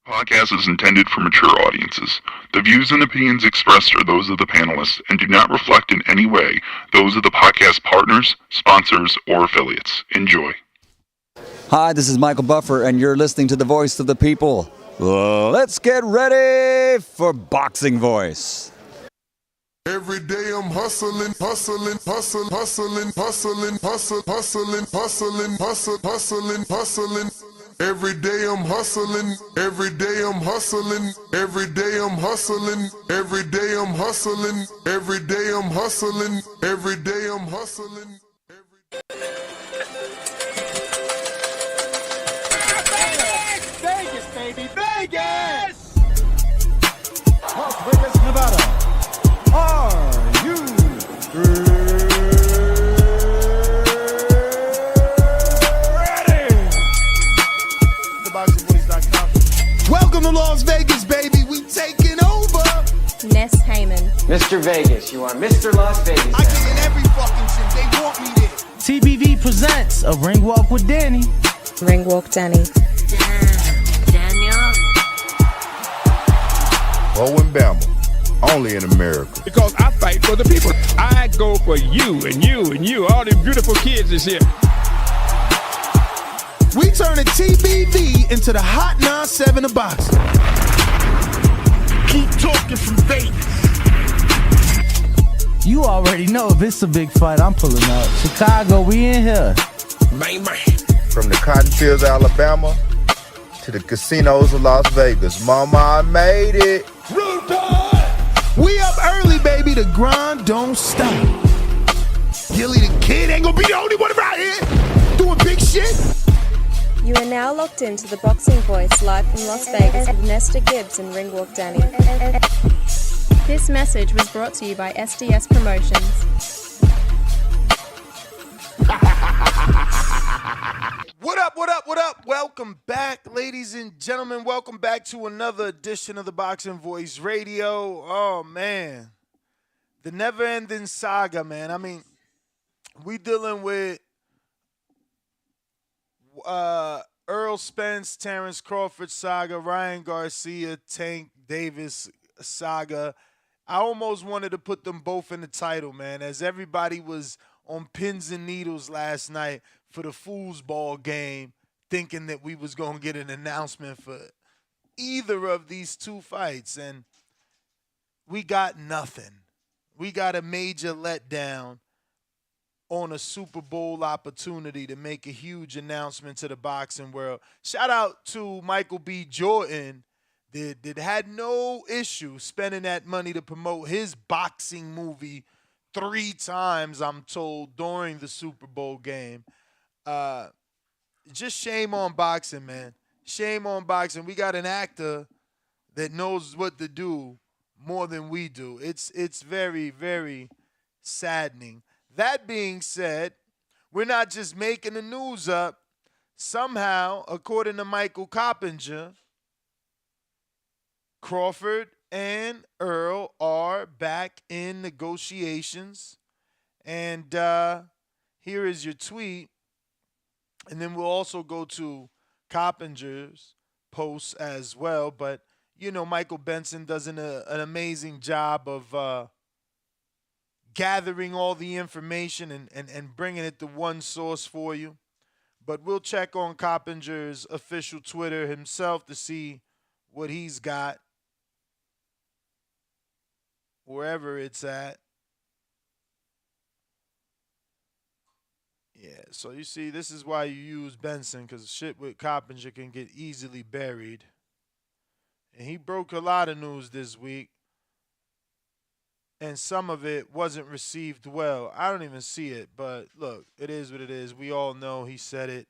Podcast is intended for mature audiences. The views and opinions expressed are those of the panelists and do not reflect in any way those of the podcast partners, sponsors, or affiliates. Enjoy. Hi, this is Michael Buffer, and you're listening to the Voice of the People. Let's get ready for Boxing Voice. Every day I'm hustling, hustling, hustling, hustling, hustling, hustling, hustling, hustling, hustling, hustling, hustling. Every day I'm hustling, every day I'm hustling, every day I'm hustling, every day I'm hustling, every day I'm hustling, every day I'm hustling. Vegas, baby, Vegas! Las Vegas, Nevada. Are you ready? TheBoxingVoice.com. Welcome to Las Vegas, baby. We taking over. Ness Heyman. Mr. Vegas, you are Mr. Las Vegas. I get in every fucking gym. They want me there. TBV presents a ring walk with Danny. Ring Walk Danny. Owen Bama, only in America. Because I fight for the people. I go for you and you and you. All these beautiful kids is here. We turning TBV into the Hot 97 of boxing. Keep talking from Vegas. You already know if it's a big fight, I'm pulling up. Chicago, we in here. Man. From the cotton fields of Alabama to the casinos of Las Vegas. Mama, I made it. We up early, baby. The grind don't stop. Gilly the Kid ain't gonna be the only one around here doing big shit. You are now locked into the Boxing Voice live from Las Vegas with Nesta Gibbs and Ring Walk Danny. This message was brought to you by SDS Promotions. What up, what up, what up? Welcome back, ladies and gentlemen. Welcome back to another edition of the Boxing Voice Radio. Oh, man. The never-ending saga, man. I mean, we dealing with Errol Spence, Terence Crawford saga, Ryan Garcia, Tank Davis saga. I almost wanted to put them both in the title, man, as everybody was on pins and needles last night for the foosball game, thinking that we was going to get an announcement for either of these two fights, and we got nothing. We got a major letdown on a Super Bowl opportunity to make a huge announcement to the boxing world. Shout out to Michael B. Jordan that had no issue spending that money to promote his boxing movie 3 times, I'm told, during the Super Bowl game. Just shame on boxing, man. Shame on boxing. We got an actor that knows what to do more than we do. It's very, very saddening. That being said, we're not just making the news up. Somehow, according to Michael Coppinger, Crawford and Earl are back in negotiations. And here is your tweet. And then we'll also go to Coppinger's posts as well. But, you know, Michael Benson does an amazing job of gathering all the information and bringing it to one source for you. But we'll check on Coppinger's official Twitter himself to see what he's got, wherever it's at. Yeah, so you see, this is why you use Benson, because shit with Coppinger can get easily buried. And he broke a lot of news this week, and some of it wasn't received well. I don't even see it, but look, it is what it is. We all know he said it.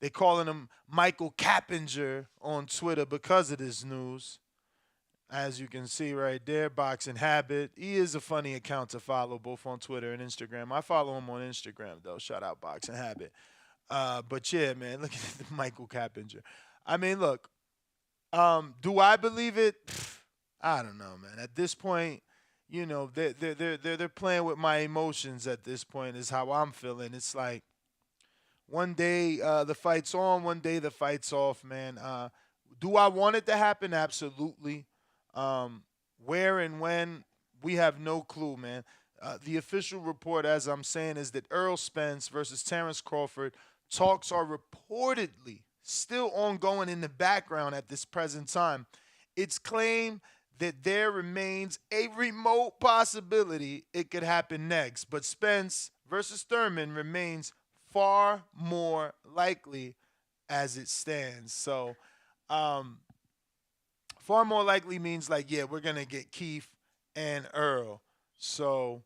They calling him Michael Cappinger on Twitter because of this news. As you can see right there, Boxing Habit. He is a funny account to follow, both on Twitter and Instagram. I follow him on Instagram, though. Shout out Boxing Habit. But, yeah, man, look at Michael Cappinger. I mean, look, do I believe it? I don't know, man. At this point, you know, they're playing with my emotions at this point is how I'm feeling. It's like one day the fight's on, one day the fight's off, man. Do I want it to happen? Absolutely. Where and when, we have no clue, man. The official report, as I'm saying, is that Errol Spence versus Terence Crawford talks are reportedly still ongoing in the background at this present time. It's claimed that there remains a remote possibility it could happen next, but Spence versus Thurman remains far more likely as it stands. So, far more likely means like, yeah, we're gonna get Keith and Earl. So,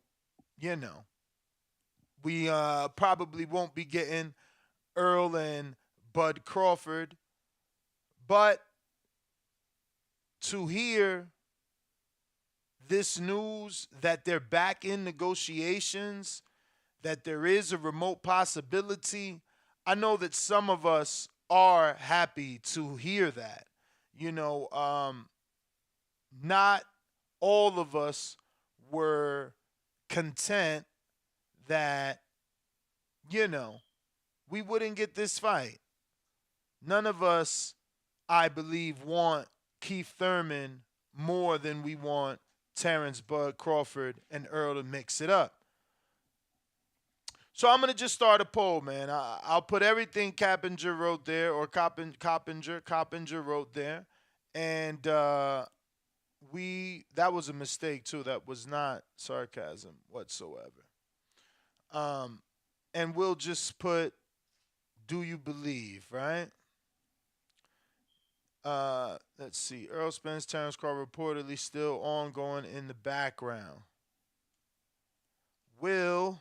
we probably won't be getting Earl and Bud Crawford, but to hear this news that they're back in negotiations, that there is a remote possibility, I know that some of us are happy to hear that. Not all of us were content that, we wouldn't get this fight. None of us, I believe, want Keith Thurman more than we want Terence Bud Crawford and Earl to mix it up. So I'm going to just start a poll, man. I'll put everything Coppinger wrote there, or Coppinger wrote there. And that was a mistake, too. That was not sarcasm whatsoever. And we'll just put, do you believe, right? Let's see. Errol Spence, Terence Crawford reportedly still ongoing in the background. Will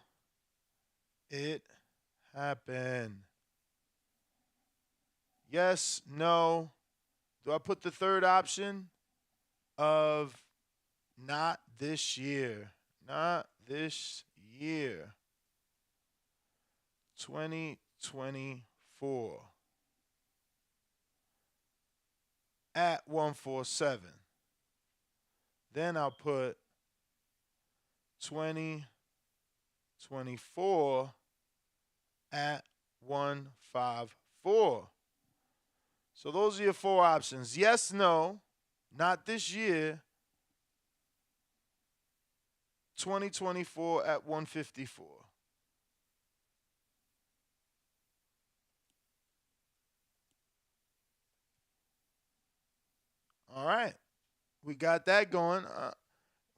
it happen? Yes, no. Do I put the third option of not this year? Not this year. 2024. At 147. Then I'll put 2024 at 154. So those are your four options. Yes, no, not this year. 2024 at 154. All right. We got that going.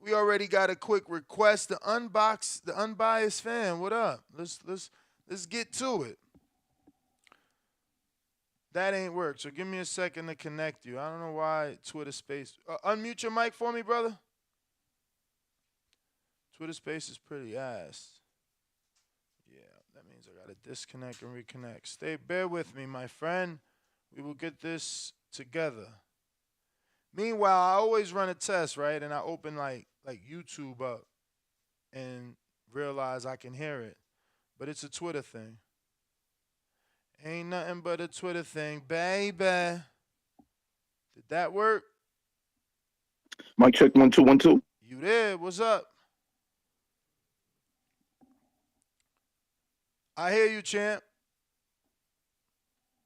We already got a quick request to unbox the Unbiased Fan. What up? Let's get to it. That ain't worked. So give me a second to connect you. I don't know why Twitter Space. Unmute your mic for me, brother. Twitter Space is pretty ass. Yeah, that means I gotta disconnect and reconnect. Bear with me, my friend. We will get this together. Meanwhile, I always run a test, right? And I open like YouTube up and realize I can hear it. But it's a Twitter thing. Ain't nothing but a Twitter thing, baby. Did that work? Mic check 1 2 1 2. You there? What's up? I hear you, champ.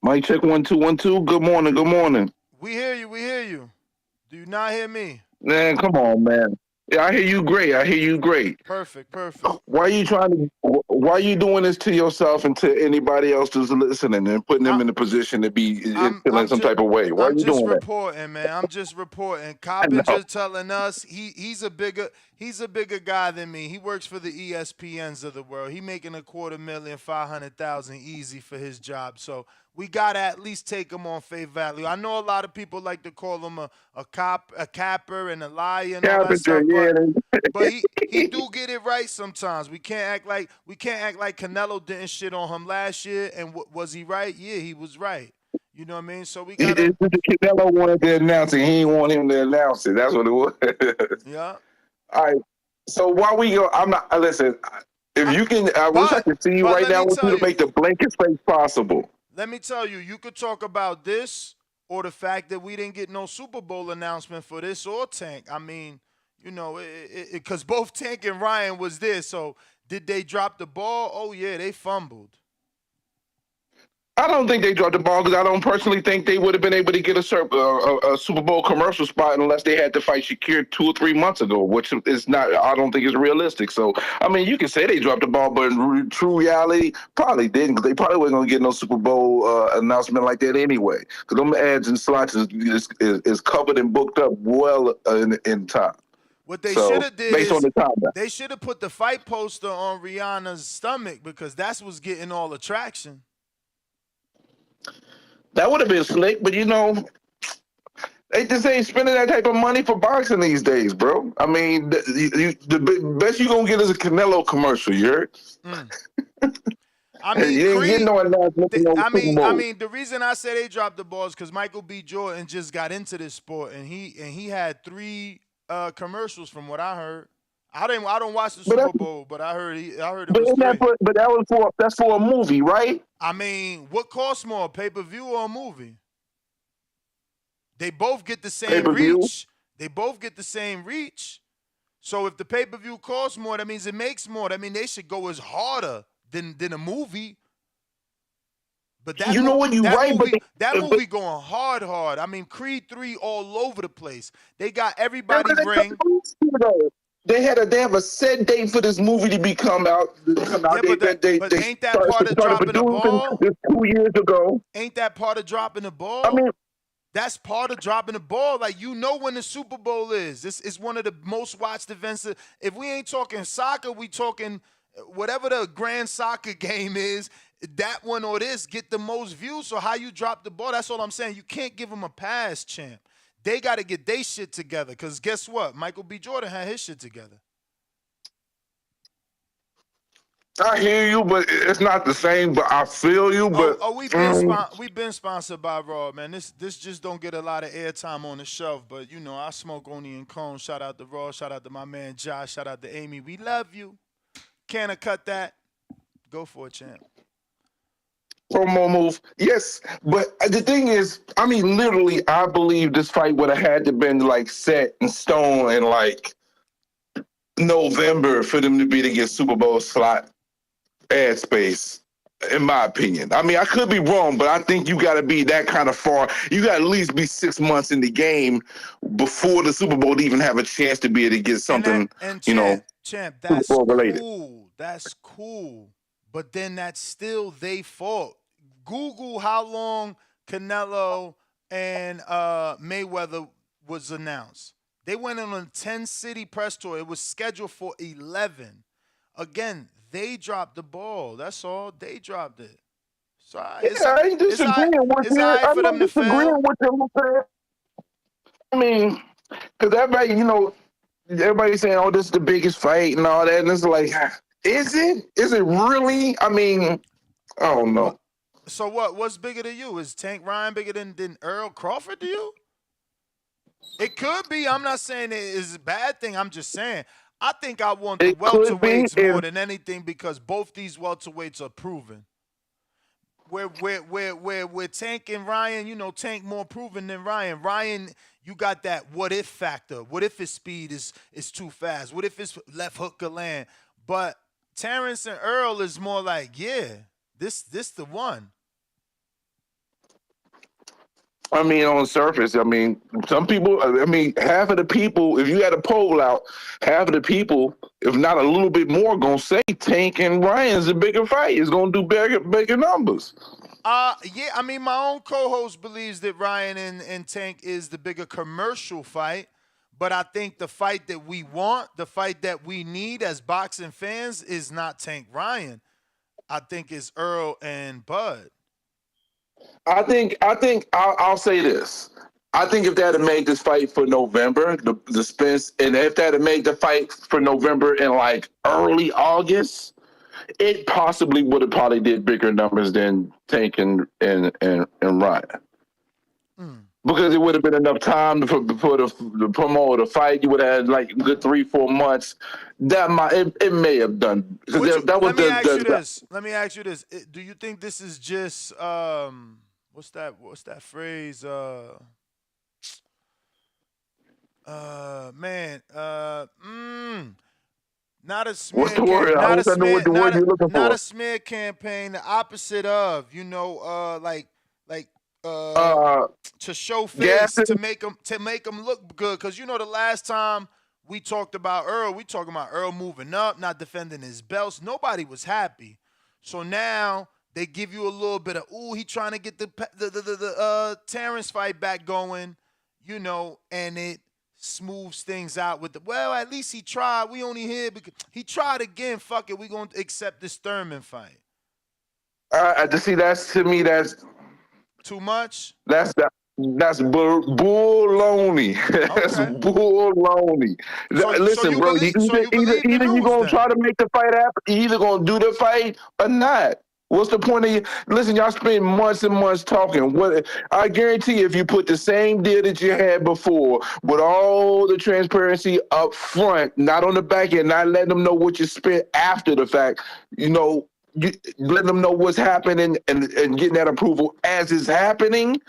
Mic check 1 2 1 2. Good morning. Good morning. We hear you. We hear you. Do you not hear me? Man, come on, man. Yeah, I hear you great. I hear you great. Perfect. Why are you doing this to yourself and to anybody else who's listening and putting them in a position to be feeling some type of way? Why are you doing that? I'm just reporting, man. I'm just reporting. Coppinger's telling us he's a bigger guy than me. He works for the ESPNs of the world. He making $250,000, $500,000 easy for his job. So we gotta at least take him on face value. I know a lot of people like to call him a capper and a liar and all that stuff, but he do get it right sometimes. We can't act like Canelo didn't shit on him last year. And was he right? Yeah, he was right. You know what I mean? So we got. Canelo wanted to announce it. He didn't want him to announce it. That's what it was. Yeah. All right. So while we go, I'm not. Listen. If you can, I wish I could see you right now. I want you to make the blankest face possible. Let me tell you, you could talk about this or the fact that we didn't get no Super Bowl announcement for this or Tank. I mean, you know, because both Tank and Ryan was there. So did they drop the ball? Oh, yeah, they fumbled. I don't think they dropped the ball because I don't personally think they would have been able to get a Super Bowl commercial spot unless they had to fight Shakir 2 or 3 months ago, which is not. I don't think is realistic. So I mean, you can say they dropped the ball, but in true reality, probably didn't because they probably weren't going to get no Super Bowl announcement like that anyway. Because them ads and slots is covered and booked up well in time. What they So, should have did based on is the time, they should have put the fight poster on Rihanna's stomach because that's what's getting all the traction. that would have been slick, but they just ain't spending that type of money for boxing these days, bro. I mean, the best you're going to get is a Canelo commercial, you heard? I mean, you ain't getting no announcement. I mean, the reason I say they dropped the ball is because Michael B. Jordan just got into this sport, and he had 3 commercials from what I heard. I don't watch the Super Bowl, but I heard it was 3. But that's for a movie, right? I mean, what costs more, pay-per-view or a movie? They both get the same Pay-per-view. reach. They both get the same reach. So if the pay-per-view costs more, that means it makes more. That means they should go as harder than a movie. But that movie going hard. I mean, Creed 3 all over the place. They got everybody's ring. They have a set date for this movie to come out. But ain't that part of dropping the ball? 2 years ago. Ain't that part of dropping the ball? I mean, that's part of dropping the ball. Like, when the Super Bowl is. This is one of the most watched events. If we ain't talking soccer, we talking whatever the grand soccer game is. That one or this get the most views. So how you drop the ball, that's all I'm saying. You can't give them a pass, champ. They got to get their shit together because guess what? Michael B. Jordan had his shit together. I hear you, but it's not the same. But I feel you. But we've been sponsored by Raw, man. This just don't get a lot of airtime on the shelf. But I smoke only in cones. Shout out to Raw. Shout out to my man Josh. Shout out to Amy. We love you. Can I cut that? Go for it, champ. Promo move, yes. But the thing is, I mean, literally, I believe this fight would have had to been like set in stone in like November for them to be to get Super Bowl slot ad space, in my opinion. I mean, I could be wrong, but I think you got to be that kind of far. You got to at least be 6 months in the game before the Super Bowl to even have a chance to be able to get something, Champ, that's cool. That's cool. But then that's still they fault. Google how long Canelo and Mayweather was announced. They went on a 10-city press tour. It was scheduled for 11. Again, they dropped the ball. That's all. They dropped it. So I ain't disagreeing with you. I'm not disagreeing with you. I mean, because everybody's saying, "Oh, this is the biggest fight" and all that, and it's like, is it? Is it really? I mean, I don't know. So what? What's bigger than you? Is Tank Ryan bigger than Errol Crawford to you? It could be. I'm not saying it is a bad thing. I'm just saying I think I want the welterweights more than anything because both these welterweights are proven. Where Tank and Ryan, Tank more proven than Ryan. Ryan, you got that what if factor. What if his speed is too fast? What if his left hook could land? But Terence and Earl is more like, this the one. I mean, on the surface, I mean, some people, half of the people, if you had a poll out, half of the people, if not a little bit more, going to say Tank and Ryan's a bigger fight. It's going to do bigger numbers. I mean, my own co-host believes that Ryan and Tank is the bigger commercial fight. But I think the fight that we want, the fight that we need as boxing fans is not Tank Ryan. I think it's Earl and Bud. I think I'll say this. I think if they had to make this fight for November, the Spence, and if they had to make the fight for November in like early August, it possibly would have probably did bigger numbers than Tank and Ryan. Because it would have been enough time for the promo the fight. You would have had like a good 3-4 months. It may have done. Let me ask you this. Do you think this is just what's that phrase? Not a What's smear the word? campaign. I wish I knew what the word you're looking Not for. a smear campaign. The opposite of, like Uh, to show face, gassing. to make them look good. Cause the last time we talked about Earl, we talking about Earl moving up, not defending his belts. Nobody was happy. So now they give you a little bit of he trying to get the Terence fight back going, and it smooths things out with at least he tried. We only here because he tried again. Fuck it, we gonna accept this Thurman fight. To see that's to me that's Too much. that's bulloney. That's Okay. bulloney. So Listen, you bro. believe so you believe the Either you news gonna then? try to make the fight happen, you either gonna do the fight or not. What's the point of you? Listen, y'all spend months and months talking. What I guarantee, if you put the same deal that you had before, with all the transparency up front, not on the back end, not letting them know what you spent after the fact, you letting them know what's happening and getting that approval as it's happening,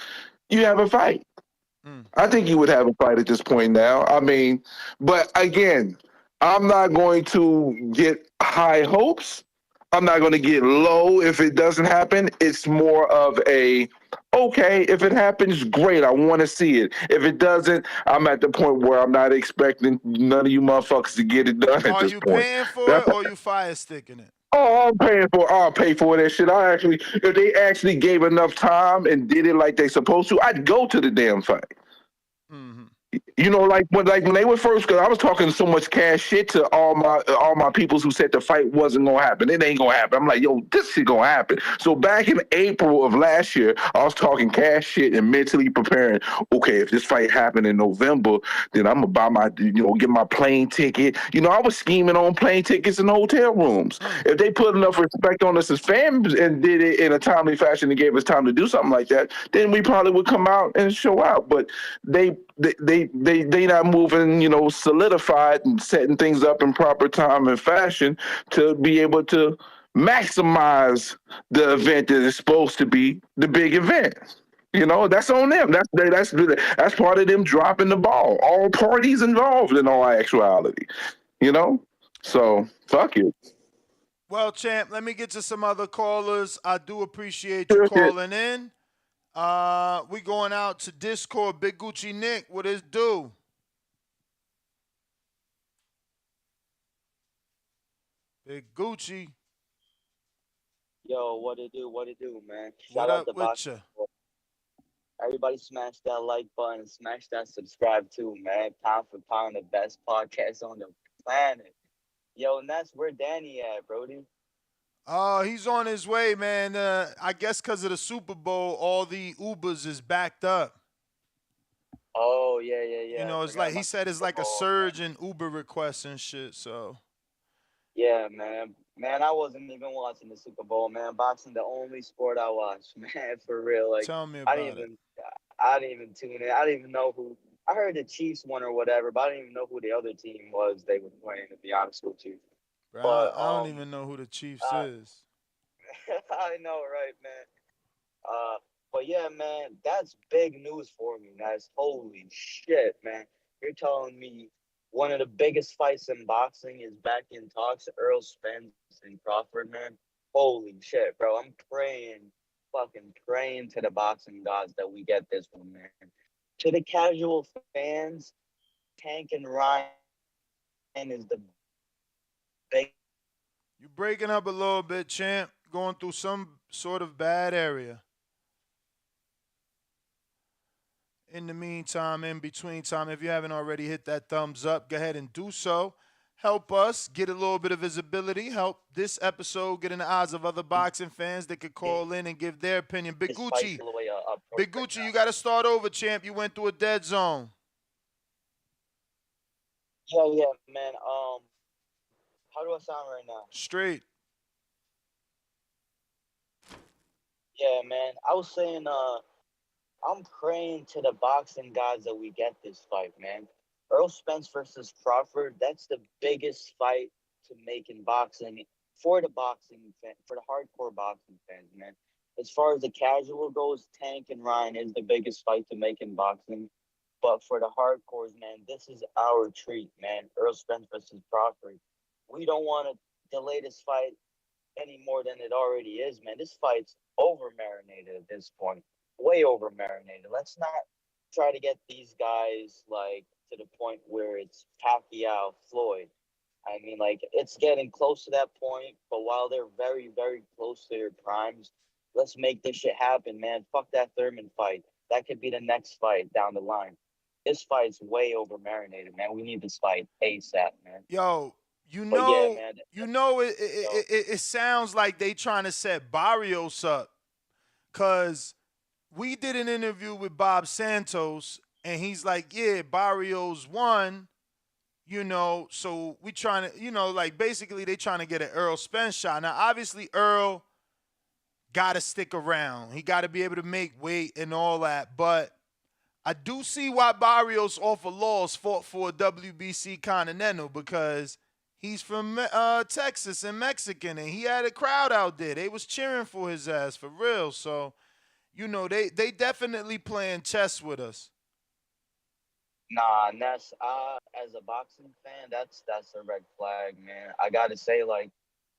you have a fight. I think you would have a fight at this point now. I mean, but again, I'm not going to get high hopes. I'm not going to get low if it doesn't happen. It's more of a, okay, if it happens, great. I want to see it. If it doesn't, I'm at the point where I'm not expecting none of you motherfuckers to get it done at Are this you point. paying for it or you fire sticking it? Oh, I'll pay for that shit. If they actually gave enough time and did it like they supposed to, I'd go to the damn fight. Mm-hmm. Like when they were first, because I was talking so much cash shit to all my peoples who said the fight wasn't gonna happen. It ain't gonna happen. I'm like, yo, this shit gonna happen. So back in April of last year, I was talking cash shit and mentally preparing. Okay, if this fight happened in November, then I'm gonna buy get my plane ticket. I was scheming on plane tickets and hotel rooms. If they put enough respect on us as fans and did it in a timely fashion and gave us time to do something like that, then we probably would come out and show out. But they not moving, solidified and setting things up in proper time and fashion to be able to maximize the event that is supposed to be the big event. That's on them. That's part of them dropping the ball. All parties involved in all actuality. So fuck it. Well, champ, let me get to some other callers. I do appreciate you calling in. We going out to Discord. Big Gucci Nick, what is do? Big Gucci. Yo, what it do, man? What Shout out up to with Box. ya? Everybody smash that like button and smash that subscribe too, man. Pound for pound, the best podcast on the planet. Yo, and that's where Danny at, Brody. He's on his way, man. I guess because of the Super Bowl, all the Ubers is backed up. Oh, yeah. It's like he said it's like a surge in Uber requests and shit, so. Yeah, man. Man, I wasn't even watching the Super Bowl, man. Boxing the only sport I watch, man, for real. Like, tell me about it. I didn't even tune in. I didn't even know who. I heard the Chiefs won or whatever, but I didn't even know who the other team was they were playing, to be honest with you. Bro, But, I don't even know who the Chiefs is. I know, right, man? But yeah, man, that's big news for me, guys. Holy shit, man. You're telling me one of the biggest fights in boxing is back in talks, Errol Spence and Crawford, man. Holy shit, bro. I'm fucking praying to the boxing gods that we get this one, man. To the casual fans, Tank and Ryan is the big. You breaking up a little bit, champ. Going through some sort of bad area. In the meantime, in between time, if you haven't already hit that thumbs up, go ahead and do so. Help us get a little bit of visibility. Help this episode get in the eyes of other boxing fans that could call in and give their opinion. Big Gucci, you got to start over, champ. You went through a dead zone. Yeah, man. How do I sound right now? Straight. Yeah, man. I was saying, I'm praying to the boxing gods that we get this fight, man. Errol Spence versus Crawford, that's the biggest fight to make in boxing for the hardcore boxing fans, man. As far as the casual goes, Tank and Ryan is the biggest fight to make in boxing. But for the hardcores, man, this is our treat, man. Errol Spence versus Crawford. we don't want to delay this fight any more than it already is, man. This fight's over marinated at this point, way over marinated. Let's not try to get these guys like to the point where it's Pacquiao, Floyd. I mean, like it's getting close to that point, but while they're very, very close to their primes, let's make this shit happen, man. Fuck that Thurman fight. That could be the next fight down the line. This fight's way over marinated, man. We need this fight ASAP, man. Yo, But yeah, man. it sounds like they trying to set Barrios up, cause we did an interview with Bob Santos, and he's like, yeah, Barrios won, so we trying to, like basically they trying to get an Errol Spence shot. Now, obviously, Earl got to stick around. He got to be able to make weight and all that, but I do see why Barrios off a loss fought for a WBC Continental, because he's from Texas and Mexican, and he had a crowd out there. They was cheering for his ass for real. So, they definitely playing chess with us. Nah, Ness, as a boxing fan, that's a red flag, man. I gotta say, like,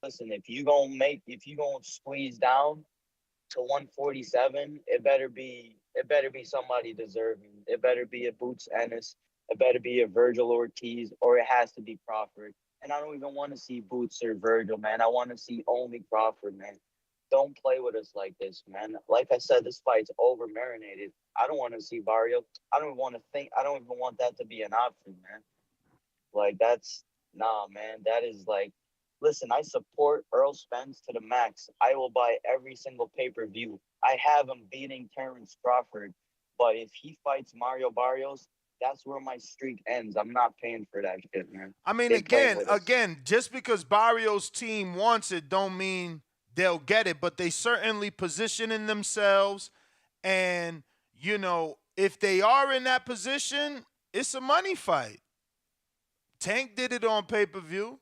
listen, if you gonna squeeze down to 147, it better be somebody deserving. It better be a Boots Ennis, it better be a Virgil Ortiz, or it has to be Crawford. And I don't even want to see Boots or Virgil, man. I want to see only Crawford, man. Don't play with us like this, man. Like I said, this fight's over marinated. I don't want to see Barrios. I don't even want that to be an option, man. Like man. That is like, listen, I support Errol Spence to the max. I will buy every single pay-per-view. I have him beating Terence Crawford. But if he fights Mario Barrios, that's where my streak ends. I'm not paying for that shit, man. I mean, again, just because Barrios' team wants it don't mean they'll get it, but they certainly positioning themselves. And, if they are in that position, it's a money fight. Tank did it on pay-per-view.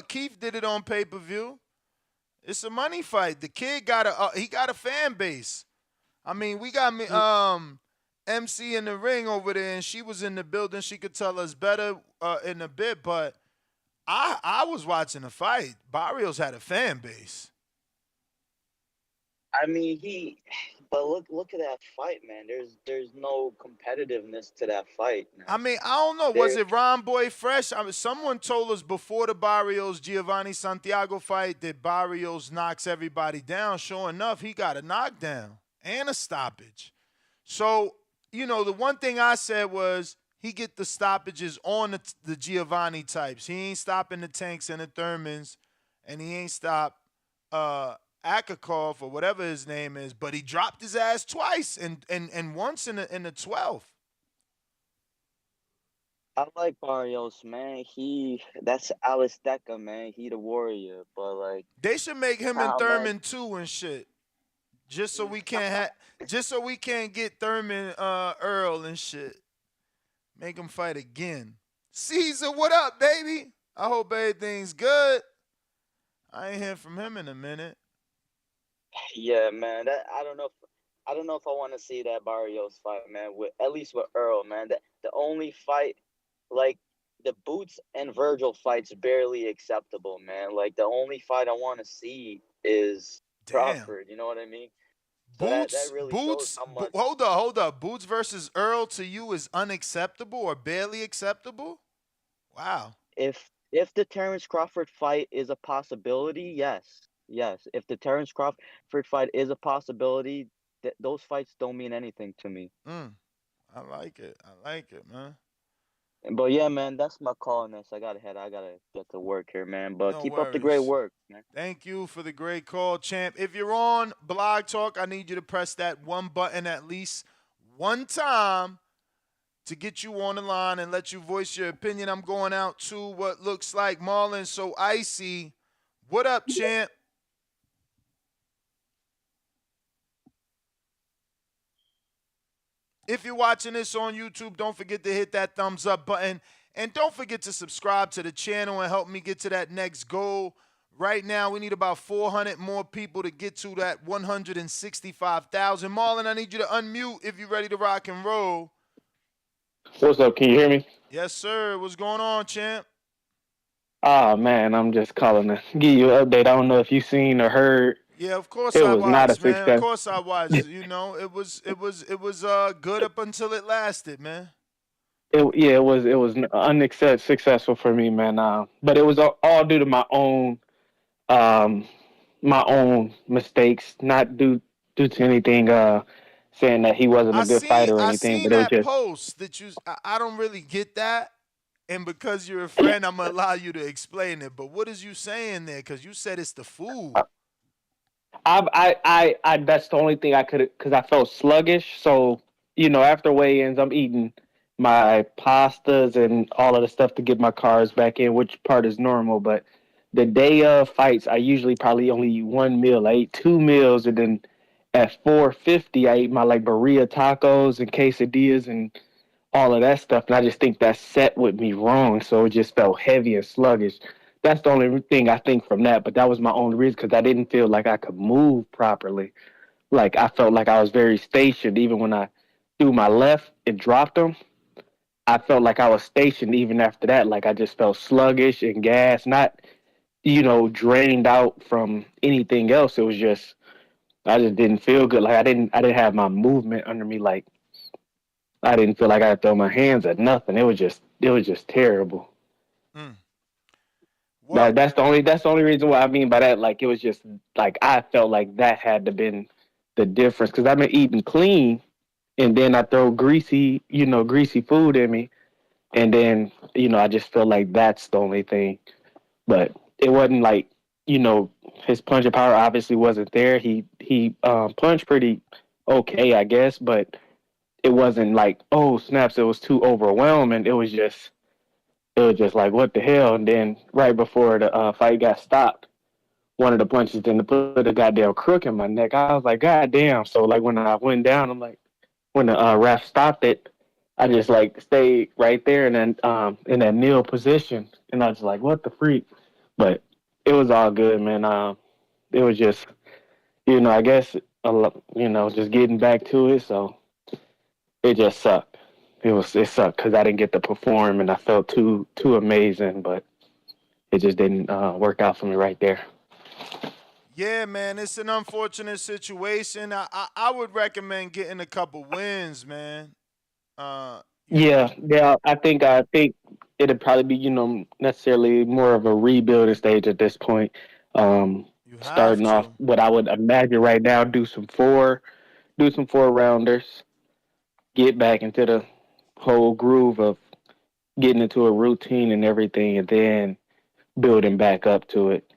Keith did it on pay-per-view. It's a money fight. The kid got a fan base. I mean, we got MC in the ring over there, and she was in the building. She could tell us better in a bit, but I was watching the fight. Barrios had a fan base. I mean, but look at that fight, man. There's no competitiveness to that fight, man. I mean, I don't know. Was it Ron Boy Fresh? I mean, someone told us before the Barrios Giovanni Santiago fight that Barrios knocks everybody down. Sure enough, he got a knockdown and a stoppage. So, the one thing I said was he get the stoppages on the Giovanni types. He ain't stopping the Tanks and the Thurmans, and he ain't stopped Akakov or whatever his name is, but he dropped his ass twice and once in the 12th. I like Barrios, man. That's Alisteca, man. He the warrior, but like they should make him and Thurman too and shit, just so we can't get Thurman Earl and shit. Make him fight again. Caesar, what up, baby? I hope everything's good. I ain't heard from him in a minute. Yeah, man. I don't know if I want to see that Barrios fight, man. At least with Earl, man. The only fight, like the Boots and Virgil fight's barely acceptable, man. Like the only fight I want to see is Crawford. You know what I mean? So that really shows how much. Hold up. Boots versus Earl to you is unacceptable or barely acceptable? Wow. If the Terence Crawford fight is a possibility, yes. If the Terence Crawford fight is a possibility, those fights don't mean anything to me. I like it, man. But yeah, man, that's my call on this. I gotta get to work here, man. But No keep worries. up the great work, man. Thank you for the great call, champ. If you're on Blog Talk, I need you to press that one button at least one time to get you on the line and let you voice your opinion. I'm going out to what looks like Marlon So Icy. What up, champ? If you're watching this on YouTube, don't forget to hit that thumbs up button. And don't forget to subscribe to the channel and help me get to that next goal. Right now, we need about 400 more people to get to that 165,000. Marlon, I need you to unmute if you're ready to rock and roll. What's up? Can you hear me? Yes, sir. What's going on, champ? Oh man, I'm just calling to give you an update. I don't know if you seen or heard. Yeah, of course It I was not a watched, man. Of success. course I watched. You know, it was good up until it lasted, man. It was unsuccessful for me, man. But it was all due to um my own mistakes, not due to anything saying that he wasn't a good fighter or I anything. seen But it was that just post that you. I don't really get that, and because you're a friend, I'm gonna allow you to explain it. But what is you saying there? Because you said it's the food. I that's the only thing I could because I felt sluggish. So after weigh-ins, I'm eating my pastas and all of the stuff to get my carbs back in, which part is normal. But the day of fights, I usually probably only eat one meal. I ate two meals, and then at 4:50, I ate my like burrito tacos and quesadillas and all of that stuff. And I just think that set with me wrong. So it just felt heavy and sluggish. That's the only thing I think from that. But that was my only reason because I didn't feel like I could move properly. Like I felt like I was very stationed. Even when I threw my left and dropped them, I felt like I was stationed even after that. Like I just felt sluggish and gas, not, drained out from anything else. It was just, I just didn't feel good. Like I didn't have my movement under me. Like I didn't feel like I could throw my hands at nothing. It was just terrible. Mm. Well, That's the only reason why I mean by that. Like it was just like I felt like that had to been the difference because I've been eating clean, and then I throw greasy food in me, and then I just feel like that's the only thing. But it wasn't like his punching power obviously wasn't there. He punched pretty okay, I guess, but it wasn't like, oh snaps, it was too overwhelming. It was just like, what the hell? And then right before the fight got stopped, one of the punches didn't put a goddamn crook in my neck. I was like, God damn. So like when I went down, I'm like, when the ref stopped it, I just like stayed right there and then in that kneel position, and I was like, what the freak? But it was all good, man. It was just, I guess, just getting back to it. So it just sucked. It sucked because I didn't get to perform, and I felt too amazing, but it just didn't work out for me right there. yeah, man, it's an unfortunate situation. I would recommend getting a couple wins, man. You know, Yeah. I think it'd probably be necessarily more of a rebuilding stage at this point. you have Starting off, to. what I would imagine right now, do some four rounders, get back into the whole groove of getting into a routine and everything, and then building back up to it.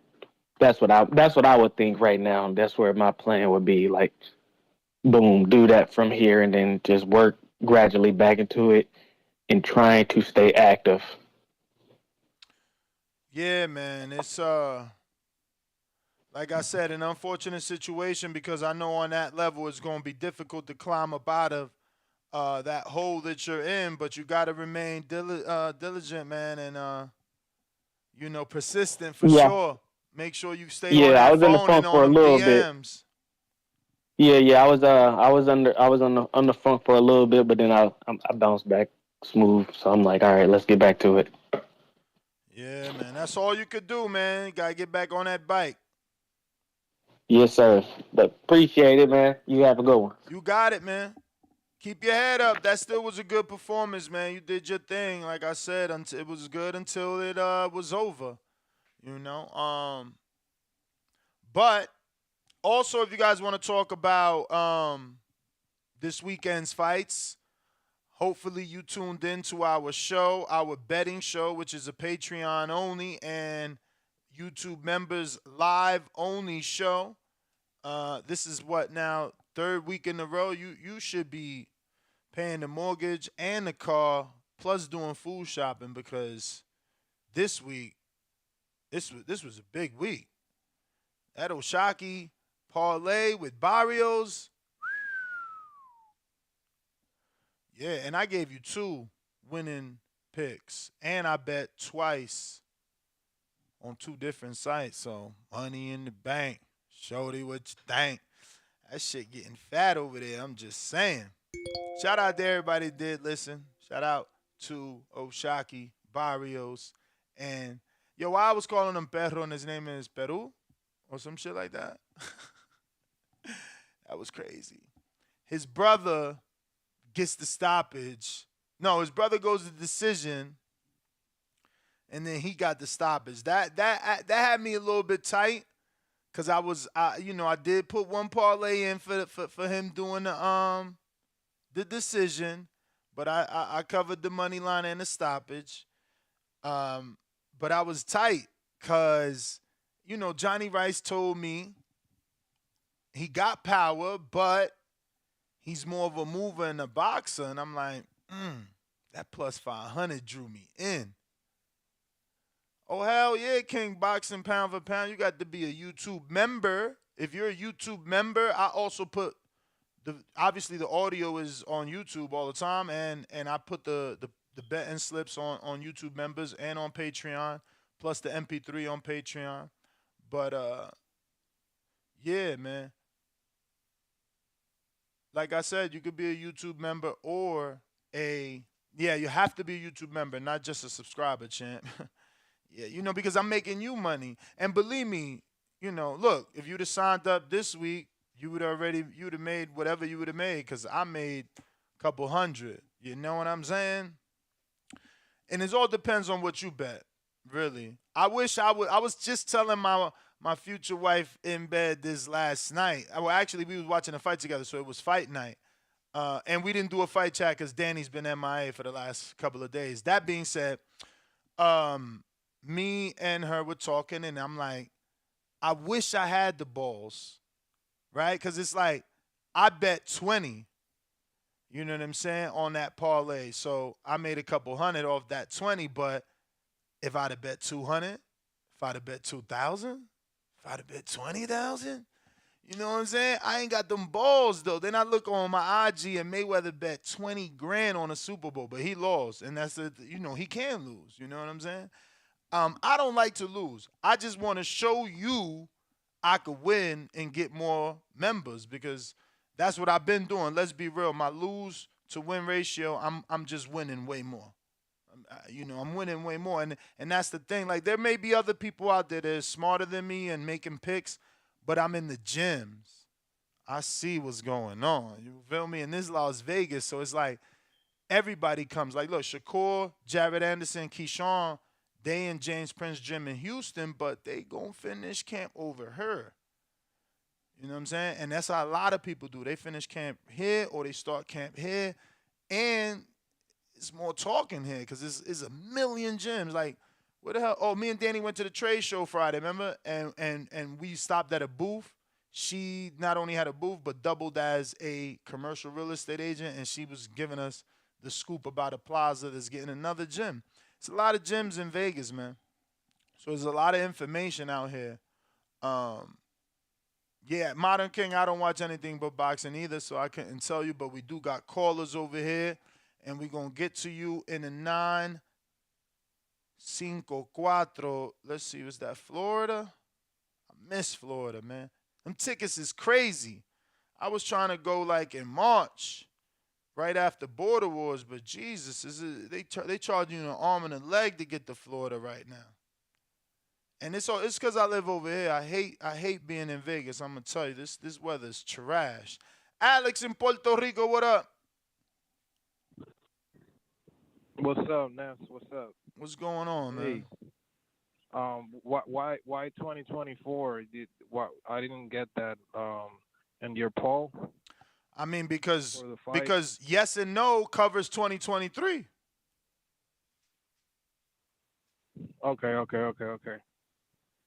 That's what I would think right now. That's where my plan would be. Like, boom, do that from here, and then just work gradually back into it and trying to stay active. Yeah, man, it's like I said, an unfortunate situation because I know on that level it's going to be difficult to climb up out of that hole that you're in, but you got to remain diligent, man, and persistent for Yeah, sure. Make sure you stay on yeah. I that was in the phone and funk on for a them little bit. DMs. Yeah. I was on the funk for a little bit, but then I bounced back smooth. So I'm like, all right, let's get back to it. Yeah, man, that's all you could do, man. You gotta get back on that bike. Yes, sir. But appreciate it, man. You have a good one. You got it, man. Keep your head up. That still was a good performance, man. You did your thing, like I said. Until it was good until it was over. You know. But also, if you guys want to talk about this weekend's fights, hopefully you tuned in to our show, our betting show, which is a Patreon only and YouTube members live only show. This is what now third week in a row. You should be paying the mortgage and the car plus doing food shopping because this week this was a big week. That Oshaki parlay with Barrios. Yeah, and I gave you two winning picks. And I bet twice on two different sites. So money in the bank. Shorty what you think. That shit getting fat over there. I'm just saying. Shout out to everybody that did listen. Shout out to Oshaki, Barrios, and yo, why I was calling him Perro and his name is Peru or some shit like that. That was crazy. His brother gets the stoppage. No, his brother goes to decision, and then he got the stoppage. That had me a little bit tight, cause I did put one parlay in for him doing the decision, but I covered the money line and the stoppage. But I was tight, cause Johnny Rice told me he got power, but he's more of a mover and a boxer, and I'm like, that plus 500 drew me in. Oh, hell yeah, King Boxing pound for pound. You got to be a YouTube member. If you're a YouTube member, I also put obviously the audio is on YouTube all the time, and I put the betting slips on YouTube members and on Patreon, plus the MP3 on Patreon. But yeah, man. Like I said, you could be a YouTube member or you have to be a YouTube member, not just a subscriber, champ. Yeah, because I'm making you money. And believe me, look, if you'd have signed up this week, you'd have made whatever you would have made, because I made a couple hundred. You know what I'm saying? And it all depends on what you bet, really. I wish I was just telling my future wife in bed this last night. Well, actually, we was watching a fight together, so it was fight night. And we didn't do a fight chat because Danny's been MIA for the last couple of days. That being said, me and her were talking, and I'm like, I wish I had the balls, right? Because it's like, I bet 20, you know what I'm saying, on that parlay. So I made a couple hundred off that 20, but if I'd have bet 200, if I'd have bet 2,000, if I'd have bet 20,000, you know what I'm saying? I ain't got them balls, though. Then I look on my IG and Mayweather bet 20 grand on a Super Bowl, but he lost. And that's he can lose. You know what I'm saying? I don't like to lose. I just want to show you I could win and get more members, because that's what I've been doing. Let's be real. My lose to win ratio, I'm just winning way more. I'm winning way more. And that's the thing. Like, there may be other people out there that are smarter than me and making picks, but I'm in the gyms. I see what's going on. You feel me? And this is Las Vegas, so it's like everybody comes. Like, look, Shakur, Jared Anderson, Keyshawn, they in James Prince Gym in Houston, but they gonna finish camp over her. You know what I'm saying? And that's how a lot of people do. They finish camp here or they start camp here, and it's more talking here because it's a million gyms. Like, what the hell? Oh, me and Danny went to the trade show Friday, remember? And we stopped at a booth. She not only had a booth, but doubled as a commercial real estate agent, and she was giving us the scoop about a plaza that's getting another gym. It's a lot of gyms in Vegas, man. So there's a lot of information out here. Yeah, Modern King, I don't watch anything but boxing either, so I couldn't tell you, but we do got callers over here, and we're going to get to you in a 9-5-4. Let's see, was that Florida? I miss Florida, man. Them tickets is crazy. I was trying to go like in March, right after Border Wars, but Jesus, they charge you an arm and a leg to get to Florida right now. And it's because I live over here. I hate being in Vegas. I'm gonna tell you, this weather is trash. Alex in Puerto Rico, what up? What's up, Ness? What's up? What's going on, man? Why 2024? I didn't get that in your poll. I mean, because yes and no covers 2023. Okay.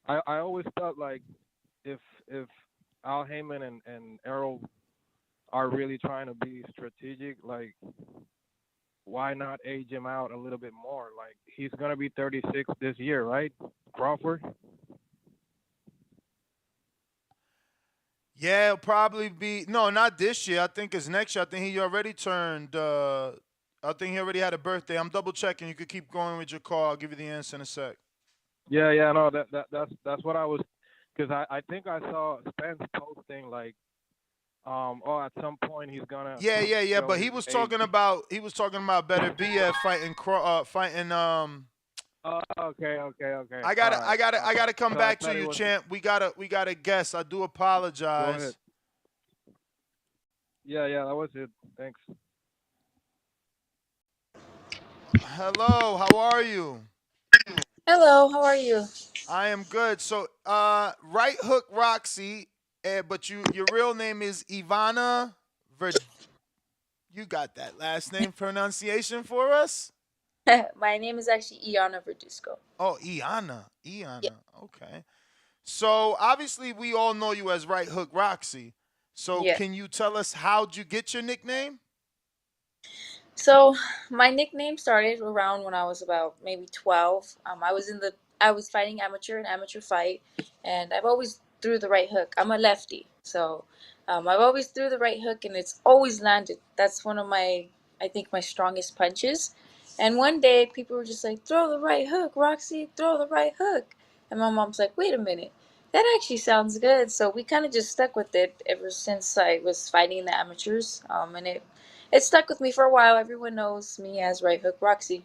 I always thought, like, if Al Heyman and Errol are really trying to be strategic, like, why not age him out a little bit more? Like, he's gonna be 36 this year, right? Crawford. Yeah, it'll probably be not this year. I think it's next year. I think he already turned. I think he already had a birthday. I'm double checking. You could keep going with your call. I'll give you the answer in a sec. Yeah, no, that's what I was, because I think I saw Spence posting, like, At some point he's gonna Yeah. show But his age. he was talking about better be at fighting. Oh, okay. I gotta come So I back to thought it you, was. champ. We gotta guess. I do Go ahead. apologize. Yeah, that was it. Thanks. Hello, how are you? Hello, how are you? I am good. So, right hook Roxy, but your real name is Ivana Ver. You got that last name pronunciation for us? My name is actually Iana Verduzco. Oh, Iana. Yeah, Okay. So obviously we all know you as Right Hook Roxy. So yeah. can you tell us how'd you get your nickname? So my nickname started around when I was about maybe 12. I was fighting an amateur fight, and I've always threw the right hook. I'm a lefty, so I've always threw the right hook, and it's always landed. That's one of my, I think, my strongest punches. And one day people were just like, "Throw the right hook, Roxy, throw the right hook," and my mom's like, "Wait a minute." That actually sounds good. So we kind of just stuck with it ever since I was fighting the amateurs. And it stuck with me for a while. Everyone knows me as Right Hook Roxy.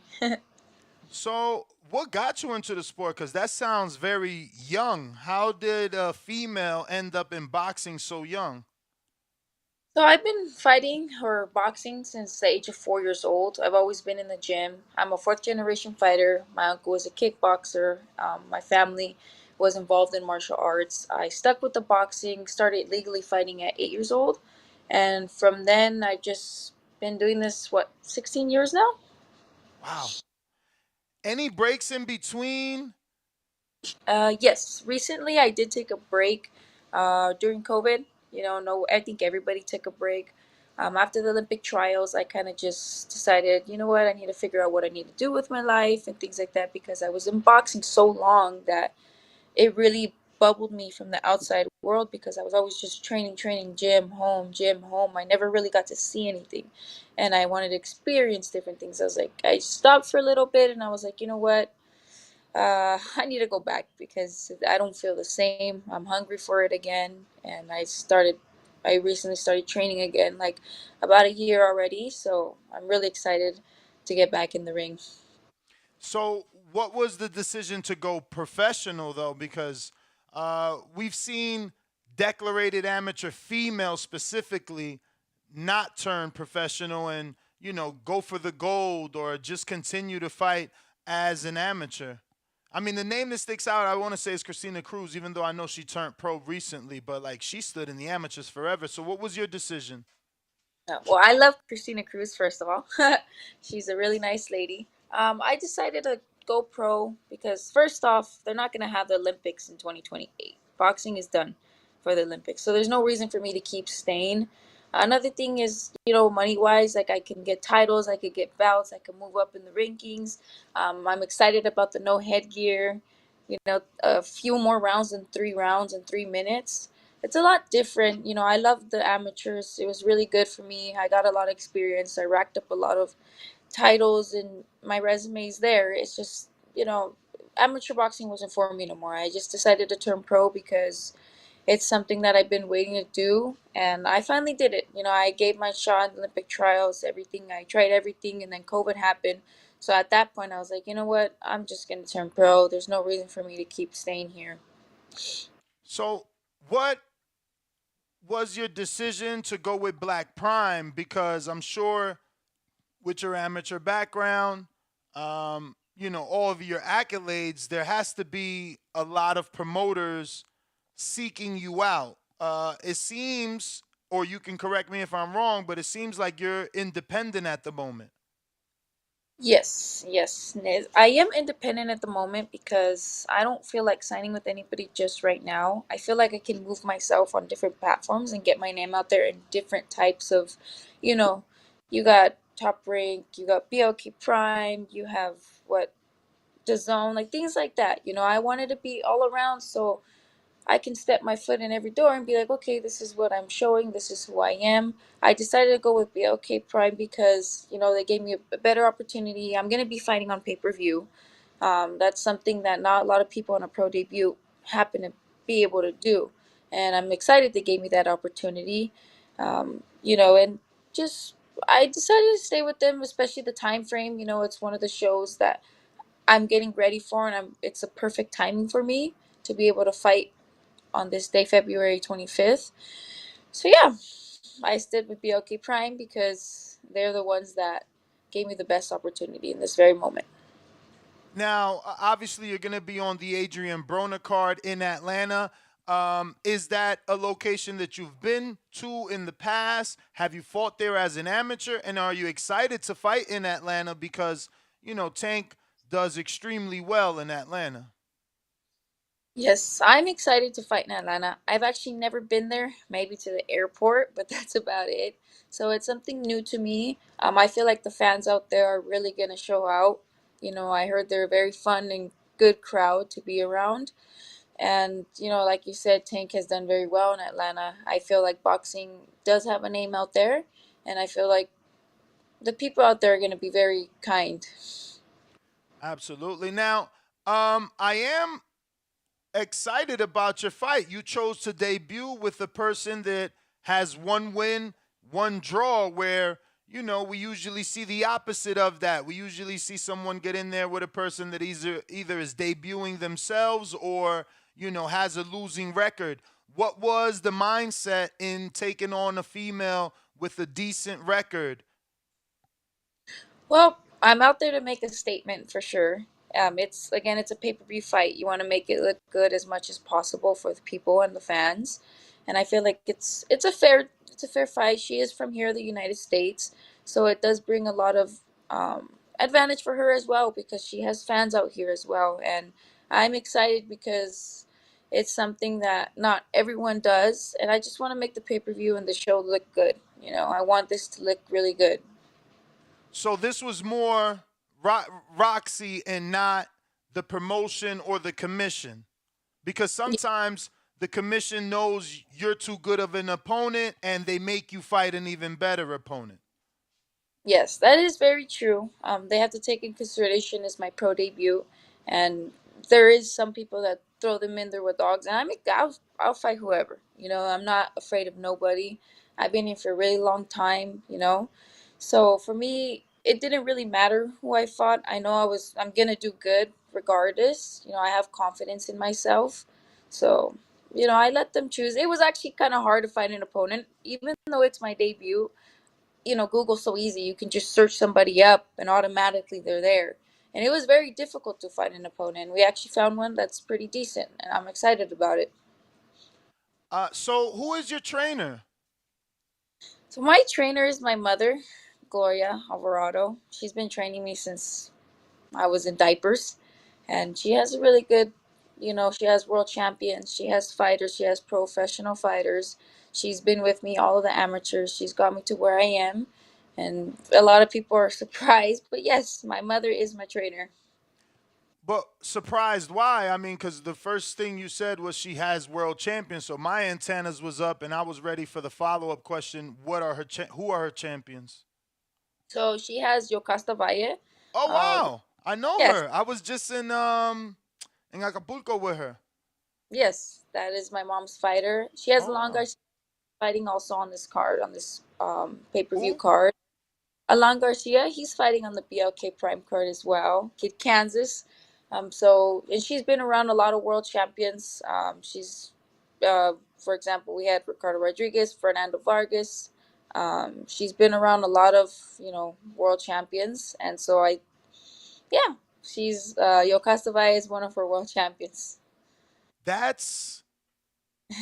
So what got you into the sport? Because that sounds very young. How did a female end up in boxing so young? So I've been fighting or boxing since the age of 4 years old. I've always been in the gym. I'm a fourth generation fighter. My uncle was a kickboxer. My family was involved in martial arts. I stuck with the boxing, started legally fighting at 8 years old. And from then, I've just been doing this, 16 years now? Wow. Any breaks in between? Yes, recently I did take a break during COVID. No, I think everybody took a break. After the Olympic trials, I kind of just decided, you know what, I need to figure out what I need to do with my life and things like that because I was in boxing so long that it really bubbled me from the outside world because I was always just training, gym, home, gym, home. I never really got to see anything. And I wanted to experience different things. I stopped for a little bit and I was like, you know what? I need to go back because I don't feel the same. I'm hungry for it again, and I recently started training again, like about a year already. So I'm really excited to get back in the ring. So, what was the decision to go professional though? Because we've seen declarated amateur females specifically not turn professional and go for the gold or just continue to fight as an amateur. I mean, the name that sticks out, I want to say, is Christina Cruz, even though I know she turned pro recently, but like she stood in the amateurs forever. So, what was your decision? Well, I love Christina Cruz, first of all. She's a really nice lady. I decided to go pro because, first off, they're not going to have the Olympics in 2028. Boxing is done for the Olympics. So there's no reason for me to keep staying. Another thing is, money wise, like I can get titles, I could get belts, I can move up in the rankings. I'm excited about the no headgear, a few more rounds than 3 rounds in 3 minutes. It's a lot different. I love the amateurs. It was really good for me. I got a lot of experience. I racked up a lot of titles and my resume's there. It's just, amateur boxing wasn't for me no more. I just decided to turn pro because it's something that I've been waiting to do and I finally did it. I gave my shot in the Olympic trials, everything. I tried everything and then COVID happened. So at that point I was like, you know what? I'm just going to turn pro. There's no reason for me to keep staying here. So, what was your decision to go with Black Prime? Because I'm sure with your amateur background, all of your accolades, there has to be a lot of promoters seeking you out. It seems, or you can correct me if I'm wrong, but it seems like you're independent at the moment. Yes. I am independent at the moment because I don't feel like signing with anybody just right now. I feel like I can move myself on different platforms and get my name out there in different types of, you know, you got Top Rank, you got BLK Prime, you have what, the Zone, like things like that. I wanted to be all around so I can step my foot in every door and be like, okay, this is what I'm showing. This is who I am. I decided to go with BLK Prime because, they gave me a better opportunity. I'm going to be fighting on pay per view. That's something that not a lot of people on a pro debut happen to be able to do. And I'm excited they gave me that opportunity. And just I decided to stay with them, especially the time frame. It's one of the shows that I'm getting ready for, and it's a perfect timing for me to be able to fight on this day, February 25th. So yeah, I stood with BLK Prime because they're the ones that gave me the best opportunity in this very moment. Now, obviously, you're going to be on the Adrian Broner card in Atlanta. Is that a location that you've been to in the past? Have you fought there as an amateur? And are you excited to fight in Atlanta because, Tank does extremely well in Atlanta? Yes, I'm excited to fight in Atlanta. I've actually never been there, maybe to the airport, but that's about it. So it's something new to me. I feel like the fans out there are really going to show out. I heard they're a very fun and good crowd to be around. And, like you said, Tank has done very well in Atlanta. I feel like boxing does have a name out there, and I feel like the people out there are going to be very kind. Absolutely. Now, I am excited about your fight. You chose to debut with a person that has one win, one draw, where, we usually see the opposite of that. We usually see someone get in there with a person that either is debuting themselves or, has a losing record. What was the mindset in taking on a female with a decent record? Well, I'm out there to make a statement for sure. It's a pay-per-view fight. You want to make it look good as much as possible for the people and the fans, and I feel like it's a fair fight. She is from here, the United States, so it does bring a lot of advantage for her as well because she has fans out here as well, and I'm excited because it's something that not everyone does, and I just want to make the pay-per-view and the show look good. I want this to look really good. So this was more Roxy and not the promotion or the commission. Because sometimes the commission knows you're too good of an opponent and they make you fight an even better opponent. Yes, that is very true. They have to take in consideration is my pro debut, and there is some people that throw them in there with dogs, and I'll fight whoever. I'm not afraid of nobody. I've been here for a really long time. So for me, it didn't really matter who I fought. I know I'm gonna do good regardless. I have confidence in myself, so I let them choose. It was actually kind of hard to find an opponent, even though it's my debut. Google's so easy. You can just search somebody up and automatically they're there. And it was very difficult to find an opponent. We actually found one that's pretty decent, and I'm excited about it. So who is your trainer? So my trainer is my mother, Gloria Alvarado. She's been training me since I was in diapers, and she has a really good, she has world champions, she has fighters, she has professional fighters. She's been with me all of the amateurs. She's got me to where I am, and a lot of people are surprised. But yes, my mother is my trainer. But surprised why? I mean, because the first thing you said was she has world champions. So my antennas was up, and I was ready for the follow-up question. Who are her champions? So she has Yocasta Valle. Oh Uh, wow, I know yes, her. I was just in Acapulco with her. yes, that is my mom's fighter. She has Alon Oh, Garcia fighting also on this card, on this pay-per-view who? card. Alon Garcia, he's fighting on the BLK Prime card as well. Kid Kansas. And she's been around a lot of world champions. For example, we had Ricardo Rodriguez, Fernando Vargas. She's been around a lot of, world champions. And so yeah, Yocasta Valle is one of her world champions. That's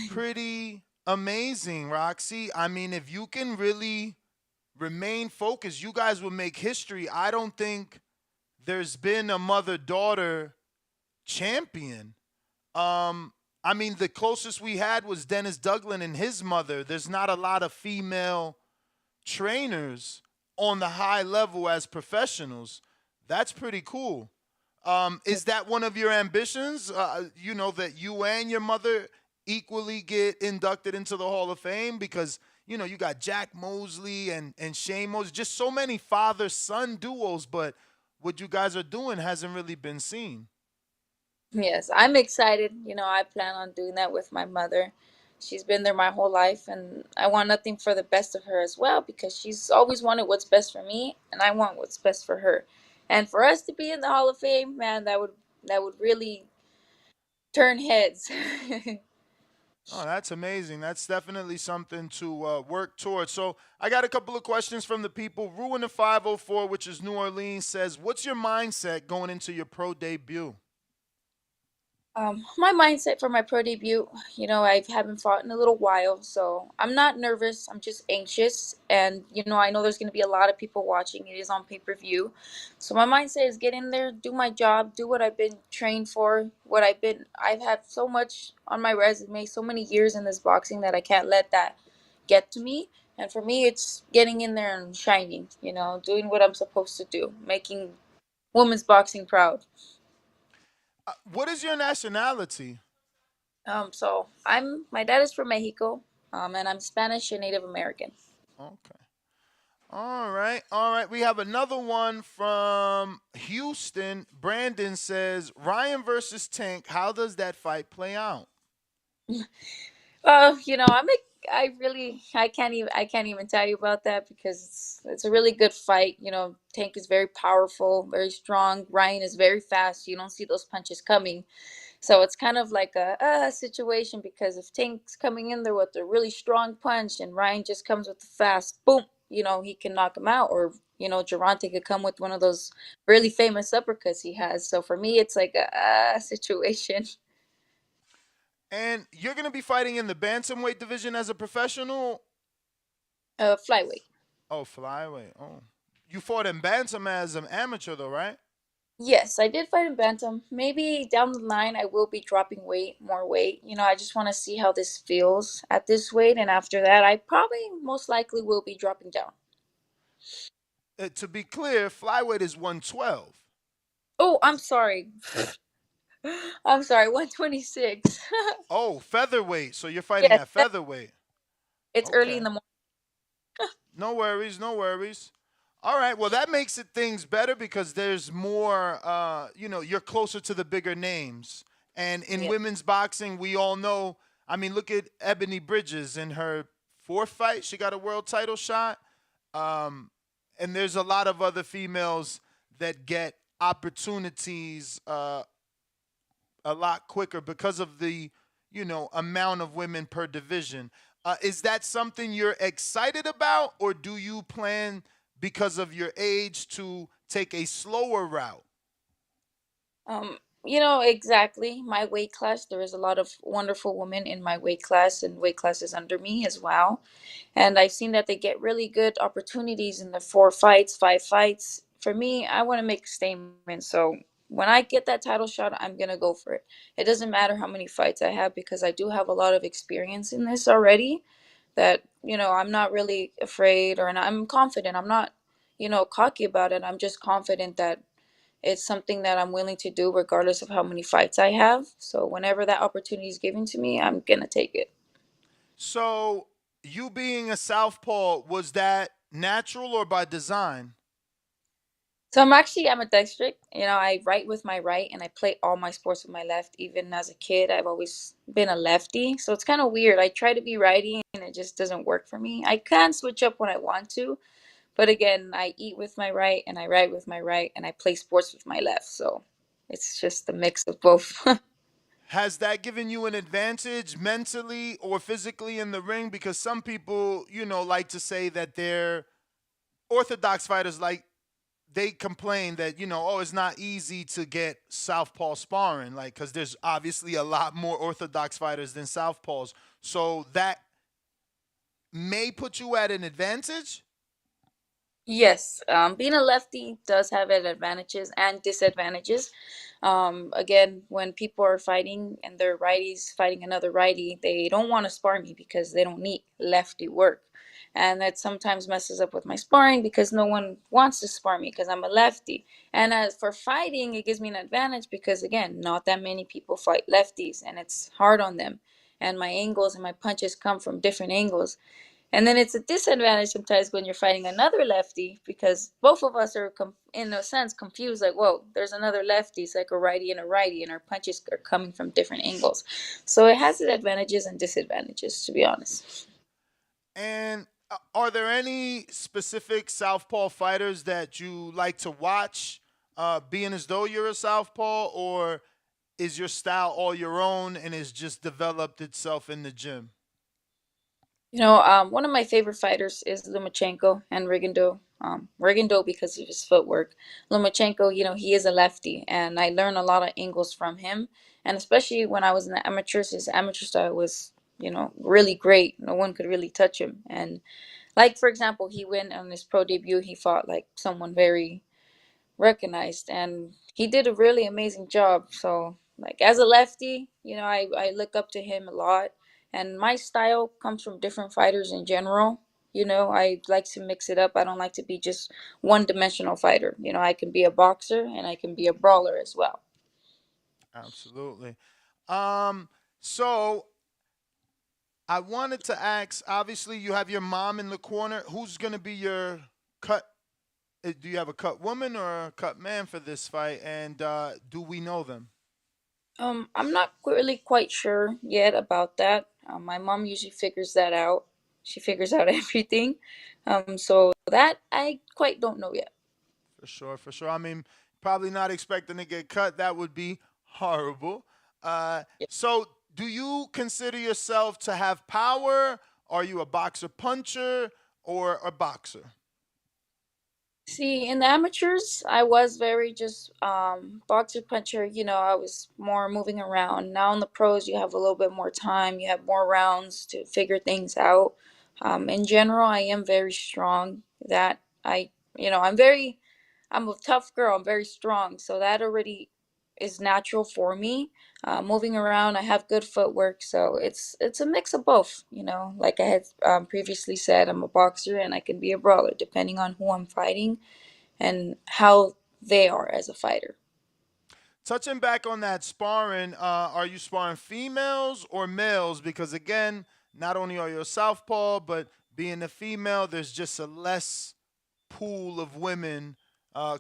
pretty amazing, Roxy. I mean, if you can really remain focused, you guys will make history. I don't think there's been a mother-daughter champion. I mean, the closest we had was Dennis Douglin and his mother. There's not a lot of female trainers on the high level as professionals. That's pretty cool. Is that one of your ambitions? That you and your mother equally get inducted into the Hall of Fame? Because, you got Jack Mosley and Shane Mosley, just so many father-son duos, but what you guys are doing hasn't really been seen. Yes, I'm excited. I plan on doing that with my mother. She's been there my whole life, and I want nothing for the best of her as well because she's always wanted what's best for me, and I want what's best for her. And for us to be in the Hall of Fame, man, that would really turn heads. Oh, that's amazing. That's definitely something to work towards. So I got a couple of questions from the people. Ruin the 504, which is New Orleans, says, "What's your mindset going into your pro debut?" My mindset for my pro debut, I haven't fought in a little while, so I'm not nervous. I'm just anxious, and I know there's going to be a lot of people watching. It is on pay-per-view, so my mindset is get in there, do my job, do what I've been trained for. I've had so much on my resume, so many years in this boxing that I can't let that get to me. And for me, it's getting in there and shining. Doing what I'm supposed to do, making women's boxing proud. What is your nationality? So my dad is from Mexico, and I'm Spanish and Native American. Okay. All right. All right. We have another one from Houston. Brandon says, "Ryan versus Tank. How does that fight play out?" I can't even tell you about that because it's a really good fight. Tank is very powerful, very strong. Ryan is very fast. You don't see those punches coming. So it's kind of like a situation because if Tank's coming in there with a really strong punch and Ryan just comes with a fast boom, he can knock him out. Or, Gerante could come with one of those really famous uppercuts he has. So for me, it's like a situation. And you're going to be fighting in the bantamweight division as a professional? Flyweight. Oh, flyweight. Oh. You fought in bantam as an amateur, though, right? Yes, I did fight in bantam. Maybe down the line I will be dropping more weight. I just want to see how this feels at this weight, and after that, I probably most likely will be dropping down. To be clear, flyweight is 112. Oh, I'm sorry. I'm sorry, 126. Oh, featherweight. So you're fighting Yes, at featherweight. it's early in Okay. the morning. No worries, no worries. All right, well that makes it things better because there's more. You're closer to the bigger names, and in Yeah. women's boxing, we all know. I mean, look at Ebony Bridges in her fourth fight; she got a world title shot. Um, and there's a lot of other females that get opportunities a lot quicker because of the amount of women per division. Is that something you're excited about, or do you plan because of your age to take a slower route? Exactly. My weight class, there is a lot of wonderful women in my weight class and weight classes under me as well. And I've seen that they get really good opportunities in the 4 fights, 5 fights. For me, I want to make a statement. So when I get that title shot, I'm going to go for it. It doesn't matter how many fights I have because I do have a lot of experience in this already that, I'm not really afraid, or and I'm confident. I'm not, cocky about it. I'm just confident that it's something that I'm willing to do regardless of how many fights I have. So whenever that opportunity is given to me, I'm going to take it. So, you being a southpaw, was that natural or by design? So I'm ambidextric. I write with my right and I play all my sports with my left. Even as a kid, I've always been a lefty. So it's kind of weird. I try to be righty and it just doesn't work for me. I can switch up when I want to, but again, I eat with my right and I write with my right and I play sports with my left. So it's just a mix of both. Has that given you an advantage mentally or physically in the ring? Because some people, like to say that they're orthodox fighters, like they complain that oh, it's not easy to get southpaw sparring, like because there's obviously a lot more orthodox fighters than southpaws, so that may put you at an advantage. Yes, being a lefty does have its advantages and disadvantages. Again, when people are fighting and they're righties fighting another righty, they don't want to spar me because they don't need lefty work. And that sometimes messes up with my sparring because no one wants to spar me because I'm a lefty. And as for fighting, it gives me an advantage because, again, not that many people fight lefties and it's hard on them. And my angles and my punches come from different angles. And then it's a disadvantage sometimes when you're fighting another lefty because both of us are, in a sense, confused. Like, whoa, there's another lefty. It's like a righty, and our punches are coming from different angles. So it has its advantages and disadvantages, to be honest. And are there any specific southpaw fighters that you like to watch, being as though you're a southpaw, or is your style all your own and has just developed itself in the gym? One of my favorite fighters is Lomachenko and Rigondeaux. Rigondeaux because of his footwork. Lomachenko, he is a lefty, and I learned a lot of angles from him. And especially when I was in the amateurs, his amateur style was, really great. No one could really touch him. And like for example, he went on his pro debut. He fought like someone very recognized, and he did a really amazing job. So like as a lefty, I look up to him a lot, and my style comes from different fighters in general. I like to mix it up. I don't like to be just one dimensional fighter. I can be a boxer and I can be a brawler as well. Absolutely. So I wanted to ask, obviously you have your mom in the corner. Who's going to be your cut? Do you have a cut woman or a cut man for this fight? And do we know them? I'm not really quite sure yet about that. My mom usually figures that out. She figures out everything. So that I quite don't know yet. For sure, for sure. I mean, probably not expecting to get cut. That would be horrible. So, do you consider yourself to have power? Are you a boxer puncher or a boxer? See, in the amateurs, I was very just boxer puncher. I was more moving around. Now in the pros, you have a little bit more time. You have more rounds to figure things out. In general, I am very strong. That I'm a tough girl. I'm very strong. So that already is natural for me. Moving around, I have good footwork. So it's a mix of both. Like I had previously said, I'm a boxer and I can be a brawler depending on who I'm fighting and how they are as a fighter. Touching back on that sparring, are you sparring females or males? Because again, not only are you a southpaw, but being a female, there's just a less pool of women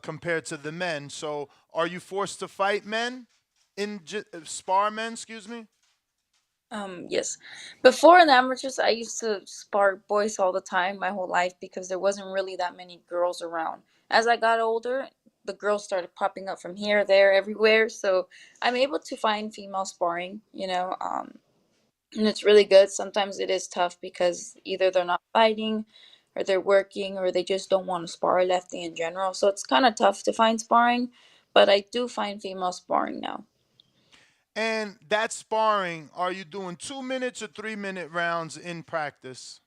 compared to the men. So, are you forced to fight men spar men? Excuse me. Yes. Before in the amateurs, I used to spar boys all the time my whole life because there wasn't really that many girls around. As I got older, the girls started popping up from here, there, everywhere. So I'm able to find female sparring, and it's really good. Sometimes it is tough because either they're not fighting or they're working or they just don't want to spar a lefty in general. So it's kind of tough to find sparring, but I do find female sparring now. And that sparring, are you doing 2 minutes or 3 minute rounds in practice?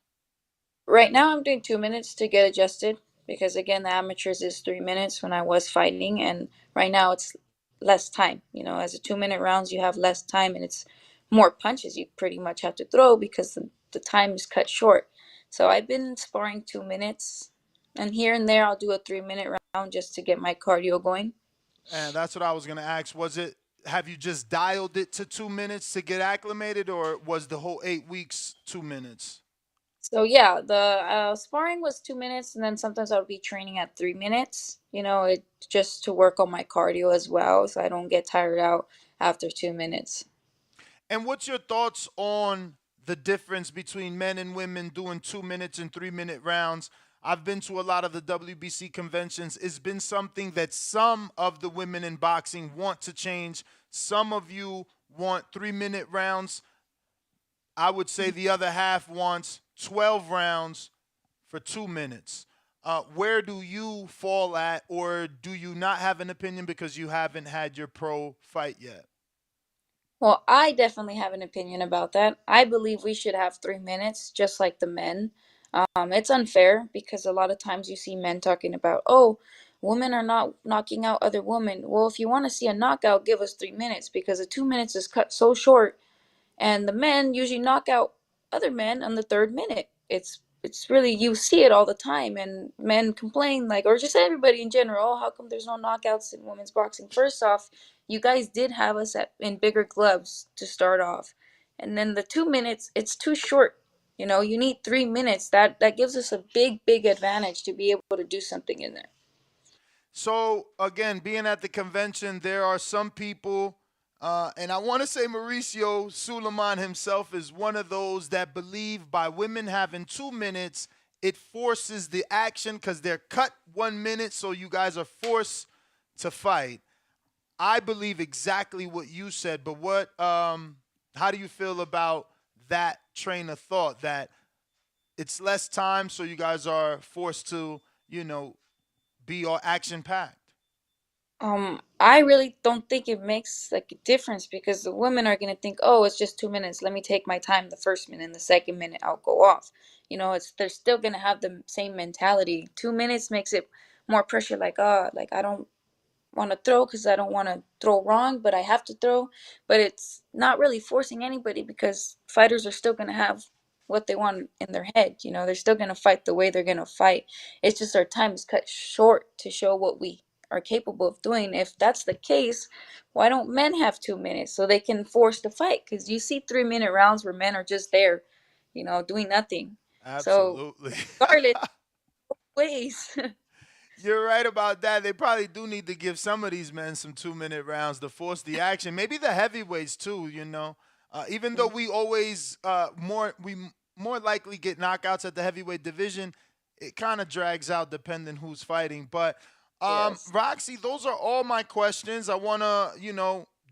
Right now, I'm doing 2 minutes to get adjusted because, again, the amateurs is 3 minutes when I was fighting, and right now it's less time. As a 2 minute rounds, you have less time and it's more punches you pretty much have to throw because the time is cut short. So I've been sparring 2 minutes, and here and there, I'll do a 3 minute round just to get my cardio going. And that's what I was going to ask. Have you just dialed it to 2 minutes to get acclimated, or was the whole 8 weeks 2 minutes? So yeah, the sparring was 2 minutes, and then sometimes I would be training at 3 minutes. It just to work on my cardio as well, so I don't get tired out after 2 minutes. And what's your thoughts on the difference between men and women doing 2 minutes and 3 minute rounds? I've been to a lot of the WBC conventions. It's been something that some of the women in boxing want to change. Some of you want 3 minute rounds. I would say the other half wants 12 rounds for 2 minutes. Where do you fall at, or do you not have an opinion because you haven't had your pro fight yet? Well, I definitely have an opinion about that. I believe we should have 3 minutes, just like the men. It's unfair because a lot of times you see men talking about, oh, women are not knocking out other women. Well, if you want to see a knockout, give us 3 minutes because the 2 minutes is cut so short, and the men usually knock out other men on the third minute. It's really, you see it all the time, and men complain like, or just everybody in general, oh, how come there's no knockouts in women's boxing? First off, you guys did have us in bigger gloves to start off, and then the 2 minutes, it's too short. You know, you need 3 minutes. That gives us a big advantage to be able to do something in there. So again, being at the convention, there are some people, and I want to say Mauricio Suleiman himself is one of those that believe by women having 2 minutes, it forces the action because they're cut 1 minute, so you guys are forced to fight. I believe exactly what you said, but how do you feel about that train of thought that it's less time, so you guys are forced to, be all action packed? I really don't think it makes like a difference because the women are gonna think, oh, it's just 2 minutes. Let me take my time the first minute, and the second minute I'll go off. You know, they're still gonna have the same mentality. 2 minutes makes it more pressure. Like, like I don't want to throw because I don't want to throw wrong, but I have to throw. But it's not really forcing anybody because fighters are still gonna have what they want in their head. You know, they're still gonna fight the way they're gonna fight. It's just our time is cut short to show what we are capable of doing. If that's the case, why don't men have 2 minutes so they can force the fight? Because you see 3 minute rounds where men are just there, you know, doing nothing. So Absolutely. regardless, ways. You're right about that. They probably do need to give some of these men some 2 minute rounds to force the action. Maybe the heavyweights too. Even though we always more likely get knockouts at the heavyweight division, it kind of drags out depending who's fighting. But Yes. Roxy, those are all my questions. I wanna,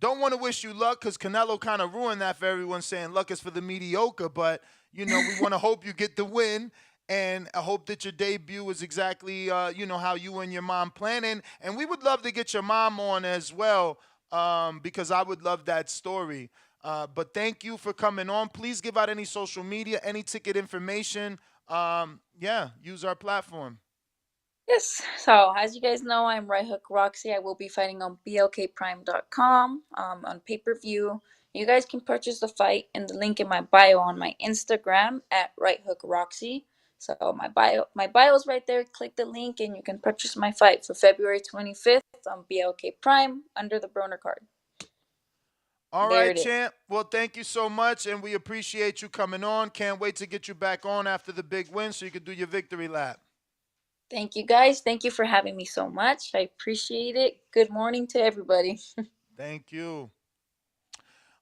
don't want to wish you luck because Canelo kind of ruined that for everyone saying luck is for the mediocre. But we want to hope you get the win. And I hope that your debut is exactly, how you and your mom planning. And we would love to get your mom on as well, because I would love that story. But thank you for coming on. Please give out any social media, any ticket information. Use our platform. Yes. So, as you guys know, I'm Right Hook Roxy. I will be fighting on blkprime.com on pay per view. You guys can purchase the fight in the link in my bio on my Instagram at Right Hook Roxy. So my bio is right there. Click the link and you can purchase my fight for February 25th on BLK Prime under the Broner card. All There right, it is. champ. Well, thank you so much, and we appreciate you coming on. Can't wait to get you back on after the big win so you can do your victory lap. Thank you guys. Thank you for having me so much. I appreciate it. Good morning to everybody. Thank you.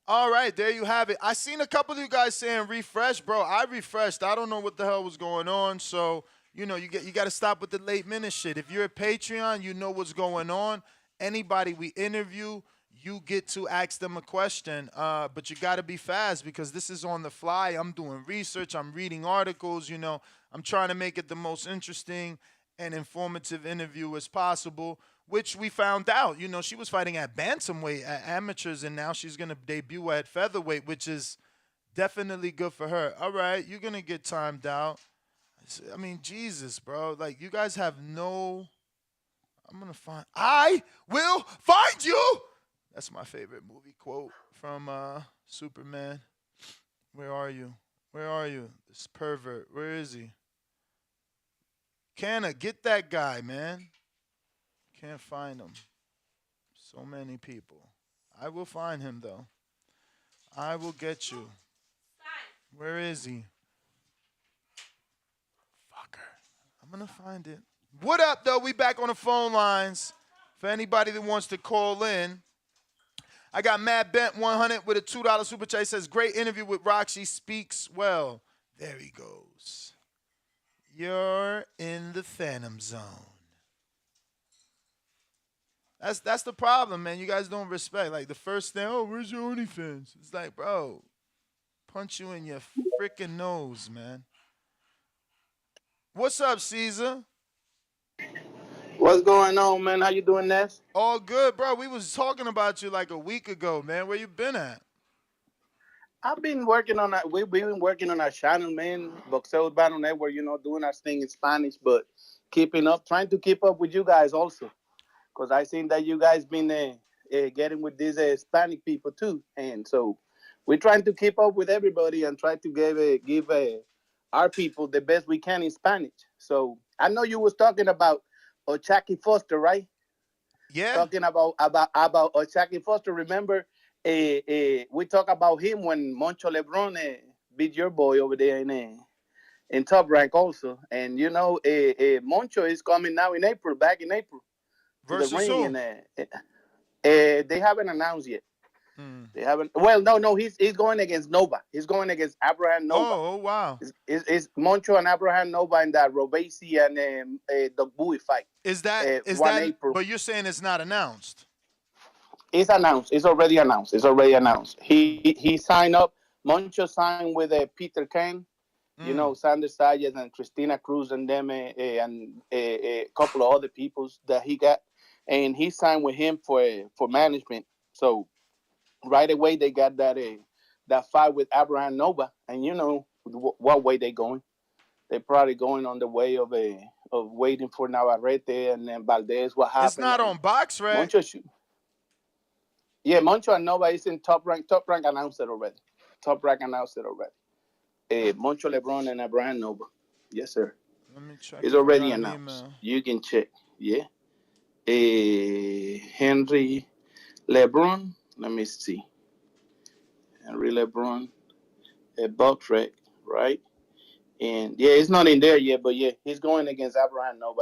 All right, there you have it. I seen a couple of you guys saying refresh, bro. I refreshed. I don't know what the hell was going on. So, you got to stop with the late minute shit. If you're a Patreon, you know what's going on. Anybody we interview, you get to ask them a question. But you got to be fast because this is on the fly. I'm doing research. I'm reading articles. I'm trying to make it the most interesting and informative interview as possible, which we found out. She was fighting at bantamweight at amateurs, and now she's going to debut at featherweight, which is definitely good for her. All right, you're going to get timed out. I mean, Jesus, bro. Like, you guys have no... I will find you! That's my favorite movie quote from Superman. Where are you? Where are you? This pervert. Where is he? Canna, get that guy, man. Can't find him. So many people. I will find him, though. I will get you. Where is he? Fucker. I'm going to find it. What up, though? We back on the phone lines. For anybody that wants to call in. I got Matt Bent 100 with a $2 super chat. He says, great interview with Roxy. Speaks well. There he goes. You're in the Phantom Zone. That's the problem, man. You guys don't respect. Like, the first thing, oh, where's your OnlyFans? It's like, bro, punch you in your freaking nose, man. What's up, Caesar? What's going on, man? How you doing, Ness? All good, bro. We was talking about you like a week ago, man. Where you been at? I've been working on that. We've been working on our channel, man. Boxeo Battle Network, doing our thing in Spanish, but trying to keep up with you guys also. Because I seen that you guys been getting with these Hispanic people too. And so we're trying to keep up with everybody and try to give our people the best we can in Spanish. So I know you was talking about Ochaki Foster, right? Yeah. Talking about Ochaki Foster. Remember, we talked about him when Moncho Lebron beat your boy over there in Top Rank also. And you know, Moncho is coming now in April, back in April, to the Versus ring, who? and they haven't announced yet. They haven't. Well, no, he's going against Nova. He's going against Abraham Nova. Oh, wow. It's Moncho and Abraham Nova in that Robesi and the Bowie fight. Is that 1 April. But you're saying it's not announced? It's announced. It's already announced. It's already announced. He signed up. Moncho signed with Peter Kane. You know, Sanders Sayas and Christina Cruz and them, and a couple of other people that he got, and he signed with him for management. So right away they got that fight with Abraham Nova, and you know what way they going. They're probably going on the way of waiting for Navarrete and then Valdez. What happened? It's not on BoxRec. Moncho and Nova is in Top Rank. Top Rank announced it already. Top Rank announced it already. Moncho LeBron and Abraham Nova. Yes, sir. Let me check. It's already announced. You can check. Yeah. Henry LeBron. Let me see. Henry LeBron. BoxRec, right? And yeah, it's not in there yet, but yeah, he's going against Abraham Nova.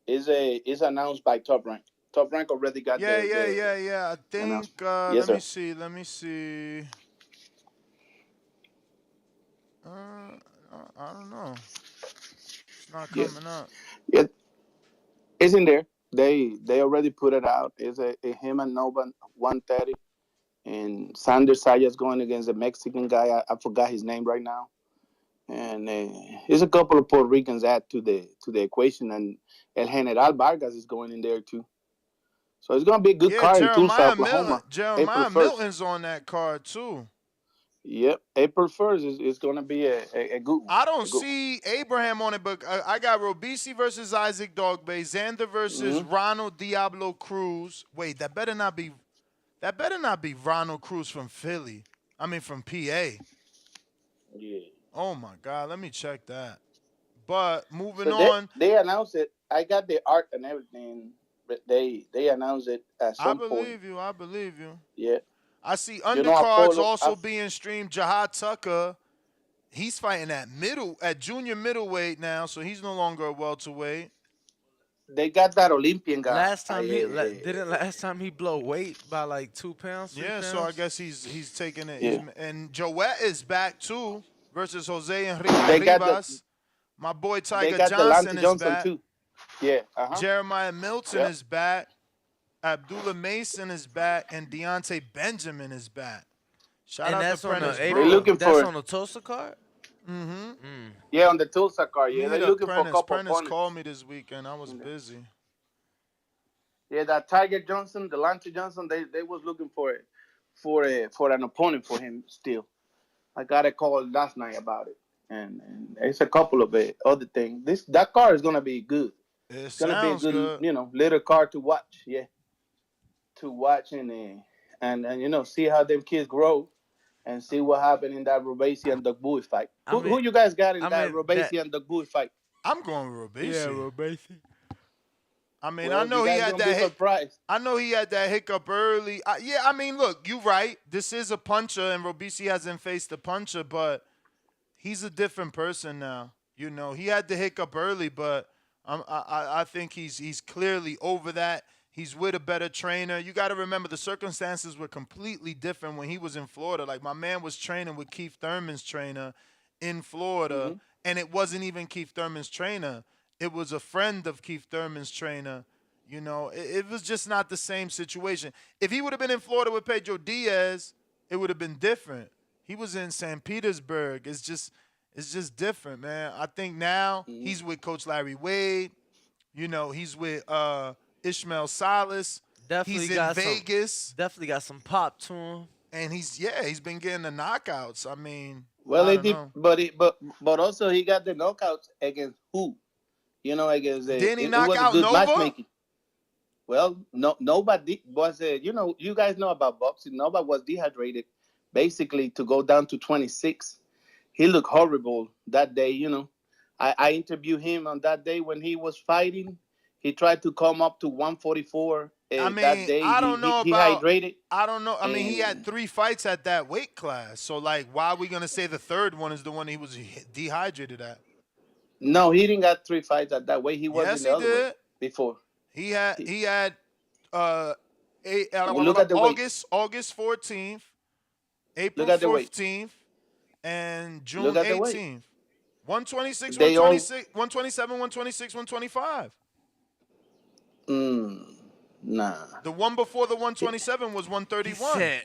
It's announced by Top Rank. Top Rank already got Yeah. I think. Yes, Let me see. I don't know. It's not coming up. Yeah, it's in there. They already put it out. It's a him and Nova 130, and Sanders Sayas going against a Mexican guy. I forgot his name right now. And there's a couple of Puerto Ricans add to the equation, and El General Vargas is going in there too. So it's gonna be a good card in Tulsa, Oklahoma. Jeremiah Milton's on that card too. Yep, April 1st is gonna be a good one. I don't see Abraham on it, but I got Robesi versus Isaac Dogbe, Xander versus Ronald Diablo Cruz. Wait, that better not be Ronald Cruz from Philly. I mean from PA. Yeah. Oh my God, let me check that. But moving on, they announced it. I got the art and everything, but they announced it at some point. I believe you. Yeah. I see undercards also being streamed. Jahad Tucker, he's fighting at junior middleweight now, so he's no longer a welterweight. They got that Olympian guy. Last time he blow weight by like 2 pounds. 3 pounds? So I guess he's taking it. Yeah. And Joette is back too versus Jose Enrique Rivas. My boy Tiger Johnson is back. Too. Yeah. Jeremiah Milton is back. Abdullah Mason is back, and Deontay Benjamin is back. Shout out to Prentice. That's on the Tulsa card? Yeah, on the Tulsa card. Yeah, they're looking for a couple Prentice called me this weekend. I was busy. Yeah, that Tiger Johnson, Delante Johnson, they was looking for an opponent for him still. I got a call last night about it, and it's a couple of other things. That card is gonna be good. It's gonna be a good, little card to watch. Yeah. To watch and see how them kids grow and see what happened in that Robesi and Dugbui fight. Who you guys got in that Robesi and Dugbui fight? I'm going with Robesi. Yeah, Robesi. I mean, I know he had that hiccup early. I mean, look, you're right. This is a puncher, and Robesi hasn't faced a puncher, but he's a different person now. You know, he had the hiccup early, but I think he's clearly over that. He's with a better trainer. You got to remember the circumstances were completely different when he was in Florida. Like, my man was training with Keith Thurman's trainer in Florida, and it wasn't even Keith Thurman's trainer. It was a friend of Keith Thurman's trainer. You know, it was just not the same situation. If he would have been in Florida with Pedro Diaz, it would have been different. He was in St. Petersburg. It's just different, man. I think now he's with Coach Larry Wade. You know, he's with Ishmael Salas. He's in Vegas. Definitely got some pop to him. And he's been getting the knockouts. I mean, but also he got the knockouts against who? You know, against didn't he knock out Nova? Matchmaking. Well, nobody was. You guys know about boxing. Nova was dehydrated, basically to go down to 26. He looked horrible that day. You know, I interviewed him on that day when he was fighting. He tried to come up to 144 I that mean, day. I don't know He about. hydrated. I don't know. I mean, he had And 3 fights at that weight class. So, like, why are we gonna say the third one is the one he was dehydrated at? no, he didn't got 3 fights at that way. He was in Yes, the he other way did. before. He had. He had. Uh, Well, look at the weight. August 14th, Look April at the weight. 15th, and Look June at the weight. 18th. 126, They all 127, 126, 125. mm, nah. The one before the 127 was He 131. said,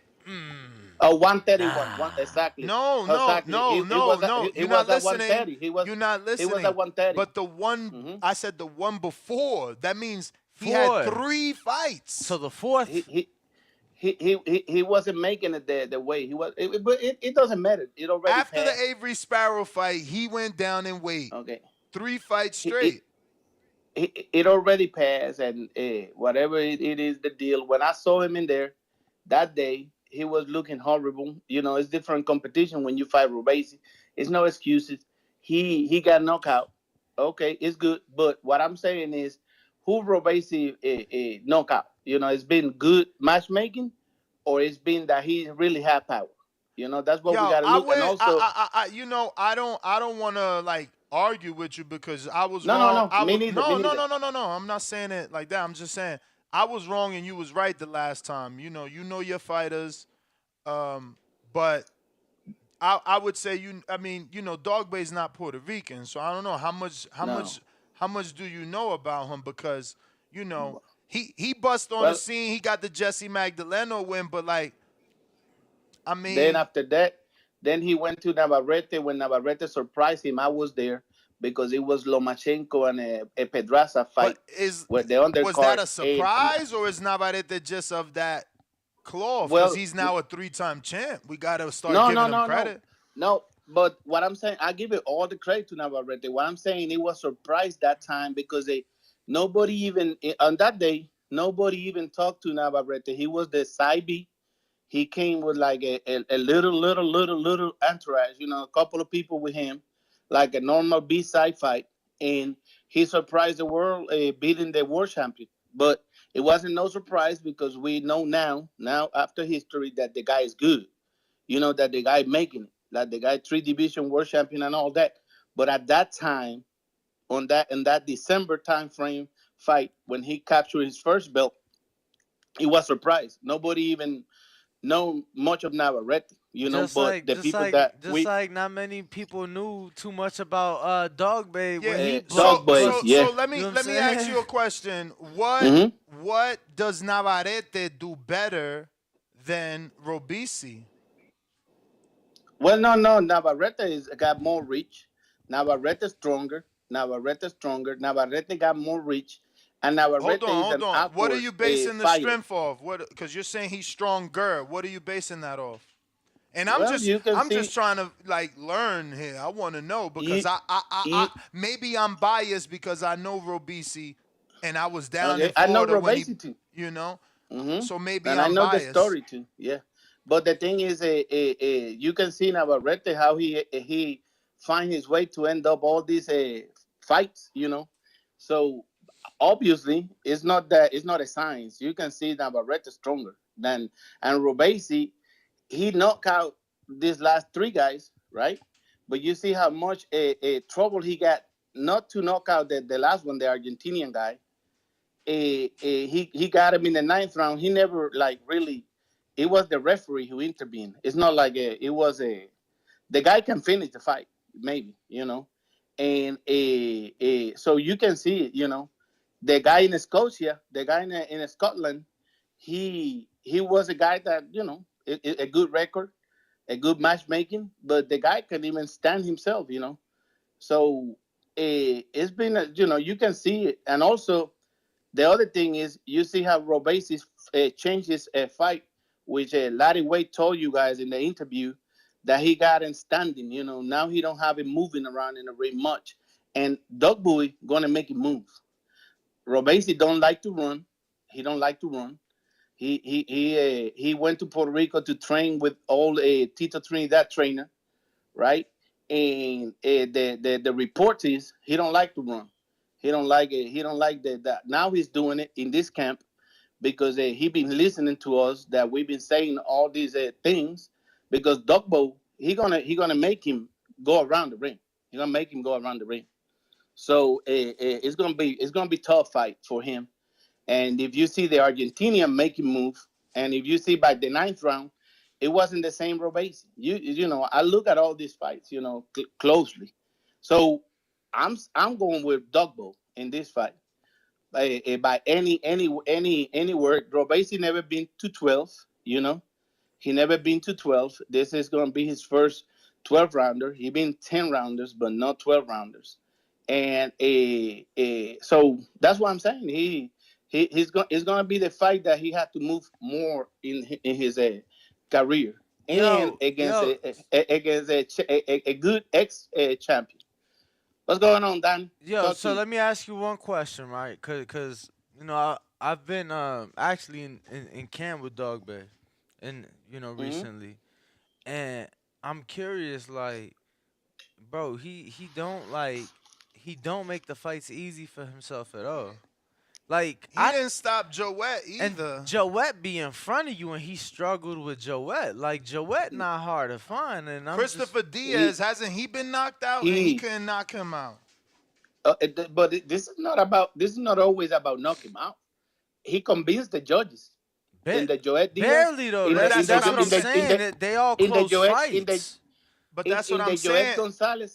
131. Exactly. No, no, Exactly. no, He no, was no. he You're was not at listening. 130. You're not He was listening. at 130. But the one, Mhm. I said the one before. That means he Four. had 3 fights. So the fourth. He wasn't making it the way he was. But it doesn't matter. It already After passed. the Avery Sparrow fight, he went down in weight. Okay. 3 fights He- straight. it already passed, and whatever it is, the deal. When I saw him in there that day, he was looking horrible. You know, it's different competition when you fight Rubasi. It's no excuses. He got knocked out. Okay, it's good. But what I'm saying is, who Rubasi knockout? You know, it's been good matchmaking, or it's been that he really had power. You know, that's what we Yo, got to I look. And would, also, you know, I don't want to like argue with you because I was no, wrong. me neither. No, Me no, neither. no, no, no, no. I'm not saying it like that. I'm just saying I was wrong and you was right the last time. You know your fighters, but I would say I mean, Dog Bay's not Puerto Rican, so I don't know No. how much do you know about him because he bust on the Well, scene. He got the Jesse Magdaleno win, but like I then mean, after that, then he went to Navarrete. When Navarrete surprised him, I was there because it was Lomachenko and a Pedraza fight with the was that undercard. a surprise or is Navarrete just of that cloth? Because Well, he's now a 3-time champ. We gotta start no, giving no, him no, credit. no. But what I'm saying, I give it all the credit to Navarrete. What I'm saying, it was surprised that time because nobody even on that day, nobody even talked to Navarrete. He was the side B. He came with like a little entourage, you know, a couple of people with him, like a normal B-side fight, and he surprised the world, beating the world champion. But it wasn't no surprise because we know now after history, that the guy is good. You know that the guy making it, that the guy 3 division world champion and all that. But at that time, in that December time frame fight when he captured his first belt, he was surprised. Nobody even know much of Navarrete, you know, Just but like, the just people like, that just like, not many people knew too much about Dog Bay when he Dog Bay, yeah. So let me You know what I'm ask saying? you a question. Mhm. What does Navarrete do better than Robisi? Well, no, Navarrete got more reach. Navarrete stronger. Navarrete got more reach, and Navarrete is Hold an on. What are awkward you basing the fighter. strength off? What? Because you're saying he's stronger. What are you basing that off? And Well, you can I'm see just trying to like learn here. I want to know because you, you maybe I'm biased because I know Robisi, and I was down in okay. I know Florida when he, Robesi too. you know. Hmm. So maybe And I I'm know the biased. story too. Yeah, but the thing is, you can see Navarrete how he find his way to end up all these fights. You know, so obviously it's not a science. You can see Navarrete stronger than and Robesi. He knocked out these last 3 guys, right? But you see how much trouble he got not to knock out the last one, the Argentinian guy. He got him in the 9th round. He never like really. It was the referee who intervened. It's not like it was the guy can finish the fight, maybe, you know. And so you can see it, you know. The guy in Scotia, the guy in Scotland, he was a guy that, you know, a good record, a good matchmaking, but the guy can even stand himself, you know. So it's been, you know, you can see it. And also, the other thing is, you see how Robesi changed his fight, which Larry Wade told you guys in the interview that he got him standing. You know, now he don't have him moving around in the ring much, and Doug Bowie gonna make him move. Robesi don't like to run. He don't like to run. He went to Puerto Rico to train with all Tito Trinidad trainer, right? And the report is he don't like to run. He don't like it. He don't like that. Now he's doing it in this camp because he been listening to us that we've been saying all these things. Because Dogbo, he gonna make him go around the ring. He's gonna make him go around the ring. So it's gonna be tough fight for him. And if you see the Argentinian making move, and if you see by the ninth round, it wasn't the same Robesi. You know, I look at all these fights, you know, closely. So I'm going with Dogbo in this fight. By any word, Robesi never been to 12. You know, he never been to 12. This is going to be his first 12 rounder. He been 10 rounders, but not 12 rounders. And so that's what I'm saying. It's going to be the fight that he had to move more in his career, and against a good ex champion. What's going on, Dan? So let me ask you one question, right? Cause you know I've been actually in camp with Dog Bay, and you know recently, and I'm curious, like, bro, he don't make the fights easy for himself at all. Like he didn't stop Joette either. And Joette be in front of you, and he struggled with Joette. Like Joette not hard to find. And Christopher Diaz, hasn't he been knocked out? And he couldn't knock him out. But this is not always about knock him out. He convinced the judges in the Joette Diaz. Barely though. That's what I'm saying. They all close fights. But that's what I'm saying.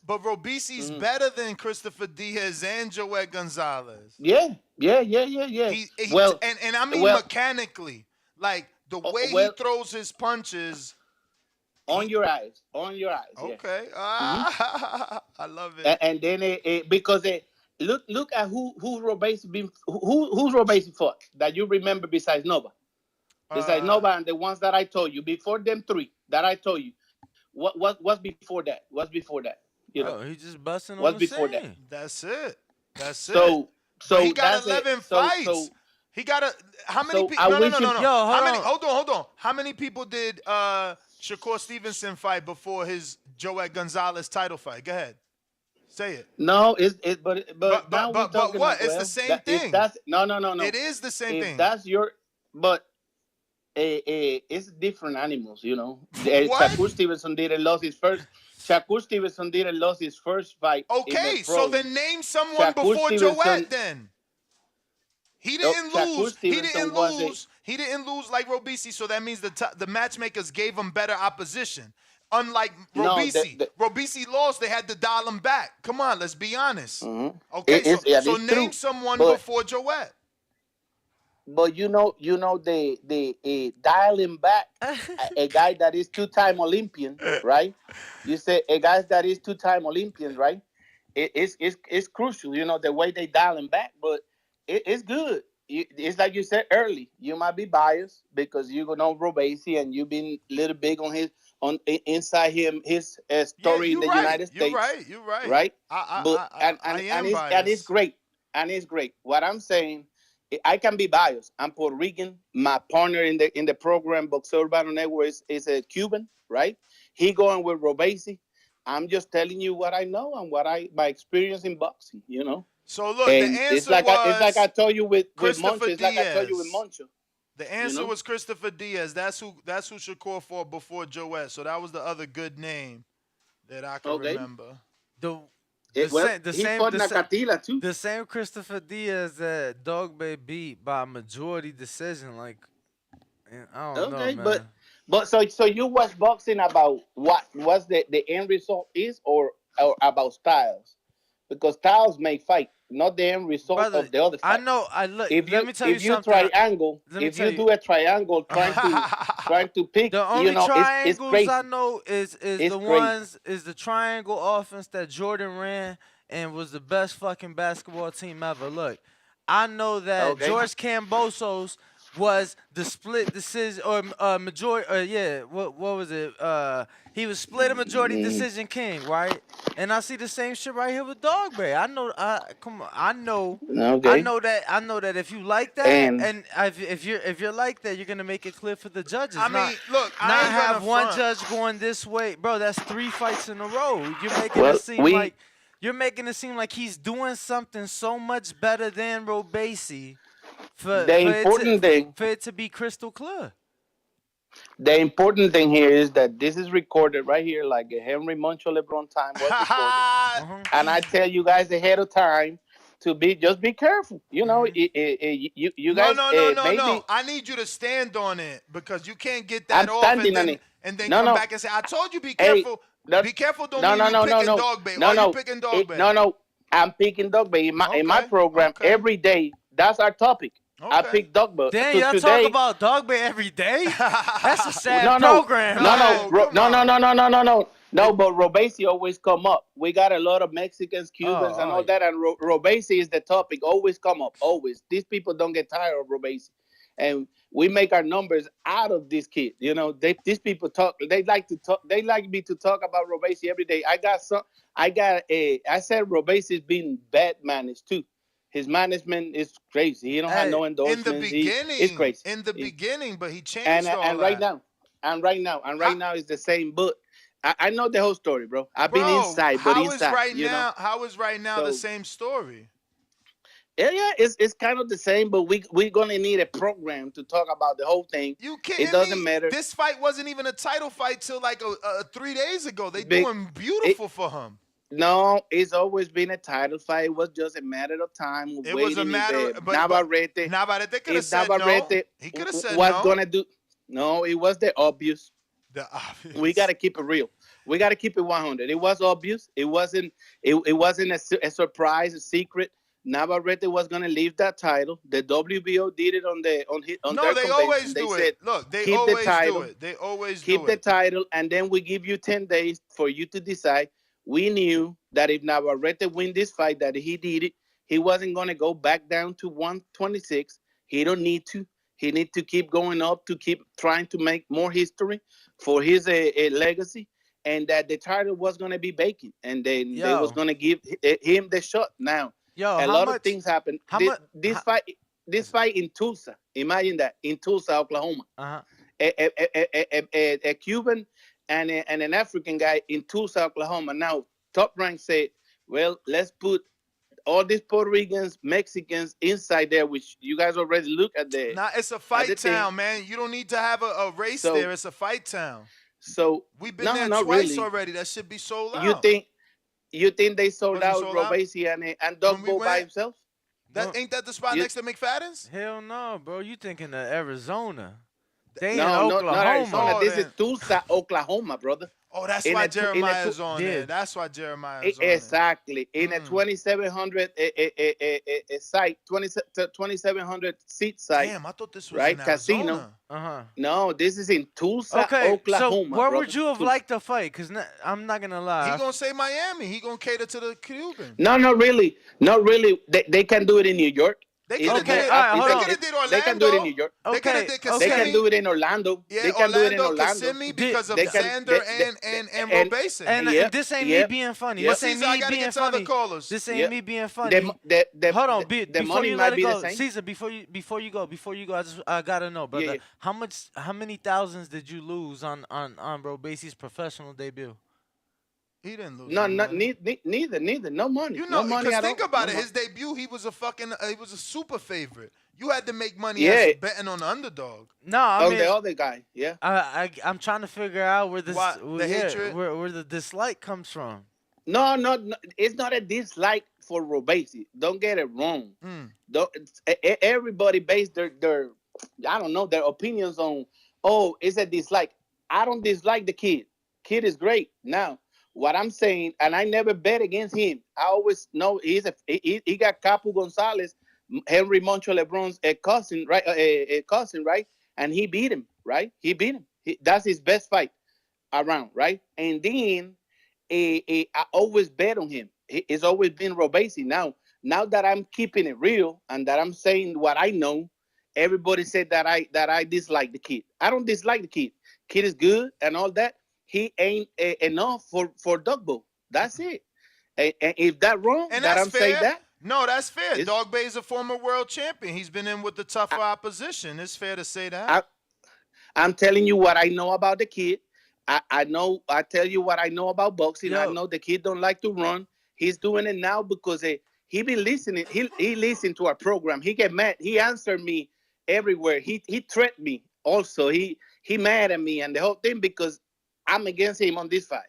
But Robesi's better than Christopher Diaz and Joette Gonzalez. Yeah. And I mean mechanically, like the way he throws his punches. On your eyes. Okay. Yeah. I love it. And then because look at who's Robesi fought that you remember besides Nova. Besides Nova and the ones that I told you before them three that I told you. What's before that? What's before that? You know, he just busting on what's the before scene. That's it. So but he got 11 fights. He got how many people? No. Hold on. How many people did Shakur Stevenson fight before his Joette Gonzalez title fight? Go ahead. Say it. No, but what? It's the same thing. No. It is the same thing. That's your it's different animals, you know. Shakur Stevenson didn't lose his first. Shakur Stevenson didn't lose his first fight. Okay, so then name someone before Joette. Then he didn't lose. He didn't lose like Robesi. So that means the matchmakers gave him better opposition. Unlike Robesi, Robesi lost. They had to dial him back. Come on, let's be honest. Okay, so name someone before Joette. But you know the dialing back a guy that is two-time Olympian, right? You say a guy that is two-time Olympian, right? It's crucial, you know, the way they dial him back, but it's good. It's like you said early. You might be biased because you know Robesi and you've been a little big on inside his story in the United States. You're right. Right? And it's great. And it's great. What I'm saying, I can be biased. I'm Puerto Rican. My partner in the program, Boxeo Urbano Network, is a Cuban, right? He going with Robesi. I'm just telling you what I know and my experience in boxing, you know. So look, and the answer it's like I told you with Christopher Moncho. It's like I told you with Moncho. The answer was Christopher Diaz. That's who Shakur fought before Joette. So that was the other good name that I can remember. The same Christopher Diaz that Dog Bay beat by majority decision. Like, I don't know, man. But so you watch boxing about what's the end result is or about styles, because styles may fight, not the end result of the other fight. I know. Let me tell you something. If you do a triangle, trying to pick, the only triangles it's crazy. I know is the triangle offense that Jordan ran and was the best fucking basketball team ever. Look, I know that George Kambosos was the split decision or majority. What was it? He was split a majority decision king, right? And I see the same shit right here with Dog Bay. I know. Come on. I know. I know that if you like that, and if you're like that, you're gonna make it clear for the judges. I mean, look, not have one judge going this way, bro. That's 3 fights in a row. You're making it seem like you're making it seem like he's doing something so much better than Robesi for it to be crystal clear. The important thing here is that this is recorded right here, like a Henry Moncho LeBron time was recorded. And I tell you guys ahead of time to just be careful. You know, you guys. No. I need you to stand on it because you can't get that off and then come back and say, "I told you be careful." Be careful. Don't mean you picking dog bait. Why you picking dog bait? No. I'm picking dog bait in my program every day. That's our topic. Okay. I pick dog bait. Damn, y'all talk about dog bait every day? That's a sad program. No, but Robesi always come up. We got a lot of Mexicans, Cubans, and all that, and Robesi is the topic. Always come up. Always. These people don't get tired of Robesi, and we make our numbers out of this kid. You know, these people talk. They like to talk. They like me to talk about Robesi every day. I said Robesi's been bad managed too. His management is crazy. He don't have no endorsements. In the beginning, it's crazy. In the beginning, but he changed all that. Right now is the same. But I know the whole story, bro. I've been inside, but inside. How is right now the same story? Yeah, it's kind of the same, but we're gonna need a program to talk about the whole thing. You kidding It doesn't me? matter. This fight wasn't even a title fight till like 3 days ago. They doing beautiful for him. No, it's always been a title fight. It was just a matter of time. It was a matter. Navarrete could have said no. He could have said no. What's gonna do? No, it was the obvious. We gotta keep it real. We gotta keep it 100. It was obvious. It wasn't. It wasn't a surprise, a secret. Navarrete was gonna leave that title. The WBO did it on their convention. Always do it. Look, they always do it. They always keep the title, and then we give you 10 days for you to decide. We knew that if Navarrete win this fight, that he did it. He wasn't gonna go back down to 126. He don't need to. He need to keep going up to keep trying to make more history for his legacy, and that the title was gonna be vacant, and then they was gonna give him the shot. Now. A lot of things happened. This fight in Tulsa. Imagine that in Tulsa, Oklahoma. A Cuban and an African guy in Tulsa, Oklahoma. Now, Top Rank said, "Well, let's put all these Puerto Ricans, Mexicans inside there," which you guys already look at there. Nah, it's a fight town, man. You don't need to have a race there. It's a fight town. So we've been there twice already. That should be sold out. You think they sold out Robesi and Dogbo by himself? Ain't that the spot next to McFadden's? Hell no, bro. You thinking of Arizona? They in Oklahoma. Not Arizona. This is Tulsa, Oklahoma, brother. Oh, that's why Jeremiah is on there. That's why Jeremiah is on there. Exactly. In a 2,700 site, 2,700 seat site. Damn, I thought this was in casino. No, this is in Tulsa, Oklahoma. So where would you have liked to fight? Because I'm not going to lie. He going to say Miami. He going to cater to the Cuban. No, not really. Not really. They can do it in New York. They could have did Orlando. They can do it in New York. They could have did Kissimmee. They can do it in Orlando. Yeah, they can do it in Orlando. Kissimmee because of Xander and Robesi. And this ain't me being funny. This ain't me being funny. This ain't me being funny. Hold on, before you let it go, Caesar. Before you go, I gotta know, brother. How many thousands did you lose on Robesi's professional debut? He didn't lose. No, neither. No money. You know, no money because think about it. His debut, he was a super favorite. You had to make money as betting on the underdog. No, I mean the other guy. Yeah. I'm trying to figure out where hatred, where the dislike comes from. No, it's not a dislike for Robesi. Don't get it wrong. Everybody based their their opinions on it's a dislike. I don't dislike the kid. Kid is great. Now, what I'm saying, and I never bet against him. I always know he got Capu Gonzalez, Henry Moncho LeBron's cousin, right? And he beat him, right? He beat him. That's his best fight around, right? And then I always bet on him. It's always been Robesi. Now that I'm keeping it real and that I'm saying what I know, everybody said that I dislike the kid. I don't dislike the kid. Kid is good and all that. He ain't enough for Dogbo. That's it. And if that wrong, and that I'm fair. saying that. No, that's fair. Dog Bay is a former world champion. He's been in with the tougher opposition. It's fair to say that. I'm telling you what I know about the kid. I tell you what I know about boxing. I know the kid don't like to run. He's doing it now because he been listening. He listened to our program. He get mad. He answered me everywhere. He threatened me. Also, he mad at me and the whole thing because I'm against him on this fight.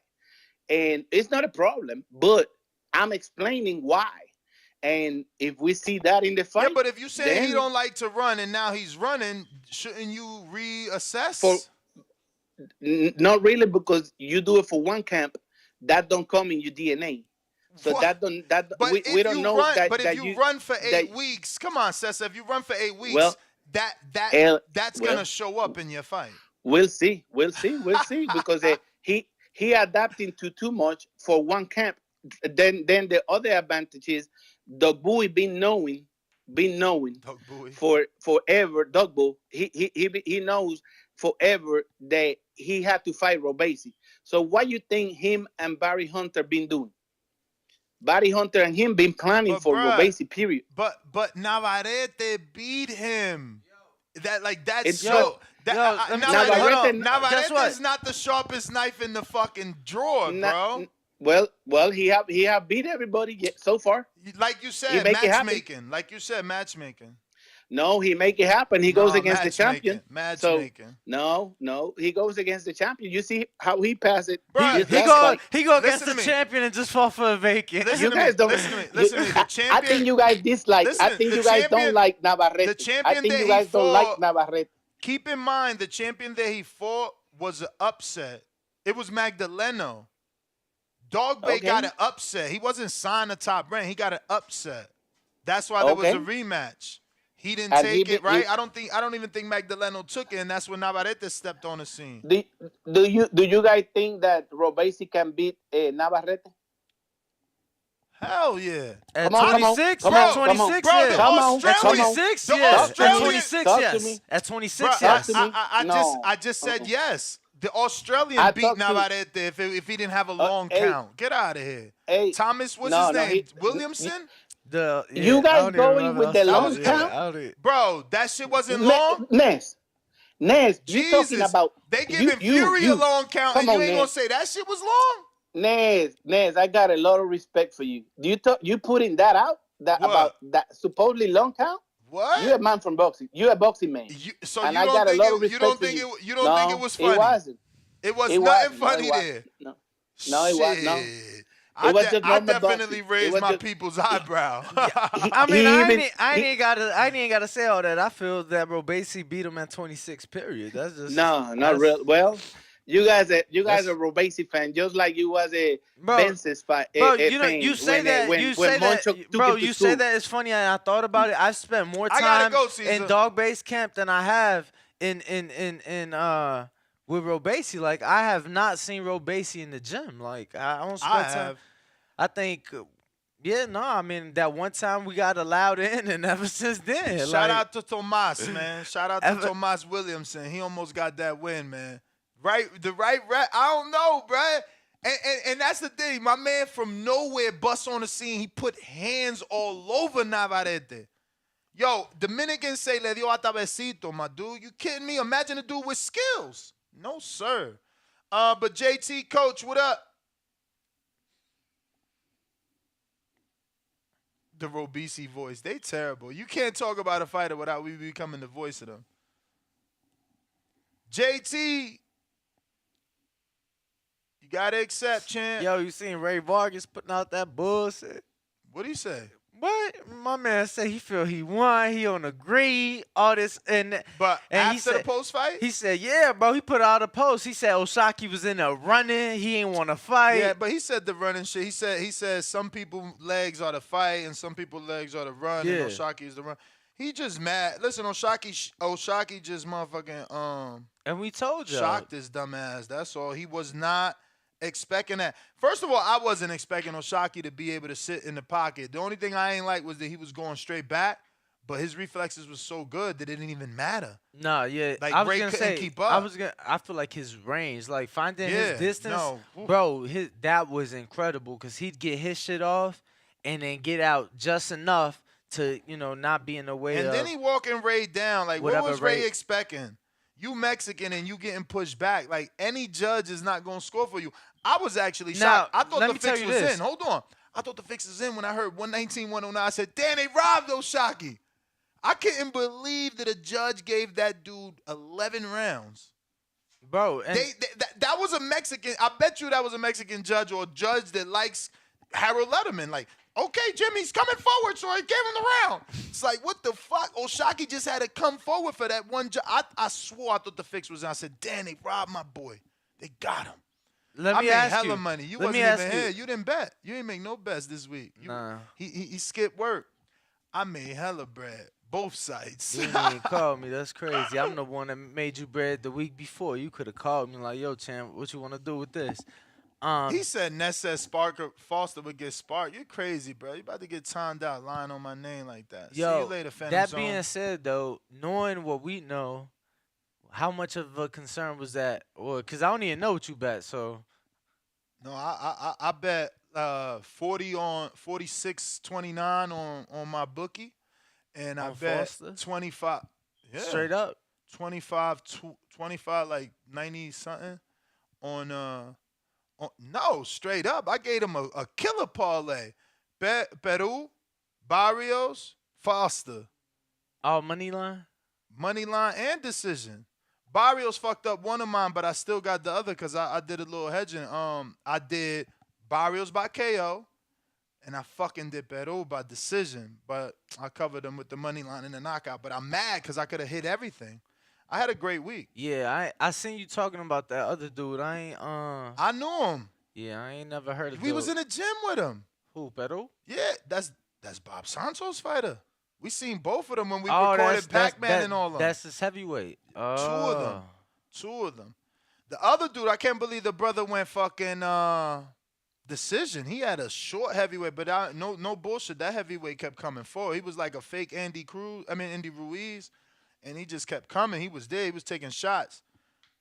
And it's not a problem, but I'm explaining why. And if we see that in the fight, yeah, but if you say he don't like to run and now he's running, shouldn't you reassess? Not really, because you do it for one camp, that don't come in your DNA. So what? We don't know that. But if you run for 8 weeks, come on, Cessa, if you run for 8 weeks, well, that's gonna show up in your fight. We'll see, because he adapting to too much for one camp. Then the other advantage is Doug Bowie been knowing for forever. Doug Bowie, he knows forever that he had to fight Robeisy. So what you think him and Barry Hunter been doing? Barry Hunter and him been planning for Robeisy, period. But Navarrete beat him. Navarrete is not the sharpest knife in the fucking drawer, bro. Well, he have beat everybody so far. Like you said, matchmaking. Like you said, matchmaking. No, he make it happen. He goes against the champion. Matchmaking. So, no, he goes against the champion. You see how he passed it. He go against the champion and just fall for a vacant. You guys don't listen to me. The champion, I think you guys dislike. I think you guys don't like Navarrete. The champion I think you guys don't like Navarrete. Keep in mind, the champion that he fought was an upset. It was Magdaleno. Dog Bay got an upset. He wasn't signed to Top Rank. He got an upset. That's why there was a rematch. He didn't take it, right? I don't even think Magdaleno took it, and that's when Navarrete stepped on the scene. Do you guys think that Robeisy can beat Navarrete? Hell yeah. At 26? At 26, yes. At 26, yes. At 26, yes. At 26, yes. I just said yes. The Australian beat Navarrete if he didn't have a long count. Get out of here. Thomas, what's his name? Williamson? You guys going with the long count? Bro, that shit wasn't long? Ness, you talking about... They giving Fury a long count, and you ain't going to say that shit was long? Ness, I got a lot of respect for you. You putting that out? About that supposedly long count? What? You're a man from boxing. You're a boxing man. You don't think it was funny? It wasn't. It was nothing funny there. No, it wasn't. No. I definitely raised my people's eyebrow. I ain't gotta say all that. I feel that Robeisy beat him at 26. Period. That's just not real. Well, you guys are Robeisy fan, just like you was a Bence's fan. Bro, you say that it's funny, and I thought about it. I've spent more time in dog base camp than I have in with Robeisy. Like, I have not seen Robeisy in the gym. Like, I don't spend time. I think, I mean, that one time we got allowed in, and ever since then. Shout out to Tomas, man. Shout out to Tomas Williamson. He almost got that win, man. I don't know, bruh. And that's the thing. My man from nowhere busts on the scene. He put hands all over Navarrete. Yo, Dominicans say le dio hasta besito, my dude. You kidding me? Imagine a dude with skills. No, sir. But JT, coach, what up? The Robeisy voice. They terrible. You can't talk about a fighter without we becoming the voice of them. JT, you gotta accept, champ. Yo, you seen Ray Vargas putting out that bullshit? What'd he say? What? My man said he feel he won. He on the green. All this but after the post fight, he said, "Yeah, bro." He put out a post. He said Osaki was in there running. He ain't want to fight. Yeah, but he said the running shit. He said some people legs are the fight and some people legs are the run. Yeah. And Osaki is the run. He just mad. Listen, Osaki just motherfucking And we told you, shocked his dumb ass. That's all. He was not expecting that. First of all, I wasn't expecting Osaki to be able to sit in the pocket. The only thing I ain't like was that he was going straight back, but his reflexes was so good that it didn't even matter. Nah, yeah. Like, I was Ray gonna couldn't say, keep up. I feel like his range, like finding his distance, bro, that was incredible because he'd get his shit off and then get out just enough to, not be in the way of. And then he walking Ray down. Like, what was Ray expecting? You Mexican and you getting pushed back. Like, any judge is not going to score for you. I was actually shocked. I thought the fix was in. Hold on. I thought the fix was in when I heard 119, 109. I said, damn, they robbed O'Shaquie. I couldn't believe that a judge gave that dude 11 rounds. Bro, and that was a Mexican. I bet you that was a Mexican judge or a judge that likes Harold Letterman. Like, okay, Jimmy's coming forward, so I gave him the round. It's like, what the fuck? O'Shaquie just had to come forward for that one judge. I swore I thought the fix was in. I said, damn, they robbed my boy. They got him. I made hella money. You wasn't even here. You didn't bet. You didn't make no bets this week. Nah. He skipped work. I made hella bread. Both sides. You didn't even call me. That's crazy. I'm the one that made you bread the week before. You could have called me like, yo, champ, what you want to do with this? He said Ness said Foster would get sparked. You're crazy, bro. You about to get timed out lying on my name like that. Yo, see you later, Phantom that Zone. being said, though, knowing what we know, how much of a concern was that? Or because I don't even know what you bet, so. No, I bet 40 on 46.29 on my bookie, and I bet Foster? 25. Yeah, Straight up. 25 like 90 something on no, straight up. I gave him a killer parlay. Peru, Barrios, Foster. Oh, money line? Money line and decision. Barrios fucked up one of mine, but I still got the other because I did a little hedging. I did Barrios by KO, and I fucking did Peru by decision, but I covered them with the money line and the knockout. But I'm mad because I could have hit everything. I had a great week. Yeah, I seen you talking about that other dude. I knew him. Yeah, I ain't never heard of We was in the gym with him. Who, Peru? Yeah, that's Bob Santos' fighter. We seen both of them when we recorded Pac-Man and all of them. That's his heavyweight. Oh. Two of them. The other dude, I can't believe the brother went fucking decision. He had a short heavyweight, but no bullshit. That heavyweight kept coming forward. He was like a fake Andy Ruiz, and he just kept coming. He was there. He was taking shots.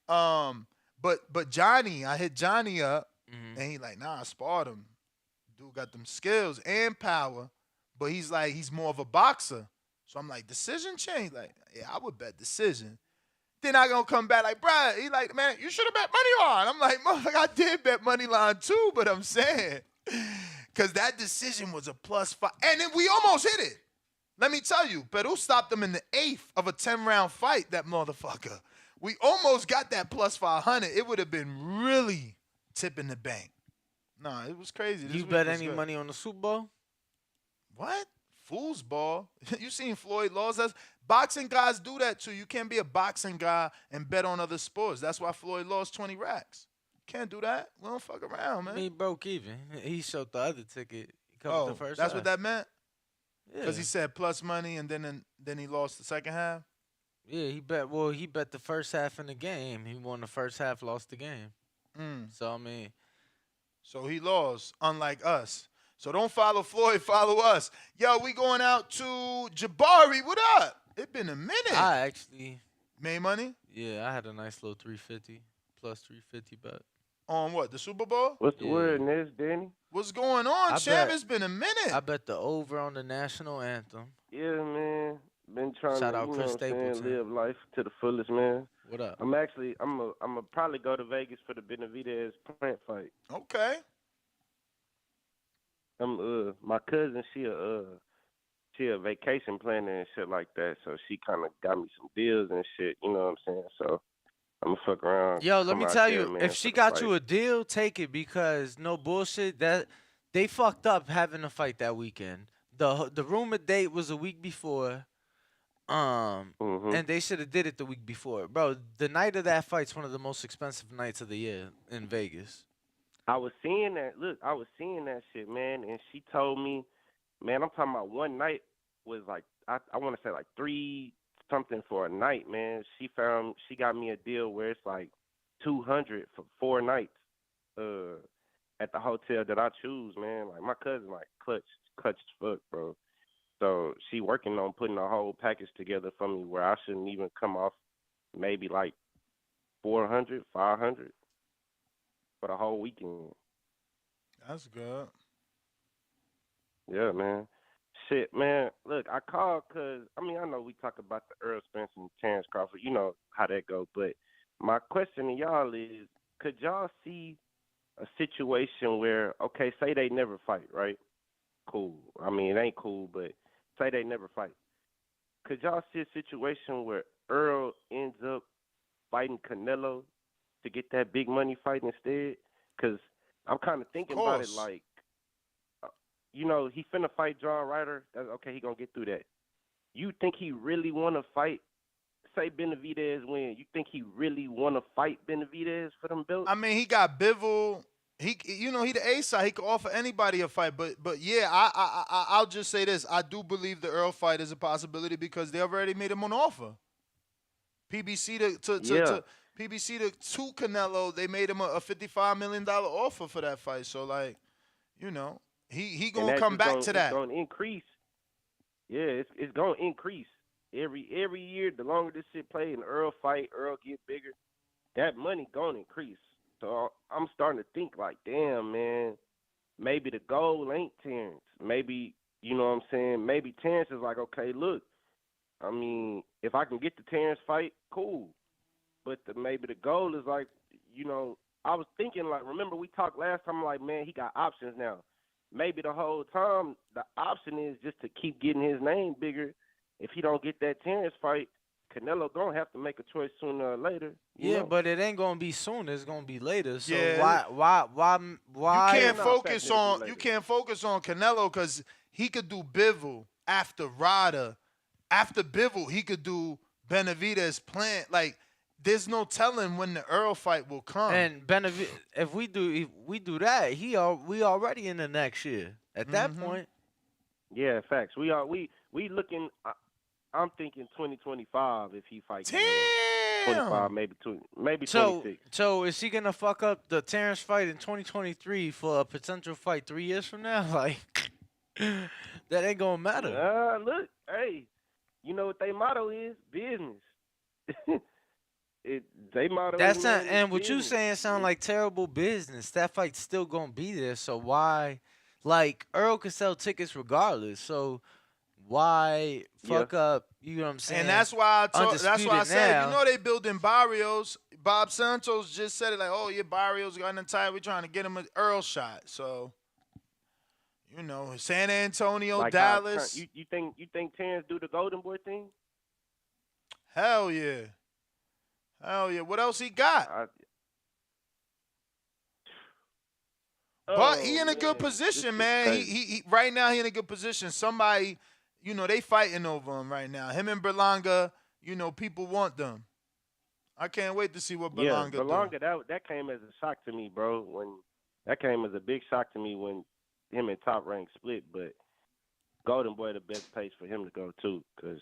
But Johnny, I hit Johnny up, and he like, nah, I sparred him. Dude got them skills and power. But he's more of a boxer. So I'm like, decision change? Like, yeah, I would bet decision. Then I gonna come back like, bruh, he like, man, you should have bet money line. I'm like, motherfucker, I did bet money line too, but I'm saying, because that decision was a +5. And then we almost hit it. Let me tell you, Peru stopped him in the 8th of a 10-round fight, that motherfucker. We almost got that +500. It would have been really tipping the bank. Nah, it was crazy. You bet any money on the Super Bowl? What? Fool's ball. You seen Floyd Laws? Boxing guys do that too. You can't be a boxing guy and bet on other sports. That's why Floyd lost 20 racks. Can't do that. We don't fuck around, man. He broke even. He showed the other ticket. He covered the first that's half. what that meant? Yeah. Because he said plus money and then he lost the second half? Yeah, he bet the first half in the game. He won the first half, lost the game. So, I mean. So he lost, unlike us. So don't follow Floyd, follow us. Yo, we going out to Jabari. What up? It been a minute. I actually made money? Yeah, I had a nice little 350 plus 350 bet. On what? The Super Bowl? What's the word, Nez, Danny? What's going on, champ? It's been a minute. I bet the over on the national anthem. Yeah, man. Been trying Shout to out Chris Stapleton. live life to the fullest, man. What up? I'm gonna probably go to Vegas for the Benavidez Plant fight. Okay. My cousin, she a vacation planner and shit like that, so she kind of got me some deals and shit. You know what I'm saying? So I'm gonna fuck around. Yo, let me tell you, man, if she got you a deal, take it, because no bullshit, that they fucked up having a fight that weekend. The rumored date was a week before, and they should have did it the week before, bro. The night of that fight's one of the most expensive nights of the year in Vegas. I was seeing that. Look, I was seeing that shit, man. And she told me, man, I'm talking about one night was like, I want to say like 3 something for a night, man. She got me a deal where it's like $200 for 4 nights at the hotel that I choose, man. Like my cousin, like clutch as fuck, bro. So she working on putting a whole package together for me where I shouldn't even come off maybe like 400, 500. For the whole weekend. That's good. Yeah, man. Shit, man. Look, I called because, I know we talk about the Errol Spence and Terence Crawford. You know how that go. But my question to y'all is, could y'all see a situation where, okay, say they never fight, right? Cool. I mean, it ain't cool, but say they never fight. Could y'all see a situation where Earl ends up fighting Canelo to get that big money fight instead? Because I'm kind of thinking about it like, you know, he finna fight John Ryder. That's, okay, he gonna get through that. You think he really want to fight? Say Benavidez win. You think he really want to fight Benavidez for them belts? I mean, he got Bivol. He the A side. He can offer anybody a fight. But yeah, I'll just say this. I do believe the Earl fight is a possibility because they already made him an offer. PBC to Canelo, they made him a $55 million offer for that fight. So like, you know, he gonna come back to that. It's gonna increase. Yeah, it's gonna increase every year. The longer this shit play and Earl fight, Earl get bigger. That money gonna increase. So I'm starting to think like, damn, man, maybe the goal ain't Terence. Maybe, you know what I'm saying? Maybe Terence is like, okay, look, I mean, if I can get the Terence fight, cool. But maybe the goal is like, you know, I was thinking like, remember we talked last time, like, man, he got options now. Maybe the whole time the option is just to keep getting his name bigger. If he don't get that Terence fight, Canelo gonna have to make a choice sooner or later. Yeah, but it ain't gonna be soon. It's gonna be later. So Yeah. why? You can't focus on Canelo because he could do Bivol after Rada. After Bivol, he could do Benavidez Plant. Like, there's no telling when the Earl fight will come. And if we do that, we already in the next year. At that point. Yeah, facts. We looking. I'm thinking 2025 if he fights. Damn. 25, maybe 26. So is he gonna fuck up the Terence fight in 2023 for a potential fight 3 years from now? Like, that ain't gonna matter. Look, hey, you know what their motto is? Business. They motto. That's not. And what you saying sound like terrible business. That fight's still gonna be there. So why? Like, Earl could sell tickets regardless. So why fuck up? You know what I'm saying? And that's why I said, now. you know, they building barrios. Bob Santos just said it like, oh yeah, barrios got tired. We're trying to get him an Earl shot. So, you know, San Antonio, like Dallas. You think Terence do the Golden Boy thing? Hell yeah. What else he got? But he in a good position, man. He right now he in a good position. Somebody, you know, they fighting over him right now. Him and Berlanga, you know, people want them. I can't wait to see what Berlanga do. Berlanga, that came as a shock to me, bro. That came as a big shock to me when him and Top Rank split. But Golden Boy the best place for him to go too, because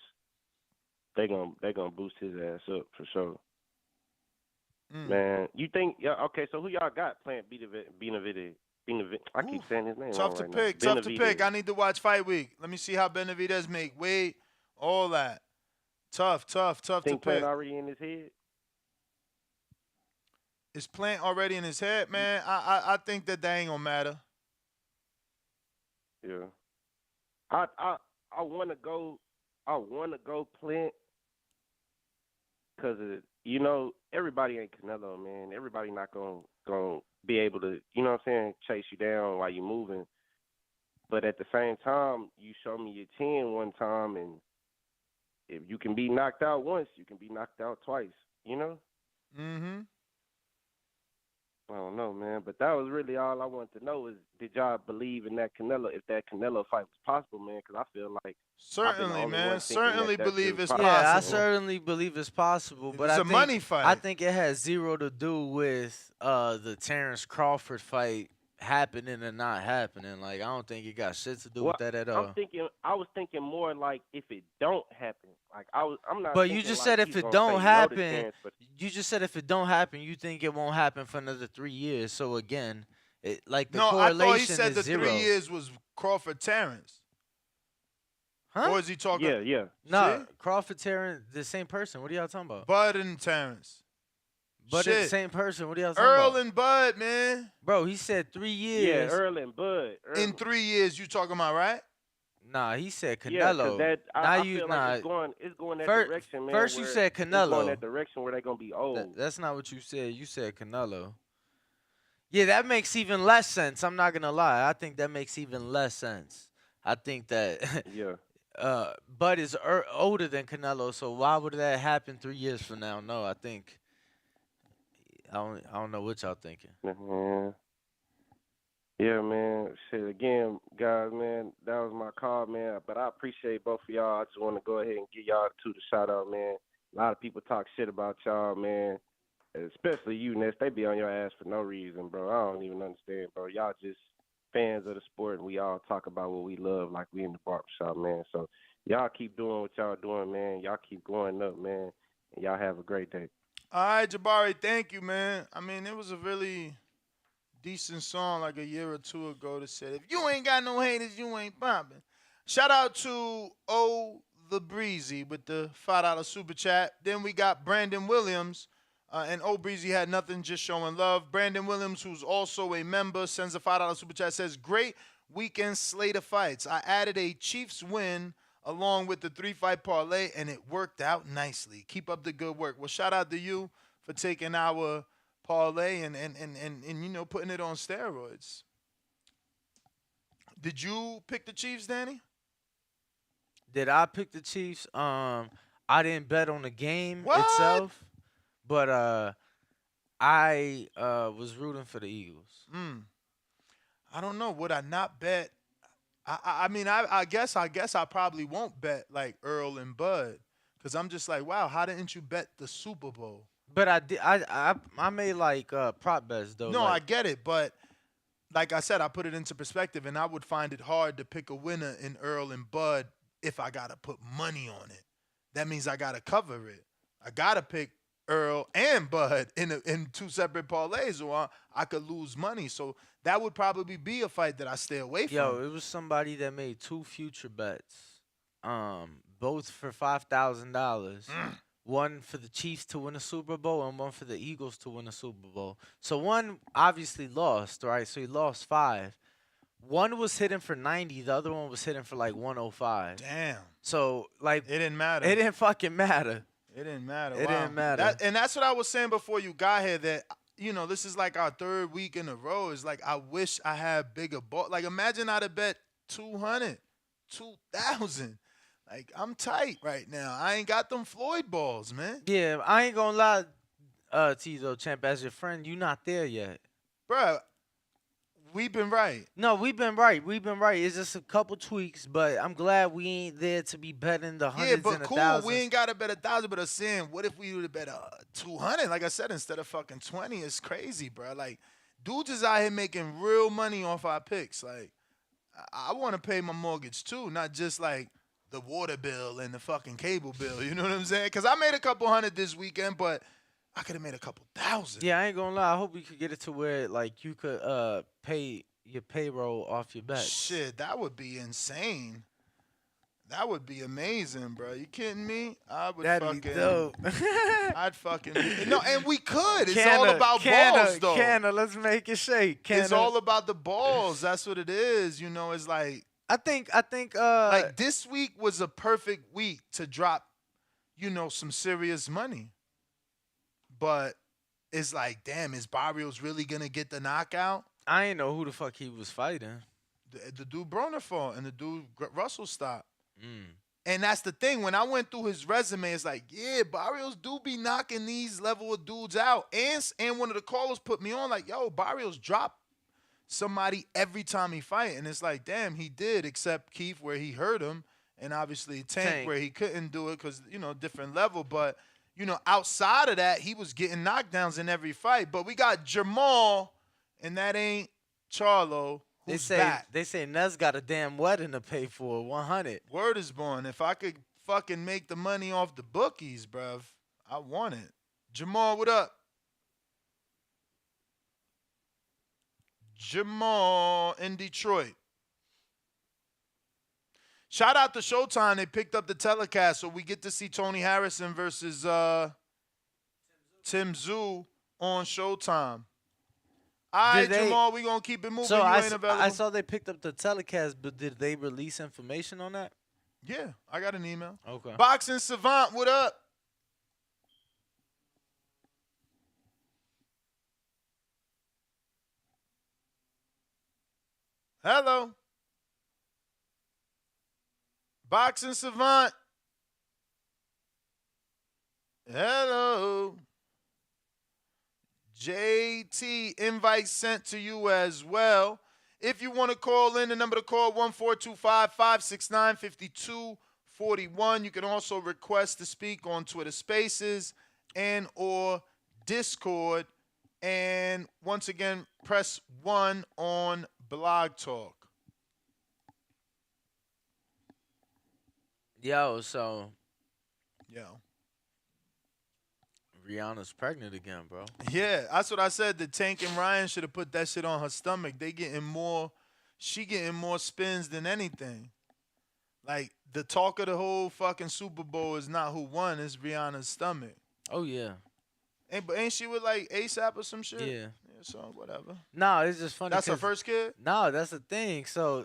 they gonna boost his ass up for sure. Man, you think? Yeah, okay. So who y'all got playing Benavidez? I keep saying his name Tough wrong to right pick. now. Tough to pick. I need to watch Fight Week. Let me see how Benavidez make weight. All that. Tough to pick. Plant already in his head? Is Plant already in his head, man? I think that ain't gonna matter. Yeah. I want to go. I want to go Plant because you know everybody ain't Canelo, man. Everybody not gonna be able to, you know what I'm saying, chase you down while you're moving. But at the same time, you show me your 10 one time, and if you can be knocked out once, you can be knocked out twice, you know? Mm-hmm. I don't know, man. But that was really all I wanted to know is, did y'all believe in that Canelo, if that Canelo fight was possible, man? Because I feel like certainly, man. Certainly believe it's possible. Yeah, I certainly believe it's possible. But it's a money fight. I think it has zero to do with the Terence Crawford fight happening and not happening. Like, I don't think it got shit to do with that at all. I was thinking more like if it don't happen. Like I'm not. But you just said if it don't happen, you just said if it don't happen, you think it won't happen for another 3 years. So again, the correlation I thought he said the zero. 3 years was Crawford Terence. Huh? Or is he talking? Yeah. No, Crawford Terence, the same person. What are y'all talking about? Bud and Terence. But it's the same person. What are y'all talking about? Earl and Bud, man. Bro, he said 3 years. Yeah, Earl and Bud. In 3 years, you talking about, right? Nah, he said Yeah, Canelo. that, I feel like it's going that direction, man. First you said Canelo. It's going that direction where they're going to be old. That's not what you said. You said Canelo. Yeah, that makes even less sense. I'm not gonna lie. I think that makes even less sense. I think that Yeah. Bud is older than Canelo, so why would that happen 3 years from now? No, I don't know what y'all thinking. Man. Yeah, man. Shit, again, guys, man, that was my call, man. But I appreciate both of y'all. I just want to go ahead and give y'all the shout out, man. A lot of people talk shit about y'all, man. Especially you, Ness. They be on your ass for no reason, bro. I don't even understand, bro. Y'all just fans of the sport, and we all talk about what we love like we in the barbershop, man. So y'all keep doing what y'all doing, man. Y'all keep going up, man. And y'all have a great day. All right, Jabari, thank you, man. I mean, it was a really decent song like a year or two ago that said, if you ain't got no haters, you ain't popping. Shout out to The Breezy with the $5 super chat. Then we got Brandon Williams. And Breezy had nothing, just showing love. Brandon Williams, who's also a member, sends a $5 super chat, says, great weekend slate of fights. I added a Chiefs win along with the 3-fight parlay, and it worked out nicely. Keep up the good work. Well, shout out to you for taking our parlay and putting it on steroids. Did you pick the Chiefs, Danny? Did I pick the Chiefs? I didn't bet on the game itself, but I was rooting for the Eagles. I don't know. Would I not bet? I guess I probably won't bet like Earl and Bud, because I'm just like, wow, how didn't you bet the Super Bowl? But I did. I made like prop bets though. No, like, I get it, but like I said, I put it into perspective, and I would find it hard to pick a winner in Earl and Bud if I gotta put money on it. That means I gotta cover it. I gotta pick Earl and Bud in two separate parlays, or I could lose money. So that would probably be a fight that I stay away from. Yo, it was somebody that made 2 future bets, both for $5,000. One for the Chiefs to win a Super Bowl and one for the Eagles to win a Super Bowl. So one obviously lost, right? So he lost 5. One was hitting for 90. The other one was hitting for like 105. Damn. So like it didn't matter. It didn't fucking matter. It didn't matter. It didn't matter. And that's what I was saying before you got here, that, this is like our 3rd week in a row. It's like, I wish I had bigger ball. Like, imagine I'd have bet 200, 2,000. Like, I'm tight right now. I ain't got them Floyd balls, man. Yeah, I ain't gonna lie to you though, champ. As your friend, you not there yet. Bruh, we've been right. No, we've been right. It's just a couple tweaks, but I'm glad we ain't there to be betting the hundreds and the thousands. We ain't got to bet 1,000, but I'm saying, what if we would have bet 200? Like I said, instead of fucking 20, it's crazy, bro. Like, dudes is out here making real money off our picks. Like, I want to pay my mortgage too, not just like the water bill and the fucking cable bill. You know what I'm saying? Because I made a couple hundred this weekend, but I could have made a couple thousand. Yeah, I ain't gonna lie. I hope we could get it to where like you could pay your payroll off your bets. Shit, that would be insane. That would be amazing, bro. You kidding me? I would That'd be dope. I'd fucking no, and we could. It's all about balls, though. Canna, let's make it shake. It's all about the balls. That's what it is. It's like I think like this week was a perfect week to drop, some serious money. But it's like, damn, is Barrios really gonna get the knockout? I ain't know who the fuck he was fighting. The dude Broner fought and the dude Russell stopped. And that's the thing. When I went through his resume, it's like, yeah, Barrios do be knocking these level of dudes out. And one of the callers put me on like, yo, Barrios dropped somebody every time he fight. And it's like, damn, he did, except Keith where he hurt him. And obviously Tank where he couldn't do it because, different level. But, outside of that, he was getting knockdowns in every fight. But we got Jamal, and that ain't Charlo. They say Nez got a damn wedding to pay for, 100. Word is born. If I could fucking make the money off the bookies, bruv, I want it. Jamal, what up? Jamal in Detroit. Shout out to Showtime. They picked up the telecast, so we get to see Tony Harrison versus Tim Tszyu on Showtime. All right, Jamal, we going to keep it moving. So you ain't available. I saw they picked up the telecast, but did they release information on that? Yeah, I got an email. Okay. Boxing Savant, what up? Hello. Boxing Savant. Hello. JT, invite sent to you as well. If you want to call in, the number to call 1-425-569-5241. You can also request to speak on Twitter Spaces and or Discord. And once again, press 1 on Blog Talk. Yo, so Yo. Rihanna's pregnant again, bro. Yeah, that's what I said. The Tank and Ryan should have put that shit on her stomach. She getting more spins than anything. Like, the talk of the whole fucking Super Bowl is not who won, it's Rihanna's stomach. Oh, yeah. But ain't she with, like, ASAP or some shit? Yeah. So, whatever. No, it's just funny. That's her first kid? No, that's the thing. So,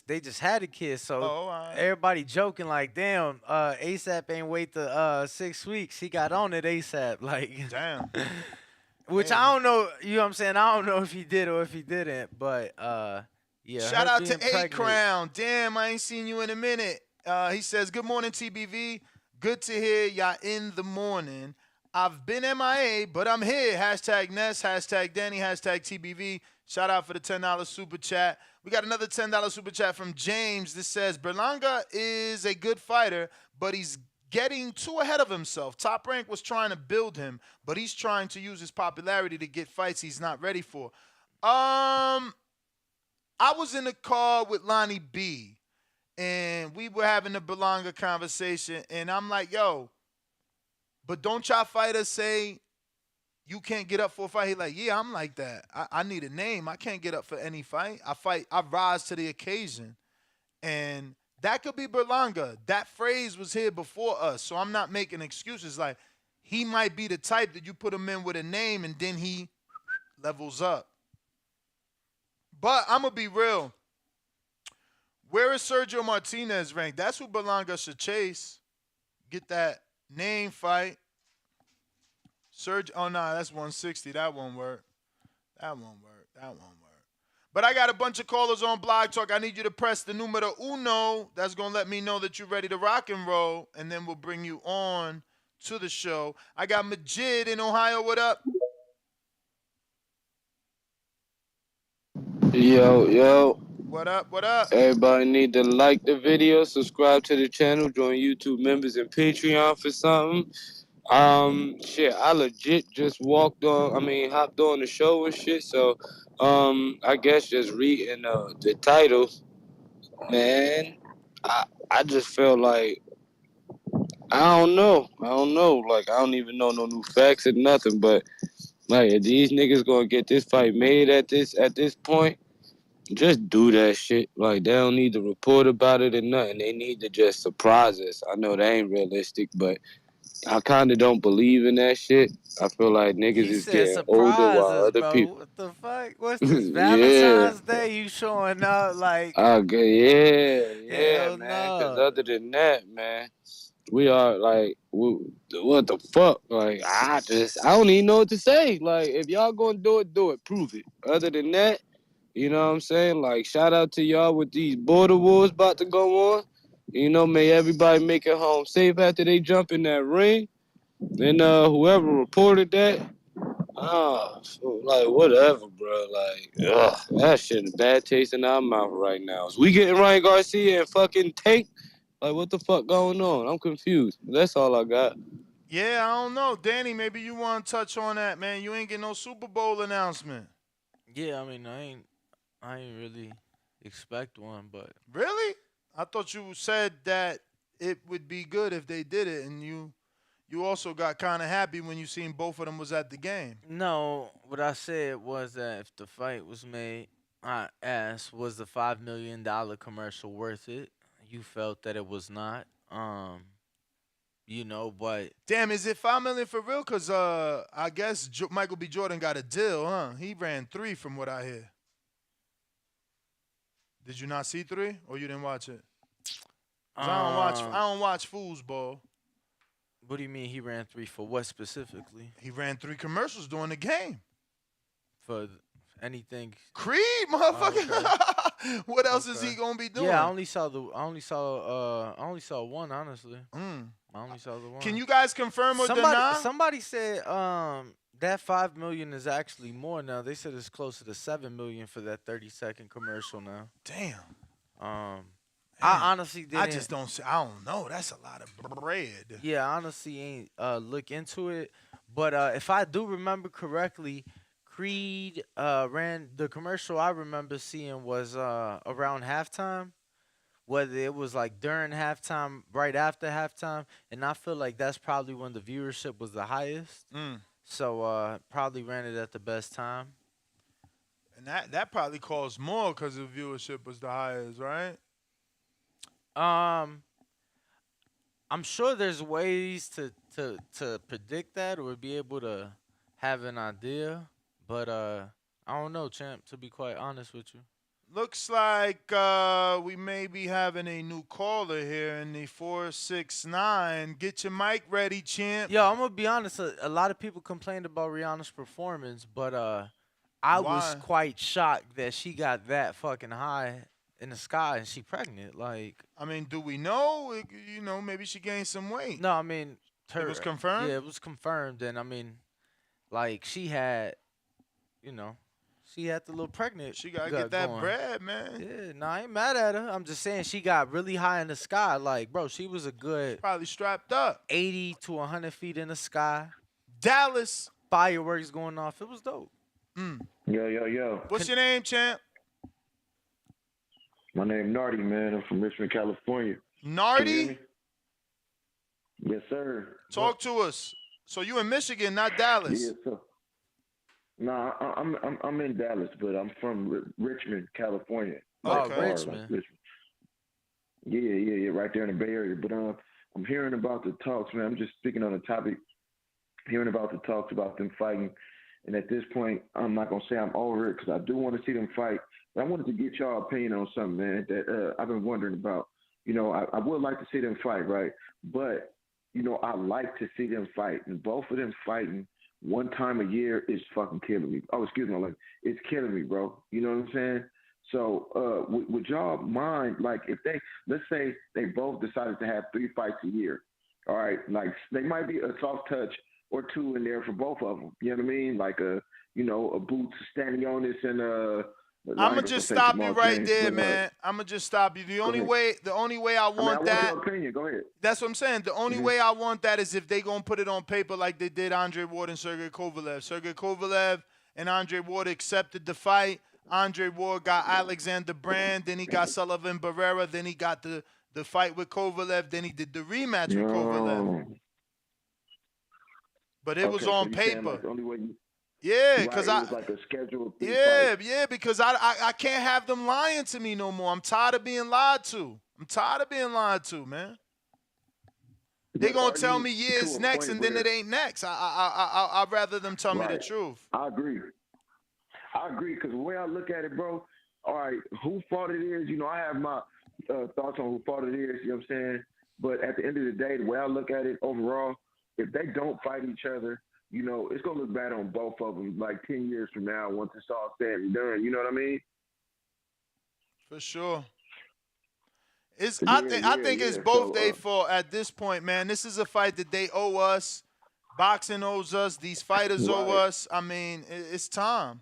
they just had a kid. So, all right. Everybody joking like, damn, ASAP ain't wait the 6 weeks. He got on it ASAP. Like, damn. Which I don't know. You know what I'm saying? I don't know if he did or if he didn't. But, yeah. Shout out to A Crown. Damn, I ain't seen you in a minute. He says, good morning, TBV. Good to hear y'all in the morning. I've been MIA, but I'm here. Hashtag Ness, hashtag Danny, hashtag TBV. Shout out for the $10 super chat. We got another $10 super chat from James. This says, Berlanga is a good fighter, but he's getting too ahead of himself. Top Rank was trying to build him, but he's trying to use his popularity to get fights he's not ready for. I was in the car with Lonnie B, and we were having a Berlanga conversation, and I'm like, yo, but don't y'all fighters say you can't get up for a fight? He's like, yeah, I'm like that. I need a name. I can't get up for any fight. I rise to the occasion. And that could be Berlanga. That phrase was here before us, so I'm not making excuses. Like, he might be the type that you put him in with a name and then he levels up. But I'm going to be real. Where is Sergio Martinez ranked? That's who Berlanga should chase. Get that name fight. Oh, no, that's 160. That won't work. That won't work. But I got a bunch of callers on Blog Talk. I need you to press the numero uno. That's going to let me know that you're ready to rock and roll, and then we'll bring you on to the show. I got Majid in Ohio. What up? Yo. What up? Everybody need to like the video, subscribe to the channel, join YouTube members and Patreon for something. I legit just hopped on the show and shit, so, I guess just reading, the title, man, I just feel like, I don't know, like, I don't even know no new facts or nothing, but, like, if these niggas gonna get this fight made at this point, just do that shit. Like, they don't need to report about it or nothing. They need to just surprise us. I know that ain't realistic, but I kind of don't believe in that shit. I feel like niggas is getting older while other people. What the fuck? What's this, Valentine's Day? You showing up like... Okay, yeah, man. Because other than that, man, we are like, what the fuck? Like, I don't even know what to say. Like, if y'all gonna do it. Prove it. Other than that, you know what I'm saying? Like, shout out to y'all with these border wars about to go on. You know, may everybody make it home safe after they jump in that ring. And whoever reported that, like, whatever, bro. Like, that shit is bad taste in our mouth right now. Is we getting Ryan Garcia and fucking Tank? Like, what the fuck going on? I'm confused. That's all I got. Yeah, I don't know. Danny, maybe you want to touch on that, man. You ain't get no Super Bowl announcement. Yeah, I mean, I ain't really expect one, but... Really? I thought you said that it would be good if they did it, and you also got kind of happy when you seen both of them was at the game. No, what I said was that if the fight was made, I asked, was the $5 million commercial worth it? You felt that it was not. You know, but... Damn, is it $5 million for real? Because I guess Michael B. Jordan got a deal, huh? He ran 3 from what I hear. Did you not see 3, or you didn't watch it? 'Cause I don't watch foosball. What do you mean he ran 3 for what specifically? He ran 3 commercials during the game. For anything? Creed, motherfucker. What else is he gonna be doing? Yeah, I only saw one, honestly. I only saw the one. Can you guys confirm or deny? Somebody said that $5 million is actually more now. They said it's closer to $7 million for that 30-second commercial now. Damn. I honestly didn't. I just don't. I don't know. That's a lot of bread. Yeah, I honestly ain't look into it. But if I do remember correctly, Creed ran the commercial I remember seeing was around halftime. Whether it was like during halftime, right after halftime, and I feel like that's probably when the viewership was the highest. So probably ran it at the best time. And that probably cost more because the viewership was the highest, right? I'm sure there's ways to predict that or be able to have an idea, but I don't know, champ. To be quite honest with you. Looks like we may be having a new caller here in the 469. Get your mic ready, champ. Yo, I'm gonna be honest. A lot of people complained about Rihanna's performance, but I was quite shocked that she got that fucking high in the sky and she pregnant. Like, I mean, do we know? You know, maybe she gained some weight. No, I mean, it was confirmed. Yeah, it was confirmed, and I mean, like she had, you know. She had the little pregnant. She gotta get that bread, man. Yeah, no, I ain't mad at her. I'm just saying she got really high in the sky. Like, bro, she was a good probably strapped up 80 to 100 feet in the sky. Dallas. Fireworks going off. It was dope. Yo. What's your name, champ? My name Nardi, man. I'm from Richmond, California. Nardi? Yes, sir. Talk to us. So you in Michigan, not Dallas? Yes, sir. No, I'm in Dallas, but I'm from Richmond, California. Richmond. Yeah, right there in the Bay Area. But I'm hearing about the talks, man. I'm just speaking on the topic, hearing about the talks about them fighting. And at this point, I'm not gonna say I'm over it because I do want to see them fight. But I wanted to get y'all opinion on something, man, that I've been wondering about. You know, I would like to see them fight, right? But you know, I like to see them fight, and both of them fighting one time a year is fucking killing me. Oh, excuse me, it's killing me, bro. You know what I'm saying? So, would y'all mind, like, if let's say they both decided to have 3 fights a year, all right? Like, they might be a soft touch or 2 in there for both of them. You know what I mean? Like a Boots Stanionis and I'm gonna just stop you right there, man. I'm gonna just stop you. The only way I want that. I want your opinion. Go ahead. That's what I'm saying. The only way I want that is if they gonna put it on paper like they did Andre Ward and Sergey Kovalev. Sergey Kovalev and Andre Ward accepted the fight. Andre Ward got Alexander Brand, then he got Sullivan Barrera, then he got the fight with Kovalev, then he did the rematch with Kovalev. But it was on paper. Like the only way yeah, because it was like a scheduled fight. Because I can't have them lying to me no more. I'm tired of being lied to. Man. They gonna tell me it's next, and then it ain't next. I'd rather them tell me the truth. I agree, because the way I look at it, bro, all right, who fault it is, you know, I have my thoughts on who fault it is, you know what I'm saying? But at the end of the day, the way I look at it overall, if they don't fight each other, you know, it's going to look bad on both of them like 10 years from now once it's all said and done. You know what I mean? For sure. I think it's both their fault at this point, man. This is a fight that they owe us. Boxing owes us. These fighters owe us. I mean, it's time.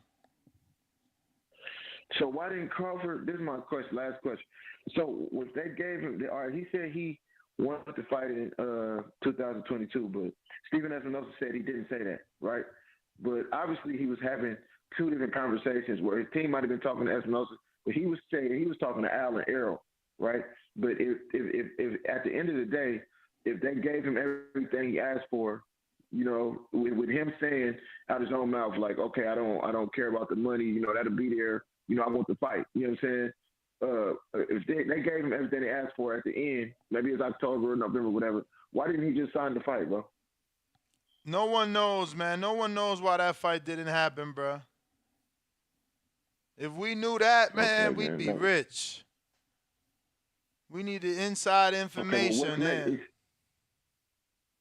So why didn't Crawford? This is my question. Last question. So if they gave him, all right, he said he wanted to fight in 2022, but Stephen Espinosa said he didn't say that, right? But obviously he was having 2 different conversations where his team might have been talking to Espinosa, but he was talking to Al and Errol, right? But if at the end of the day, if they gave him everything he asked for, you know, with him saying out his own mouth, like, okay, I don't care about the money, you know, that'll be there, you know, I want to fight, you know what I'm saying? If they gave him everything they asked for at the end, maybe it's October or November, whatever, why didn't he just sign the fight, bro? No one knows, man. No one knows why that fight didn't happen, bro. If we knew that, man, we'd be rich. We need the inside information.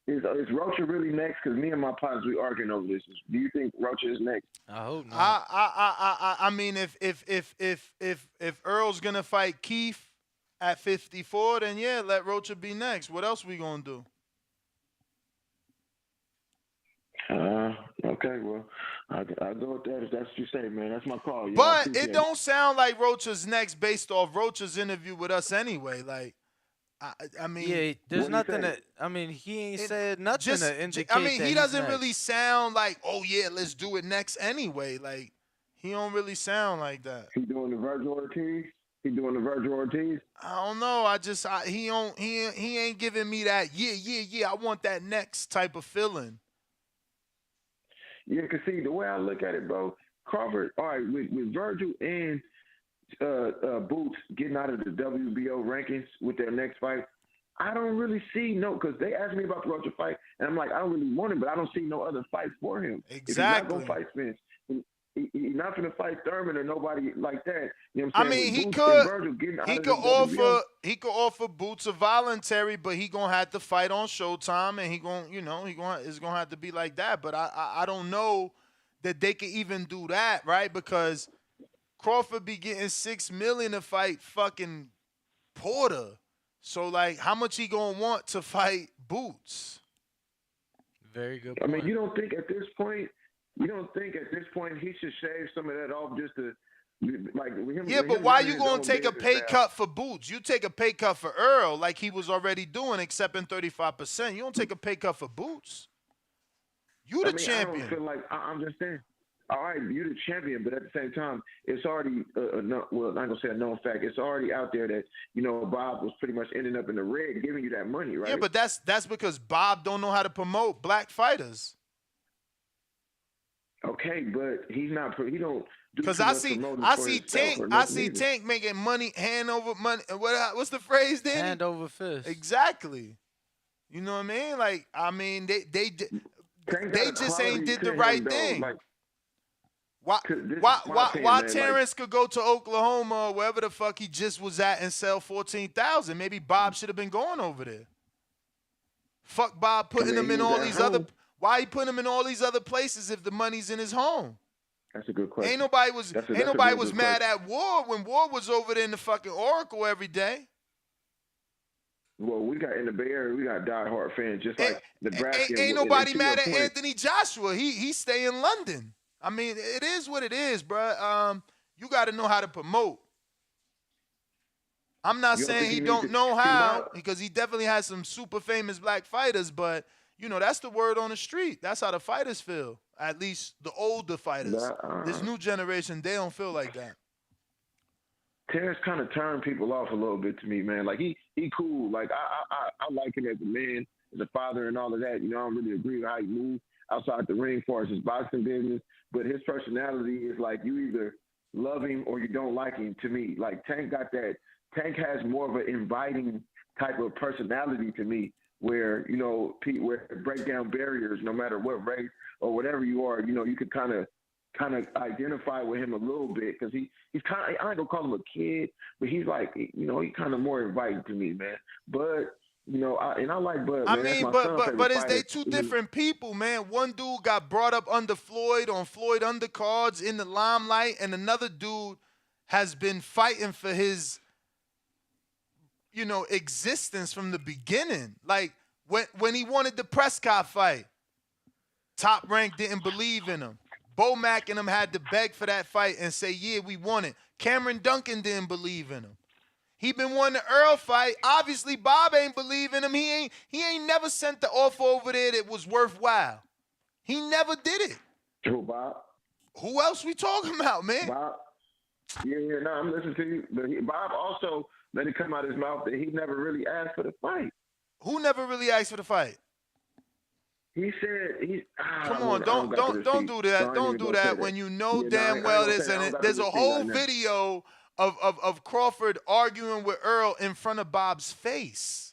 Is Rocha really next? Because me and my partners we arguing over this. Do you think Rocha is next? I hope not. I mean, if Earl's gonna fight Keith at 54, then yeah, let Rocha be next. What else we gonna do? Okay, well, I go with that if that's what you say, man. That's my call. But it don't sound like Rocha's next based off Rocha's interview with us anyway. Like, I mean, yeah, there's nothing that. I mean, he ain't said nothing to indicate. I mean, that he doesn't he's really next. sound like, oh yeah, let's do it next anyway. Like, he don't really sound like that. He doing the Virgil Ortiz. I don't know. He ain't giving me that. Yeah. I want that next type of feeling. Yeah, because see, the way I look at it, bro, Crawford, all right, with Virgil and Boots getting out of the WBO rankings with their next fight, I don't really see because they asked me about the Rocha fight, and I'm like, I don't really want him, but I don't see no other fights for him. Exactly. If he's not going to fight Spence, he's not going to fight Thurman or nobody like that. You know what I'm saying? I mean, he could offer Boots a voluntary, but he gonna have to fight on Showtime, and it's gonna have to be like that. But I don't know that they could even do that, right? Because Crawford be getting $6 million to fight fucking Porter. So like, how much he gonna want to fight Boots? Very good point. I mean, you don't think at this point he should shave some of that off just to like him? Yeah, but why you gonna take a pay cut for Boots? You take a pay cut for Earl like he was already doing, accepting 35%. You don't take a pay cut for Boots. You the champion. I don't feel like I'm just saying. All right, you're the champion, but at the same time, it's already I'm not gonna say a known fact. It's already out there that Bob was pretty much ending up in the red, giving you that money, right? Yeah, but that's because Bob don't know how to promote black fighters. Okay, but he's not. He don't. Because I see Tank making money hand over money. What's the phrase, Danny? Hand over fist. Exactly. You know what I mean? Like, I mean, they just ain't did the right thing. Like, why Terrence could go to Oklahoma or wherever the fuck he just was at and sell 14,000? Maybe Bob should have been going over there. Fuck Bob putting him in all these other. Why he putting him in all these other places if the money's in his home? That's a good question. Ain't nobody was mad at Ward when Ward was over there in the fucking Oracle every day. Well, we got in the Bay Area, we got diehard fans just like Nebraska. Ain't nobody mad at Anthony Joshua. He stay in London. I mean, it is what it is, bro. You got to know how to promote. I'm not saying he don't know how, because he definitely has some super famous black fighters, but that's the word on the street. That's how the fighters feel. At least the older fighters. This new generation, they don't feel like that. Terrence kind of turned people off a little bit to me, man. Like he cool. Like I like him as a man, as a father, and all of that. I don't really agree with how he moves outside the ring as far as his boxing business, but his personality is like you either love him or you don't like him. To me, like Tank got that. Tank has more of an inviting type of personality to me, where where break down barriers, no matter what race or whatever you are. You could kind of identify with him a little bit, because he's kind of, I ain't gonna call him a kid, but he's like, he kind of more inviting to me, man. But I like Bud. I man. mean, but is they two different people, man? One dude got brought up under Floyd on Floyd undercards in the limelight, and another dude has been fighting for his existence from the beginning. Like when he wanted the Prescott fight, Top Rank didn't believe in him. Bo Mack and him had to beg for that fight and say, yeah, we want it. Cameron Duncan didn't believe in him. He been wanting the Earl fight. Obviously, Bob ain't believe in him. He ain't never sent the offer over there that was worthwhile. He never did it. Who, Bob? Who else we talking about, man? Bob. Yeah, no, I'm listening to you. But Bob also let it come out of his mouth that he never really asked for the fight. Who never really asked for the fight? He said come on, don't do that. Don't do that when you know damn well there's a whole video of Crawford arguing with Earl in front of Bob's face.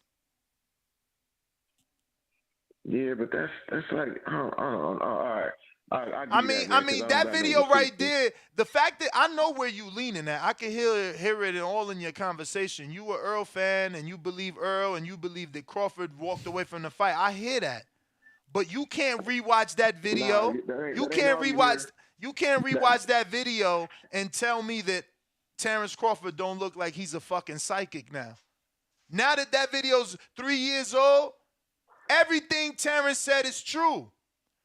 Yeah, but that's like all right. I mean, that that video right there, the fact that I know where you leaning at, I can hear it all in your conversation. You a Earl fan, and you believe Earl, and you believe that Crawford walked away from the fight. I hear that, but you can't rewatch that video. You can't rewatch that video and tell me that Terence Crawford don't look like he's a fucking psychic now. Now that that video's 3 years old, everything Terence said is true.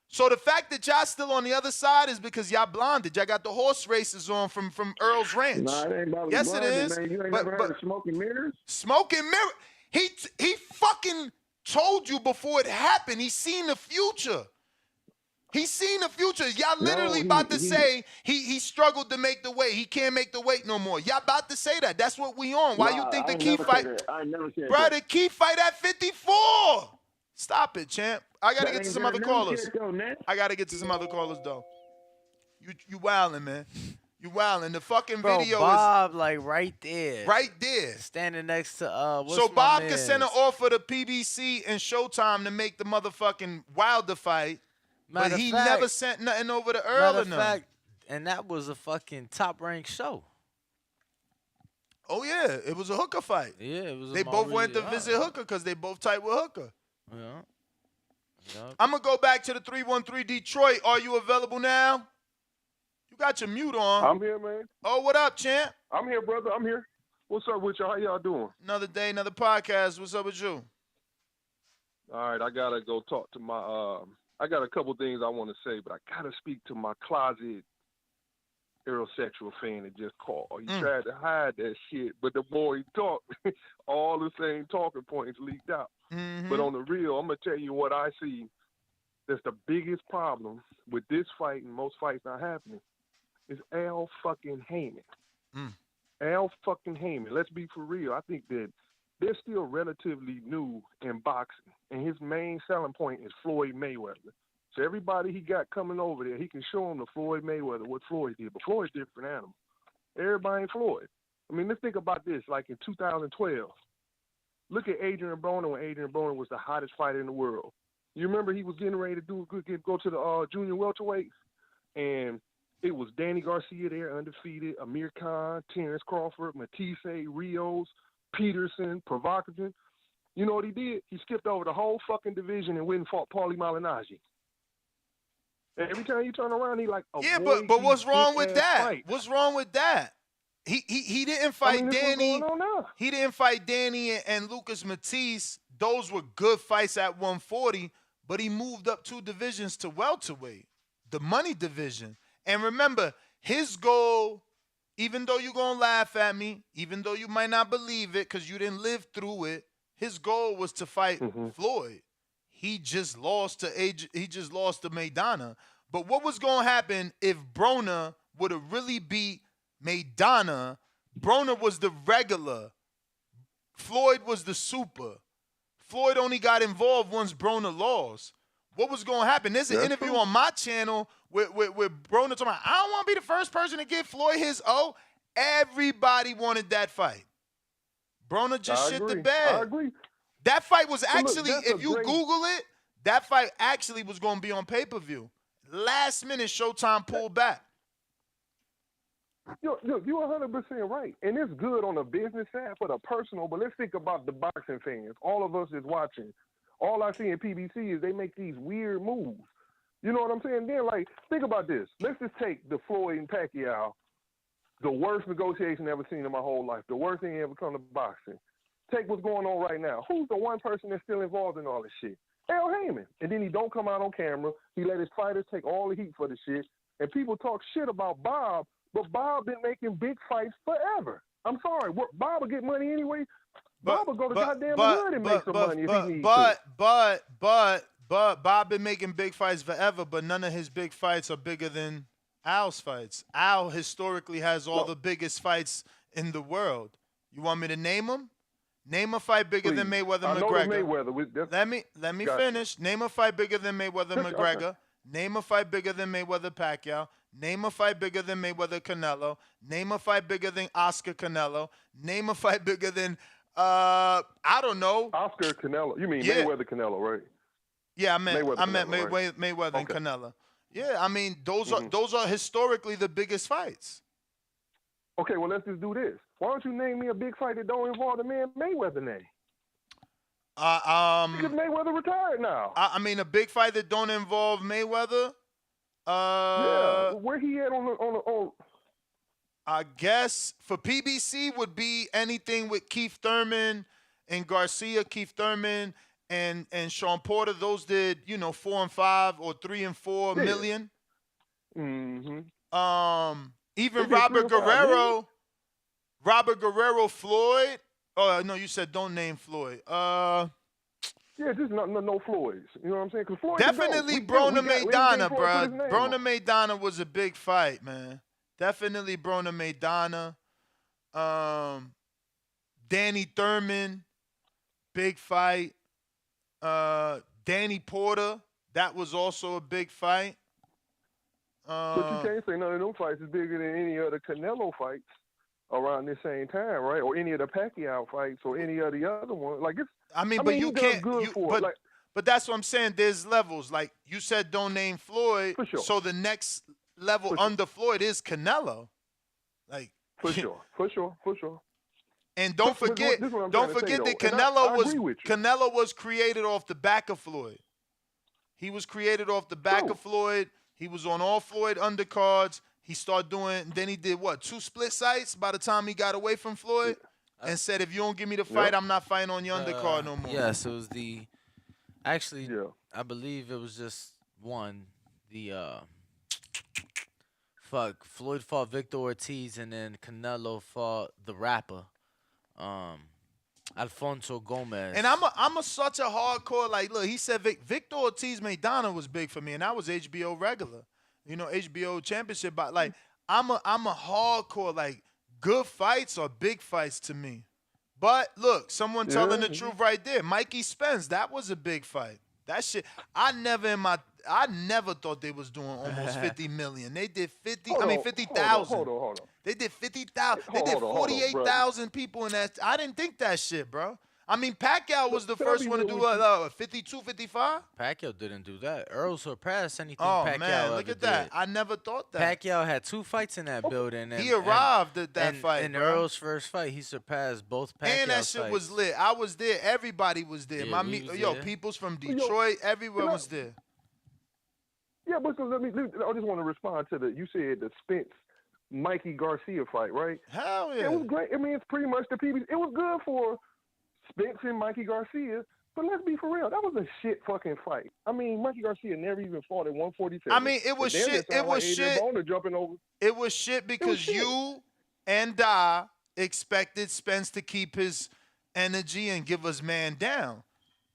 So the fact that y'all still on the other side is because y'all blinded. Y'all got the horse races on from Earl's Ranch. Nah, it ain't about yes, blinded, it is. man. You ain't never heard of smoking mirrors? Smoking mirror. He fucking told you before it happened. He seen the future. He's seen the future. Y'all literally about to say he struggled to make the weight. He can't make the weight no more. Y'all about to say that. That's what we on. Why you think the key fight? I never said Bro, that. the key fight at 54. Stop it, champ. I gotta get to some other callers. I gotta get to some other callers though. You wildin', man. You wildin'. The fucking video Bob, is like right there. Right there. Standing next to what's so my Bob man's? could send an offer to PBC and Showtime to make the motherfucking Wilder fight, but he never sent nothing over to Earl or nothing. And that was a fucking top-ranked show. Oh yeah, it was a Hooker fight. Yeah, it was. They both went to visit Hooker because they both tight with Hooker. Yeah. I'm gonna go back to the 313 Detroit. Are you available now? You got your mute on. I'm here, man. Oh, what up, champ? I'm here, brother. I'm here. What's up with y'all? How y'all doing? Another day, another podcast. What's up with you? All right, I gotta go talk to my. I got a couple things I want to say, but I gotta speak to my closet heterosexual fan that just called. He tried to hide that shit, but the more he talked, all the same talking points leaked out. Mm-hmm. But on the real, I'm gonna tell you what I see. That's the biggest problem with this fight and most fights not happening is Al fucking Heyman. Al fucking Heyman. Let's be for real. I think that they're still relatively new in boxing, and his main selling point is Floyd Mayweather. So everybody he got coming over there, he can show them the Floyd Mayweather, what Floyd did. But Floyd's a different animal. Everybody ain't Floyd. I mean, let's think about this. Like in 2012, look at Adrian Broner when Adrian Broner was the hottest fighter in the world. You remember he was getting ready to go to the junior welterweights, and it was Danny Garcia there, undefeated, Amir Khan, Terence Crawford, Matisse, Rios, Peterson, Provocative. You know what he did? He skipped over the whole fucking division and went and fought Paulie Malignaggi. And every time you turn around, he like, yeah, but what's wrong with that? Fight. What's wrong with that? He didn't fight Danny. He didn't fight Danny and Lucas Matisse. Those were good fights at 140, but he moved up 2 divisions to welterweight, the money division. And remember, his goal, even though you're going to laugh at me, even though you might not believe it because you didn't live through it, his goal was to fight Floyd. He just lost to Maidana. But what was going to happen if Broner would have really beat Maidana? Broner was the regular. Floyd was the super. Floyd only got involved once Broner lost. What was going to happen? There's an interview on my channel with Broner talking about, I don't want to be the first person to give Floyd his O. Everybody wanted that fight. Broner just shit the bed. I agree. That fight was actually, if you Google it, that fight actually was going to be on pay-per-view. Last minute, Showtime pulled back. You're 100% right. And it's good on the business side for the personal, but let's think about the boxing fans. All of us is watching. All I see in PBC is they make these weird moves. You know what I'm saying? Then, like, think about this. Let's just take the Floyd and Pacquiao, the worst negotiation I've ever seen in my whole life, the worst thing ever come to boxing. Take what's going on right now. Who's the one person that's still involved in all this shit? Al Heyman. And then he don't come out on camera. He let his fighters take all the heat for the shit. And people talk shit about Bob, but Bob been making big fights forever. I'm sorry. Bob will get money anyway. Bob will go to goddamn hood and make some money if he needs to. But Bob been making big fights forever, but none of his big fights are bigger than Al's fights. Al historically has all the biggest fights in the world. You want me to name them? Name a fight bigger than Mayweather McGregor. Let me finish. Name a fight bigger than Mayweather McGregor. Okay. Name a fight bigger than Mayweather Pacquiao. Name a fight bigger than Mayweather Canelo. Name a fight bigger than Oscar Canelo. Name a fight bigger than I don't know. Oscar Canelo. You mean Mayweather Canelo, right? Yeah, I meant Mayweather Mayweather and Canelo. Yeah, I mean those are historically the biggest fights. Okay, well let's just do this. Why don't you name me a big fight that don't involve the man Mayweather name? Because Mayweather retired now. I mean a big fight that don't involve Mayweather. Yeah, where he at on I guess for PBC would be anything with Keith Thurman and Garcia. Keith Thurman and Sean Porter. Those did 4 and 5 or 3 and 4 million. Mm-hmm. Even Robert Guerrero. Robert Guerrero, Floyd. Oh no, you said don't name Floyd. Yeah, just no Floyds. You know what I'm saying? Because Floyd definitely Brona Maidana, bro. Brona Maidana was a big fight, man. Definitely Brona Maidana. Danny Thurman, big fight. Danny Porter, that was also a big fight. But you can't say none of them fights is bigger than any of the Canelo fights around this same time, right? Or any of the Pacquiao fights or any of the other ones. Like it's. But you can't. But that's what I'm saying. There's levels. Like you said, don't name Floyd. For sure. So the next level under Floyd is Canelo. Like for sure. And don't forget that Canelo was created off the back of Floyd. He was created off the back of Floyd. He was on all Floyd undercards. He started doing. Then he did what? 2 split sites. By the time he got away from Floyd, and said, "If you don't give me the fight, I'm not fighting on your undercard no more." Yes, it was the. Actually, I believe it was just one. Floyd fought Victor Ortiz, and then Canelo fought the rapper, Alfonso Gomez. And I'm such a hardcore, like, look, he said Victor Ortiz Maidana was big for me, and that was HBO regular, HBO championship. But like, I'm a hardcore, like, good fights are big fights to me. But look, someone telling the truth right there. Mikey Spence, that was a big fight. That shit, I never thought they was doing almost 50 million. They did 50,000. Hold on. They did 50,000. They did 48,000 people in that. I didn't think that shit, bro. I mean, Pacquiao was the first one to do 52, 55. Pacquiao didn't do that. Earl surpassed anything Oh Pacquiao man, look ever at that. did. I never thought that. Pacquiao had 2 fights in that building. And, he arrived at that fight. In bro. Earl's first fight, he surpassed both Pacquiao And that shit was lit. I was there. Everybody was there. Yeah, People's from Detroit. Everyone was there. Yeah, but I just want to respond to you said the Spence Mikey Garcia fight, right? Hell yeah. It was great. I mean, it's pretty much the PBC. It was good for Spence and Mikey Garcia, but let's be for real. That was a shit fucking fight. I mean, Mikey Garcia never even fought at 147. I mean, it was shit. It was shit. It was shit because you and Da expected Spence to keep his energy and give us man down.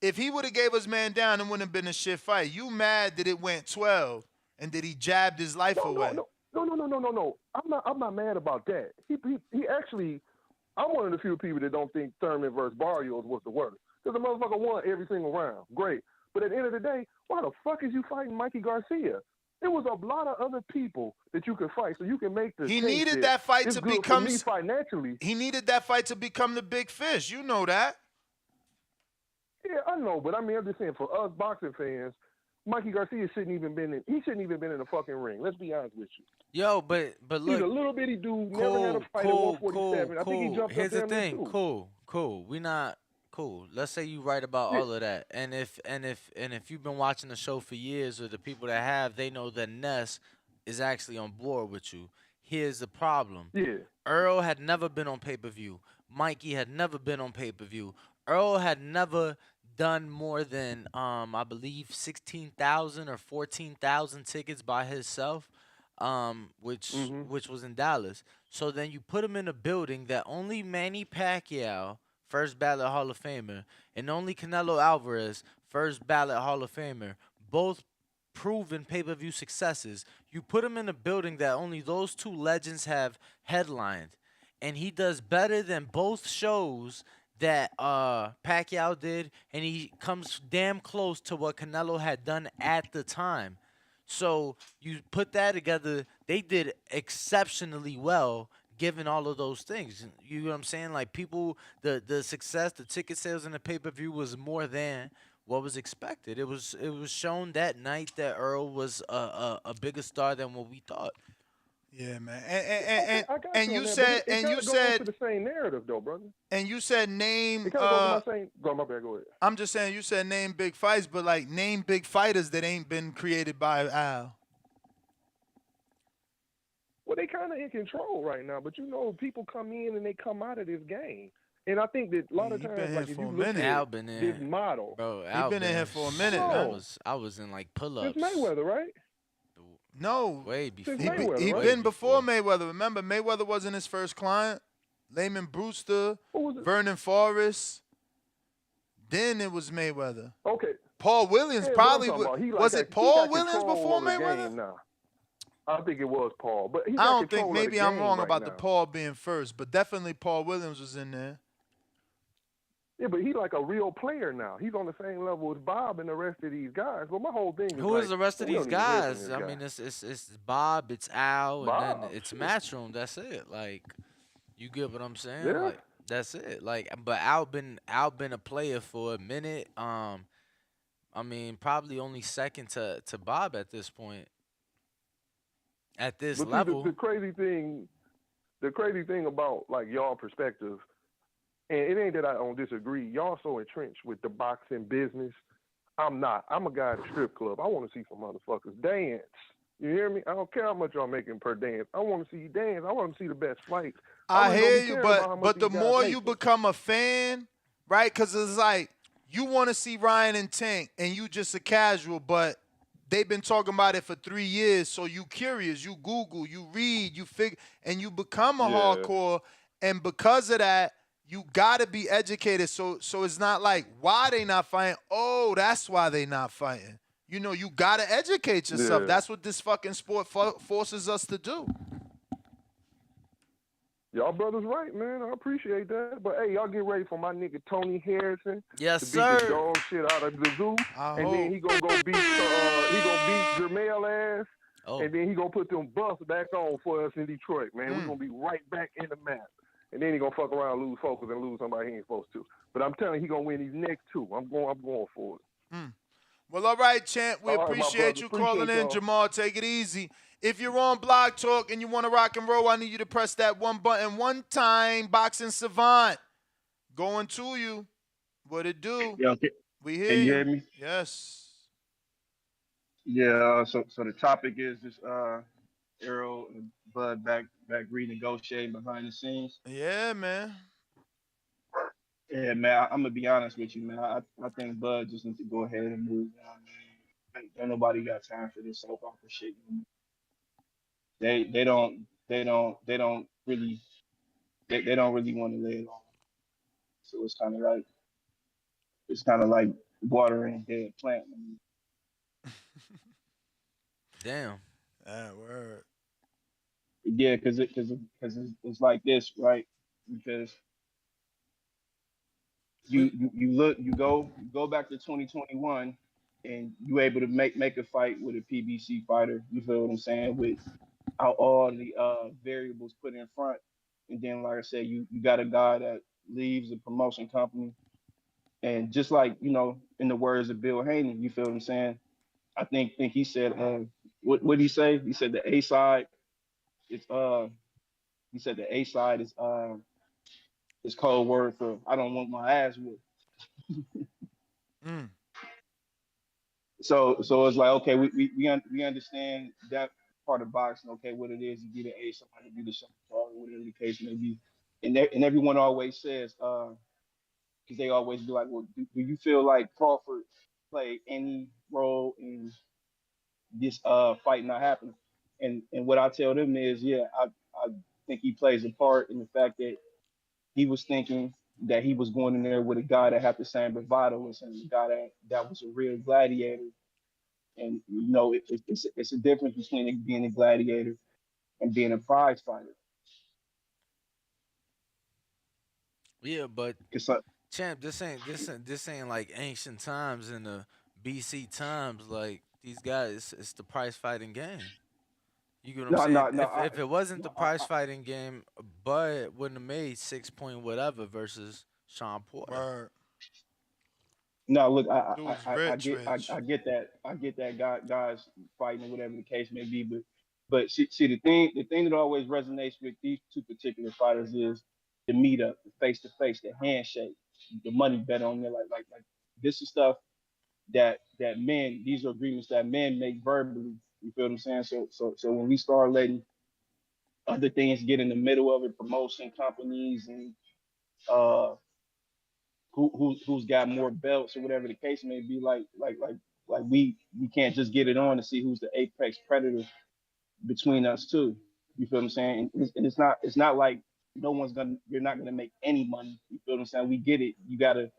If he would have gave us man down, it wouldn't have been a shit fight. You mad that it went 12 and that he jabbed his life away? No. I'm not mad about that. He actually, I'm one of the few people that don't think Thurman versus Barrios was the worst. Because the motherfucker won every single round. Great. But at the end of the day, why the fuck is you fighting Mikey Garcia? There was a lot of other people that you could fight, so you can make the. He needed that fight to become financially. He needed that fight to become the big fish. You know that. Yeah, I know, but I mean, I'm just saying for us boxing fans, Mikey Garcia shouldn't even been in the fucking ring. Let's be honest with you. Yo, but look, he's a little bitty dude. Never had a fight at 147. I think he jumped Here's up the thing. Cool. We not cool. Let's say you right about all of that. And if you've been watching the show for years, or the people that have, they know that Ness is actually on board with you. Here's the problem. Yeah. Earl had never been on pay-per-view. Mikey had never been on pay-per-view. Earl had never done more than I believe 16,000 or 14,000 tickets by himself, which was in Dallas. So then you put him in a building that only Manny Pacquiao, first ballot Hall of Famer, and only Canelo Alvarez, first ballot Hall of Famer, both proven pay-per-view successes. You put him in a building that only those 2 legends have headlined, and he does better than both shows that Pacquiao did, and he comes damn close to what Canelo had done at the time. So you put that together, they did exceptionally well given all of those things. You know what I'm saying? Like, people, the success, the ticket sales and the pay-per-view was more than what was expected. It was shown that night that Earl was a bigger star than what we thought. Yeah, man. I got And you on you that, but said it and kind you of goes said to the same narrative, though, brother. and you said name. It kind of goes to my same. Go, my bad. Go ahead. I'm just saying you said name big fights, but like name big fighters that ain't been created by Al. Well, they kind of in control right now, but people come in and they come out of this game. And I think that a lot of times, like if you look at this model, Bro, he been in here for a minute, man. I was in like pull-ups. Since Mayweather, right? No, way before. He been before Mayweather. Remember, Mayweather wasn't his first client. Layman Brewster, Vernon Forrest. Then it was Mayweather. Okay. Paul Williams probably was it Paul Williams before Mayweather? Nah. I think it was Paul, but I don't think maybe I'm wrong about the Paul being first, but definitely Paul Williams was in there. Yeah, but he's like a real player now. He's on the same level as Bob and the rest of these guys. But my whole thing is who is the rest of these guys? I mean, it's Bob, it's Al, and then it's Matchroom. That's it. Like, you get what I'm saying? Yeah. Like, that's it. Like, but Al been a player for a minute. I mean, probably only second to Bob at this point. At this level, the crazy thing about like y'all perspective, and it ain't that I don't disagree. Y'all so entrenched with the boxing business. I'm not. I'm a guy at a strip club. I want to see some motherfuckers dance. You hear me? I don't care how much y'all making per dance. I want to see you dance. I want to see the best fights. I hear you, but the more you become a fan, right? Because it's like you want to see Ryan and Tank, and you just a casual, but they've been talking about it for 3 years, so you curious, you Google, you read, you figure, and you become a hardcore. And because of that, you gotta be educated. So it's not like why they not fighting. Oh, that's why they not fighting. You know, you gotta educate yourself. Yeah. That's what this fucking sport forces us to do. Y'all brothers right, man. I appreciate that. But hey, y'all get ready for my nigga Tony Harrison yes, to beat sir. the dog shit out of the zoo. And then he gonna go beat Jermell ass. Oh. And then he gonna put them buffs back on for us in Detroit, man. We're gonna be right back in the map. And then he gonna fuck around, lose focus, and lose somebody he ain't supposed to. But I'm telling you, he gonna win these next two. I'm going for it. Well, all right, champ. We appreciate you calling in, Jamal. Take it easy. If you're on Blog Talk and you want to rock and roll, I need you to press that one button one time. Boxing Savant. Going to you. What it do? Yeah, okay. We hear Can you you. hear me? Yes. Yeah, so the topic is this Errol and Bud back renegotiating behind the scenes. Yeah, man. Yeah, man, I'm gonna be honest with you, man. I think Bud just needs to go ahead and move on, man. Don't nobody got time for this soap opera shit. They don't really want to lay it on. So it's kind of like watering a dead plant. Damn. Word. Yeah, because it's like this, right? Because you go back to 2021 and you able to make a fight with a PBC fighter. You feel what I'm saying? With all the variables put in front, and then like I said, you got a guy that leaves the promotion company, and just like in the words of Bill Haney, you feel what I'm saying? I think he said what did he say? He said the A side. It's he said the A side is code word for I don't want my ass whooped. So it's like, okay, we understand that part of boxing. Okay, what it is, you get an A, somebody do the something, whatever the case may be. And everyone always says, because they always be like, well, do you feel like Crawford played any role in this fight not happening? And what I tell them is, yeah, I think he plays a part in the fact that he was thinking that he was going in there with a guy that had the same bravado as him, a guy that was a real gladiator. And it's a difference between being a gladiator and being a prize fighter. Yeah, but champ, this ain't like ancient times in the BC times. Like these guys, it's the prize fighting game. You get what I'm saying? If it wasn't the prize fighting game, Bud wouldn't have made 6 point whatever versus Sean Porter. No, look, Dude's rich, rich. I get that. I get that guys fighting or whatever the case may be, but see the thing that always resonates with these two particular fighters is the meetup, the face to face, the handshake, the money bet on there, like this is stuff that men, these are agreements that men make verbally. You feel what I'm saying? So when we start letting other things get in the middle of it, promotion companies and uh who's got more belts or whatever the case may be, like we can't just get it on to see who's the apex predator between us two. You feel what I'm saying? And it's not like you're not gonna make any money. You feel what I'm saying? We get it. You gotta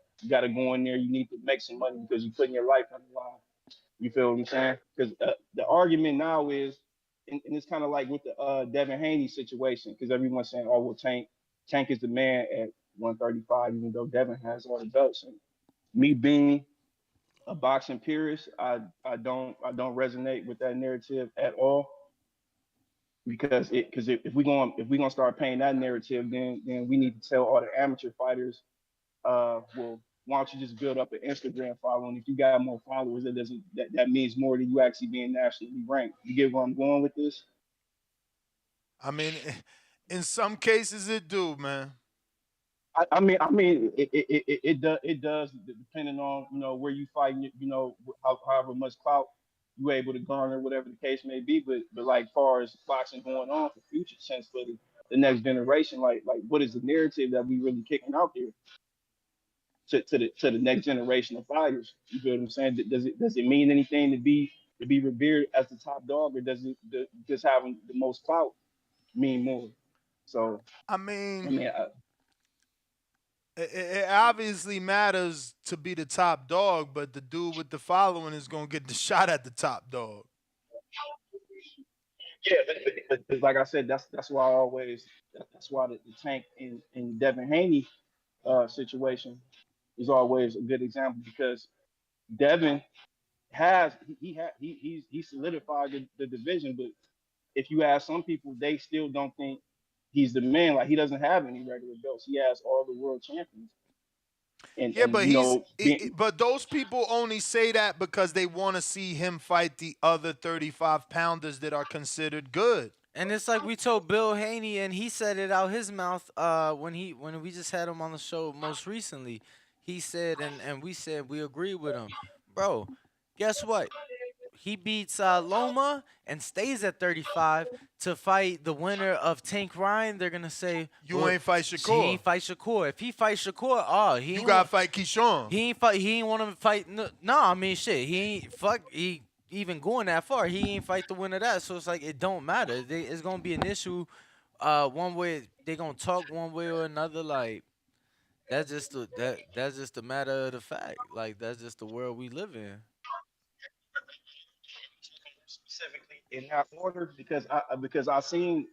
go in there. You need to make some money because you're putting your life on the line. You feel what I'm saying? Because the argument now is, and it's kind of like with the Devin Haney situation, because everyone's saying, oh well, Tank is the man at 135, even though Devin has all the belts. And me being a boxing purist, I don't resonate with that narrative at all because if we gonna start paying that narrative, then we need to tell all the amateur fighters, well, why don't you just build up an Instagram following? If you got more followers, that means more than you actually being nationally ranked. You get where I'm going with this? I mean, in some cases it do, man. I mean, it does depending on where you fight, however much clout you able to garner, whatever the case may be. But like far as boxing going on for future sense for the next generation, like what is the narrative that we really kicking out there to the next generation of fighters? You feel what I'm saying? Does it mean anything to be revered as the top dog, or does it just having the most clout mean more? So I I mean, mean, it obviously matters to be the top dog, but the dude with the following is gonna get the shot at the top dog. yeah, but like I said, that's why the Tank and Devin Haney situation is always a good example because Devin he solidified the division, but if you ask some people, they still don't think he's the man. Like he doesn't have any regular belts. He has all the world champions, and Yeah, but being, but those people only say that because they want to see him fight the other 35 pounders that are considered good. And it's like we told Bill Haney, and he said it out his mouth when we just had him on the show most recently. He said, and we said we agree with him, bro. Guess what? He beats Loma and stays at 35 to fight the winner of Tank Ryan. They're gonna say You ain't fight he Shakur. ain't fight Shakur. If he fights Shakur, oh, he You ain't gotta fight Keyshawn. he ain't fight. He ain't want him to fight. No, I mean shit. He ain't fuck. He even going that far. He ain't fight the winner of that. So it's like it don't matter. It's gonna be an issue. One way they gonna talk one way or another. Like that's just a matter of the fact. Like that's just the world we live in. specifically in that order because I seen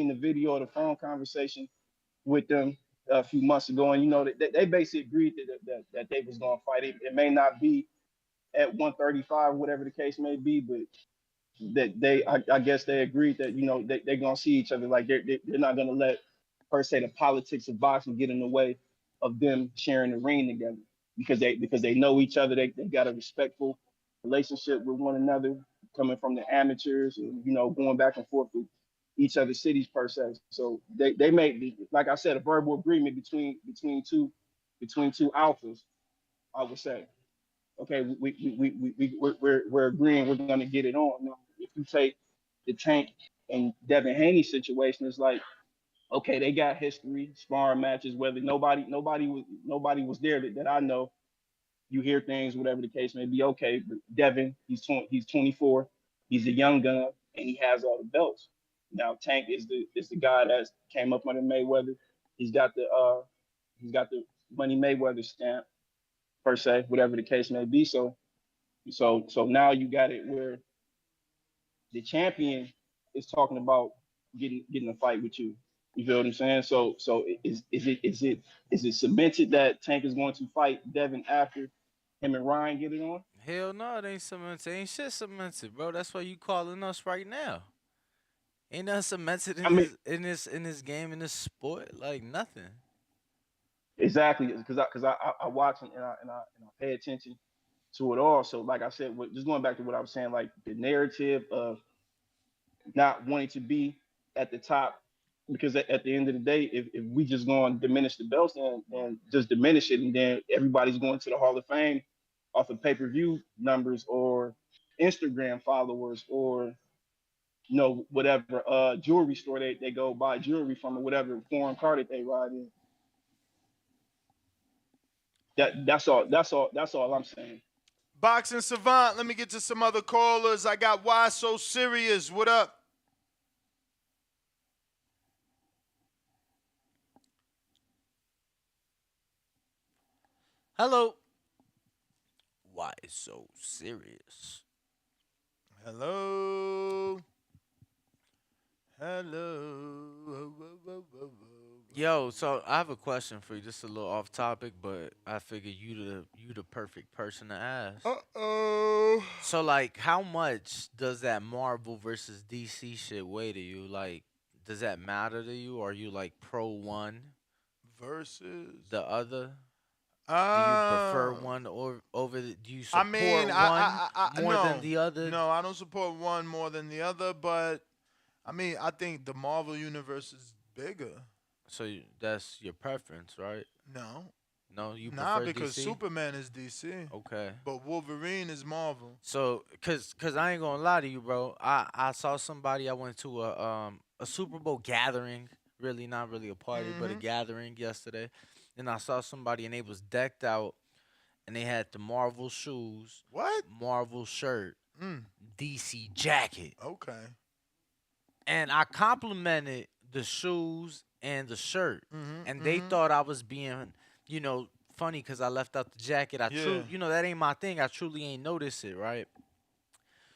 the video of the phone conversation with them a few months ago, and they basically agreed that they was gonna fight. It may not be at 135, whatever the case may be, but that I guess they agreed that they're gonna see each other. Like they're not gonna let per se the politics of boxing get in the way of them sharing the ring together because they know each other. They got a respectful relationship with one another, coming from the amateurs and going back and forth with each other's cities per se. So they made, like I said, a verbal agreement between two alphas, I would say. Okay, we're agreeing we're gonna get it on. Now, if you take the Tank and Devin Haney situation, it's like, okay, they got history, sparring matches, whether nobody was there that I know. You hear things, whatever the case may be. Okay, but Devin, he's 24, he's a young gun, and he has all the belts. Now Tank is the guy that came up under Mayweather. He's got the Money Mayweather stamp per se, whatever the case may be. So now you got it where the champion is talking about getting a fight with you. You feel what I'm saying? So is it cemented that Tank is going to fight Devin after him and Ryan get it on? Hell no, it ain't cemented. Ain't shit cemented, bro. That's why you calling us right now. Ain't nothing cemented I mean, in this game in this sport. Like nothing. Exactly, because I watch and I pay attention to it all. So like I said, just going back to what I was saying, like the narrative of not wanting to be at the top, because at the end of the day, if we just going to diminish the belts, then just diminish it, and then everybody's going to the Hall of Fame off of pay-per-view numbers or Instagram followers or whatever jewelry store they go buy jewelry from or whatever foreign car that they ride in. That's all I'm saying. Boxing Savant, let me get to some other callers. I got Why So Serious. What up? Hello. Why so serious? Hello. Hello. Yo, so I have a question for you. Just a little off topic, but I figure you the perfect person to ask. Uh-oh. So like, how much does that Marvel versus DC shit weigh to you? Like, does that matter to you? Or are you like pro one versus the other? Do you prefer one or over the? Do you support one more than the other? No, I don't support one more than the other, but I mean, I think the Marvel universe is bigger. So that's your preference, right? No. No, you Nah, prefer because DC? Superman is DC. Okay. But Wolverine is Marvel. So, cause I ain't gonna lie to you, bro. I saw somebody. I went to a Super Bowl gathering. Really, not really a party, but a gathering yesterday. And I saw somebody, and they was decked out, and they had the Marvel shoes, what? Marvel shirt, DC jacket. Okay. And I complimented the shoes and the shirt, and they thought I was being, funny because I left out the jacket. That ain't my thing. I truly ain't noticed it, right?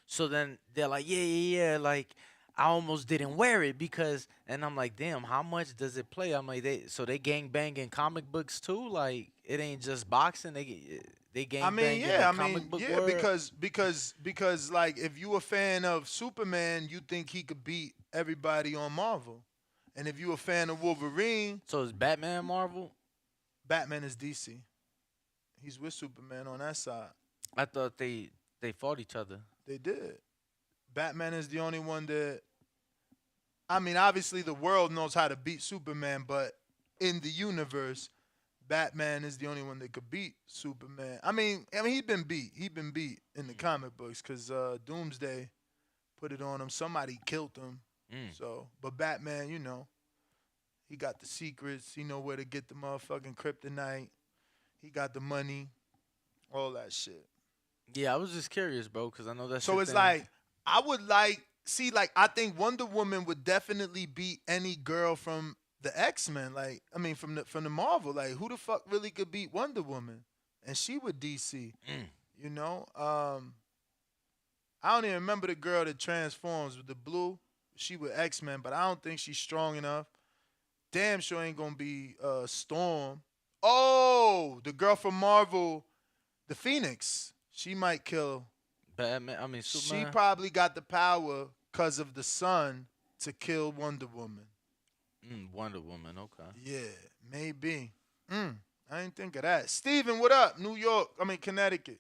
So then they're like, yeah, like I almost didn't wear it because, and I'm like, damn, how much does it play? I'm like, they gang bang in comic books too. Like it ain't just boxing. They gang bang in the comic book world. because like if you a fan of Superman, you think he could beat everybody on Marvel, and if you a fan of Wolverine, so is Batman Marvel? Batman is DC. He's with Superman on that side. I thought they fought each other. They did. Batman is the only one that. I mean, obviously the world knows how to beat Superman, but in the universe, Batman is the only one that could beat Superman. I mean, he's been beat. He's been beat in the comic books because Doomsday put it on him. Somebody killed him. So, but Batman, he got the secrets. He know where to get the motherfucking kryptonite. He got the money. All that shit. Yeah, I was just curious, bro, because I know that's. So it's like I would I think Wonder Woman would definitely beat any girl from the X-Men. Like, I mean, from the Marvel. Like, who the fuck really could beat Wonder Woman? And she with DC. I don't even remember the girl that transforms with the blue. She with X-Men, but I don't think she's strong enough. Damn sure ain't gonna be Storm. Oh, the girl from Marvel, the Phoenix. She might kill Batman. I mean, Superman. She probably got the power because of the sun to kill Wonder Woman. Wonder Woman, okay. Yeah, maybe. I didn't think of that. Steven, what up? New York. I mean, Connecticut.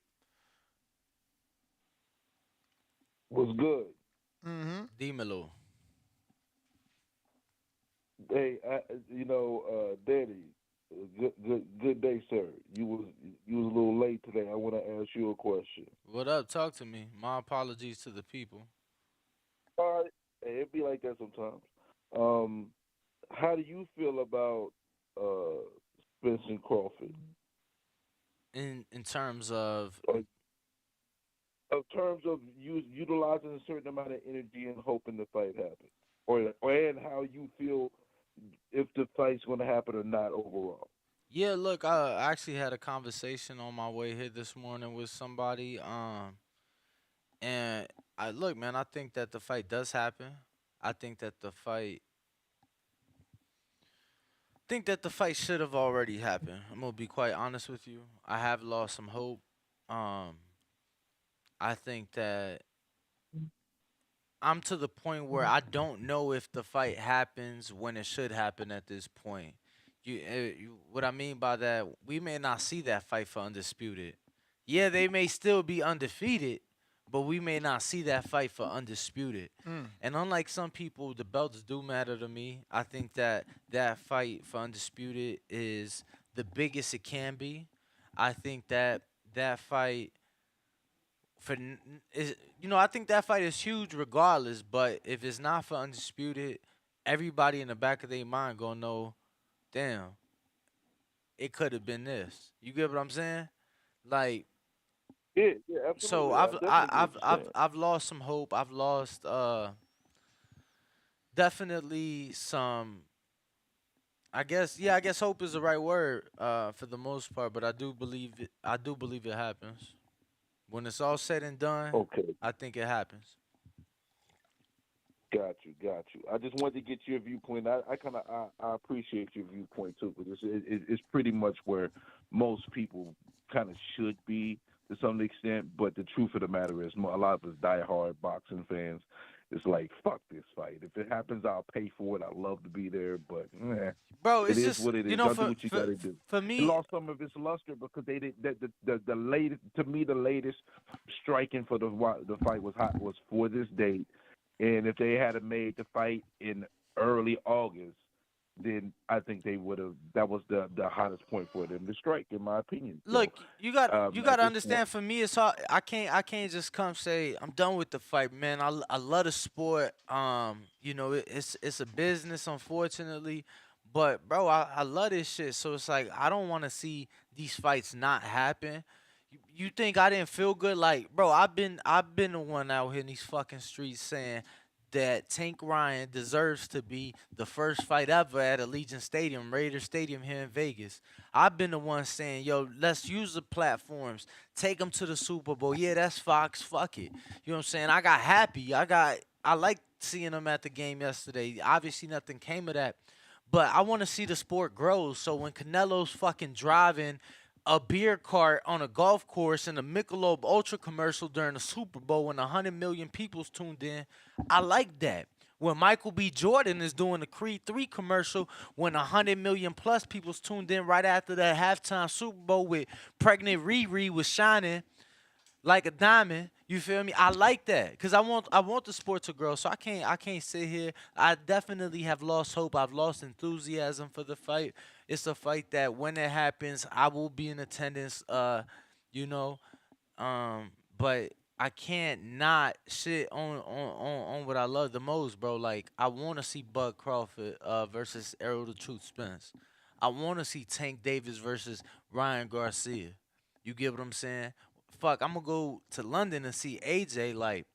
What's good? Dímelo. Hey, Danny. Good day, sir. You was a little late today. I want to ask you a question. What up? Talk to me. My apologies to the people. All right, hey, it be like that sometimes. How do you feel about Spence and Crawford? In terms of. In terms of utilizing a certain amount of energy and hoping the fight happens, and how you feel if the fight's going to happen or not overall. Yeah, look, I actually had a conversation on my way here this morning with somebody. And look, man, I think that the fight does happen. I think that the fight should have already happened. I'm gonna be quite honest with you. I have lost some hope. I think that I'm to the point where I don't know if the fight happens when it should happen at this point. What I mean by that, we may not see that fight for undisputed. Yeah, they may still be undefeated, but we may not see that fight for undisputed. And unlike some people, the belts do matter to me. I think that that fight for undisputed is the biggest it can be. I think that that fight is, I think that fight is huge regardless. But if it's not for undisputed, everybody in the back of their mind gonna know, damn, it could have been this. You get what I'm saying? Like, Yeah, so absolutely. I definitely get what you're saying. I've lost some hope. I've lost definitely some. I guess hope is the right word for the most part. But I do believe it. I do believe it happens when it's all said and done. Okay. I think it happens. Got you. I just wanted to get your viewpoint. I appreciate your viewpoint too, because it's pretty much where most people kind of should be to some extent. But the truth of the matter is, a lot of us diehard boxing fans, it's like, fuck this fight. If it happens, I'll pay for it. I'd love to be there, but Bro, it's it is just, what it is. Y'all do what you gotta do. For me, it lost some of its luster because they did the latest. To me, the latest striking for the fight was for this date. And if they had made the fight in early August, then I think they would have. That was the hottest point for them to strike, in my opinion. look, you got to understand. Point, for me, it's hard. I can't just come say I'm done with the fight, man. I love the sport. It's a business, unfortunately. But bro, I love this shit. So it's like I don't want to see these fights not happen. You think I didn't feel good? Like, bro, I've been the one out here in these fucking streets saying that Tank Ryan deserves to be the first fight ever at Allegiant Stadium, Raiders Stadium here in Vegas. I've been the one saying, yo, let's use the platforms, take them to the Super Bowl. Yeah, that's Fox. Fuck it. You know what I'm saying? I got happy. I liked seeing them at the game yesterday. Obviously, nothing came of that. But I want to see the sport grow. So when Canelo's fucking driving a beer cart on a golf course in a Michelob Ultra commercial during the Super Bowl when 100 million people's tuned in, I like that. When Michael B. Jordan is doing the Creed 3 commercial when 100 million plus people's tuned in right after that halftime Super Bowl with pregnant Riri was shining like a diamond. You feel me? I like that because I want the sport to grow. So I can't sit here. I definitely have lost hope. I've lost enthusiasm for the fight. It's a fight that when it happens, I will be in attendance. You know, but I can't not shit on what I love the most, bro. Like I want to see Bud Crawford versus Errol the Truth Spence. I want to see Tank Davis versus Ryan Garcia. You get what I'm saying? Fuck, I'm gonna go to London and see AJ. Like,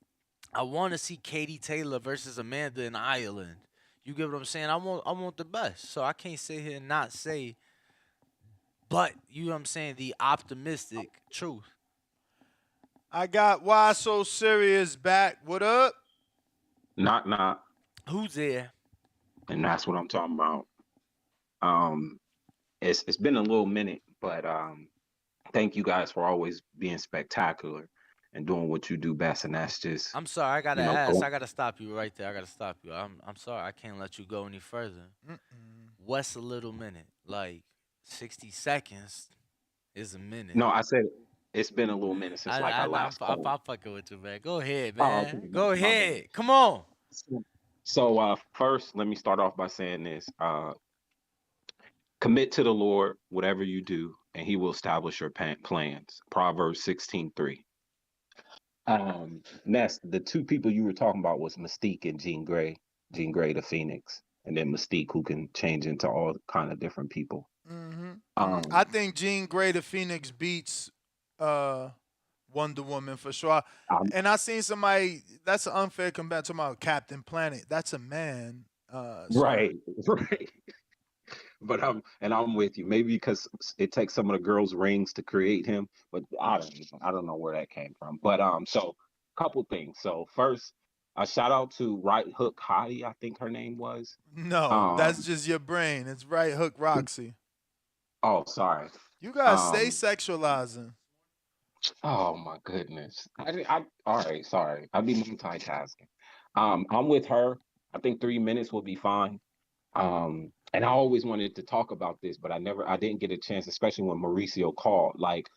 I want to see Katie Taylor versus Amanda in Ireland. You get what I'm saying? I want the best. So I can't sit here and not say, but you know what I'm saying, the optimistic truth. I got Why So Serious back. What up? Knock. Who's there? And that's what I'm talking about. It's been a little minute, but thank you guys for always being spectacular and doing what you do best. And that's just. I'm sorry, I gotta ask. I gotta stop you right there. I gotta stop you. I'm sorry, I can't let you go any further. What's a little minute? Like 60 seconds is a minute. No, I said it's been a little minute since I last. I'm fucking with you, man. Go ahead, man. Okay. Go ahead. Come on. So first, let me start off by saying this. Commit to the Lord, whatever you do, and he will establish your plans. Proverbs 16:3. Ness, the two people you were talking about was Mystique and Jean Grey. Jean Grey, the Phoenix, and then Mystique, who can change into all kind of different people. I think Jean Grey, the Phoenix, beats Wonder Woman for sure. And I seen somebody, that's an unfair comparison about Captain Planet. That's a man. Right. But I'm with you. Maybe because it takes some of the girls' rings to create him, but I don't know where that came from. But so couple things. So first, a shout out to Right Hook Hottie, I think her name was. No, that's just your brain. It's Right Hook Roxy. Oh, sorry. You guys stay sexualizing. Oh my goodness. All right, sorry. I'll be multitasking. I'm with her. I think 3 minutes will be fine. and I always wanted to talk about this, but I didn't get a chance, especially when Mauricio called. Like,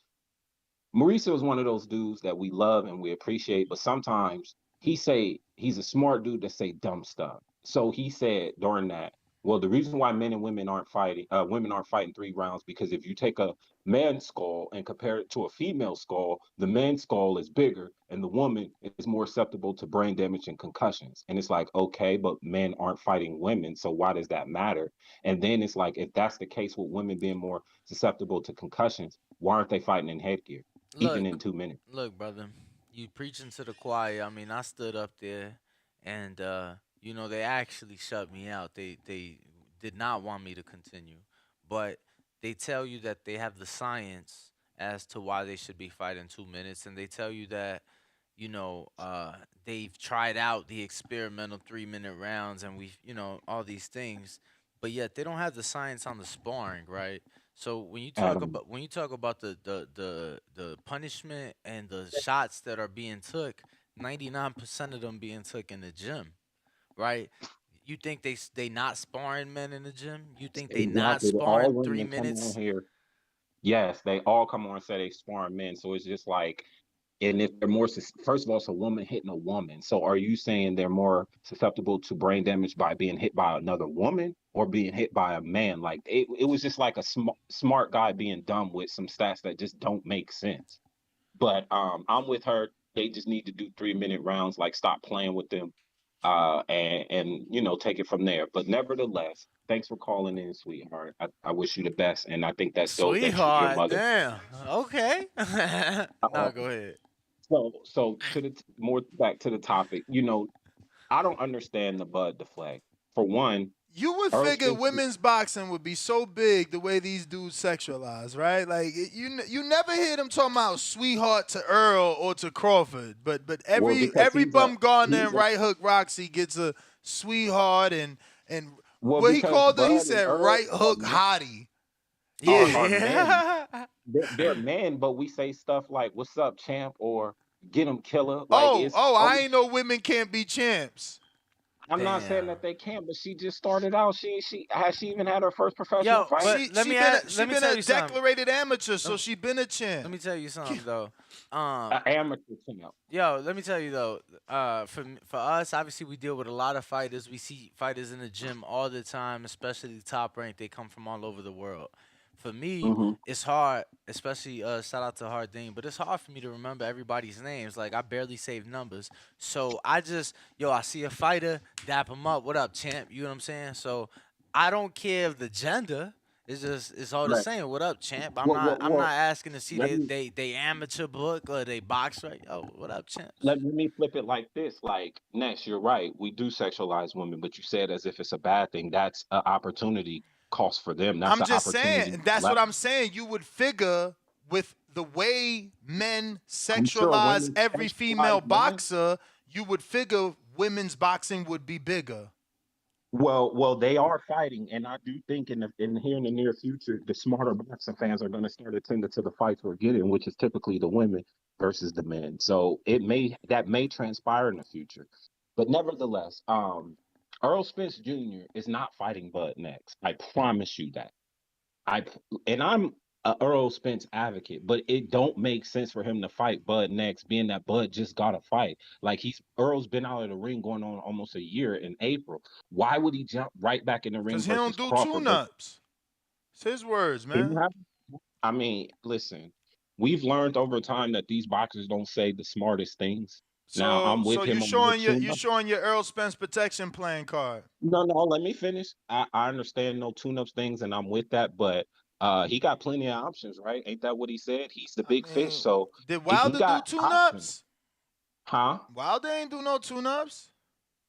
Mauricio is one of those dudes that we love and we appreciate, but sometimes he's a smart dude that say dumb stuff. So he said during that, well, the reason why men and women aren't fighting 3 rounds, because if you take a man's skull and compare it to a female skull, the man's skull is bigger and the woman is more susceptible to brain damage and concussions. And it's like, okay, but men aren't fighting women, so why does that matter? And then it's like, if that's the case with women being more susceptible to concussions, why aren't they fighting in headgear? Even in 2 minutes. Look, brother, you preaching to the choir. I mean, I stood up there, and they actually shut me out. They did not want me to continue, but they tell you that they have the science as to why they should be fighting 2 minutes, and they tell you that they've tried out the experimental 3-minute rounds, and we've all these things, but yet they don't have the science on the sparring, right? So when you talk about the punishment and the shots that are being took, 99% of them being took in the gym, right? You think they not sparring men in the gym? You think they not Exactly. All sparring three women come on minutes? here. Yes, they all come on and say they sparring men. So it's just like, and if they're more, first of all, it's a woman hitting a woman. So are you saying they're more susceptible to brain damage by being hit by another woman or being hit by a man? Like, it was just like a smart guy being dumb with some stats that just don't make sense. But I'm with her. They just need to do 3-minute rounds. Like, stop playing with them, and take it from there. But nevertheless, thanks for calling in, sweetheart. I wish you the best, and I think that's dope that your Sweetheart, mother. damn. Okay. Uh, No, go ahead. so to the more back to the topic. I don't understand the Bud deflect. For one, You would Earl figure Spence. women's boxing would be so big the way these dudes sexualize, right? Like you never hear them talking about sweetheart to Earl or to Crawford, but Well, every because bum Gardner he's and a right hook Roxy gets a sweetheart and well what he because called her, he Bud and said Earl right hook hottie. are men. Yeah. They're men, but we say stuff like "What's up, champ?" or "Get 'em, killer." Like, it's I ain't know women can't be champs. I'm not saying Damn. that they can't, but she just started out. She even had her first professional Yo, fight? but let me tell a you something. declarated amateur, so she been a champ. Let me tell you something though. An amateur champ. Yo, let me tell you though. For us, obviously we deal with a lot of fighters. We see fighters in the gym all the time, especially the top ranked. They come from all over the world. For me, Mm-hmm. it's hard, especially shout out to Hardin, but it's hard for me to remember everybody's names. Like I barely save numbers, so I see a fighter, dap him up. What up, champ? You know what I'm saying? So I don't care if the gender. It's all the Right. same. What up, champ? I'm Well, not asking to see let me they amateur book or they box right. Yo, what up, champs? let me flip it like this. Like, Ness, you're right. We do sexualize women, but you said as if it's a bad thing. That's an opportunity cost for them. That's I'm an just opportunity saying, that's what left. I'm saying. You would figure with the way men I'm sure sexualize women every female sexualize men. boxer, you would figure women's boxing would be bigger. Well, they are fighting, and I do think in here in the near future, the smarter boxing fans are going to start attending to the fights we're getting, which is typically the women versus the men. So that may transpire in the future, but nevertheless, Earl Spence Jr. is not fighting Bud next. I promise you that. I and I'm a Earl Spence advocate, but it don't make sense for him to fight Bud next, being that Bud just got a fight. Like, Earl's been out of the ring going on almost a year in April. Why would he jump right back in the ring Because he don't versus do Crawford? tune-ups. It's his words, man. I mean, listen, we've learned over time that these boxers don't say the smartest things. Now So I'm with you him on the showing tune. your Earl Spence protection playing card. No, let me finish. I understand no tune-ups things, and I'm with that, but he got plenty of options, right? Ain't that what he said? He's the big fish, so Did he Wilder do got options. tune-ups? Huh? Wilder ain't do no tune-ups.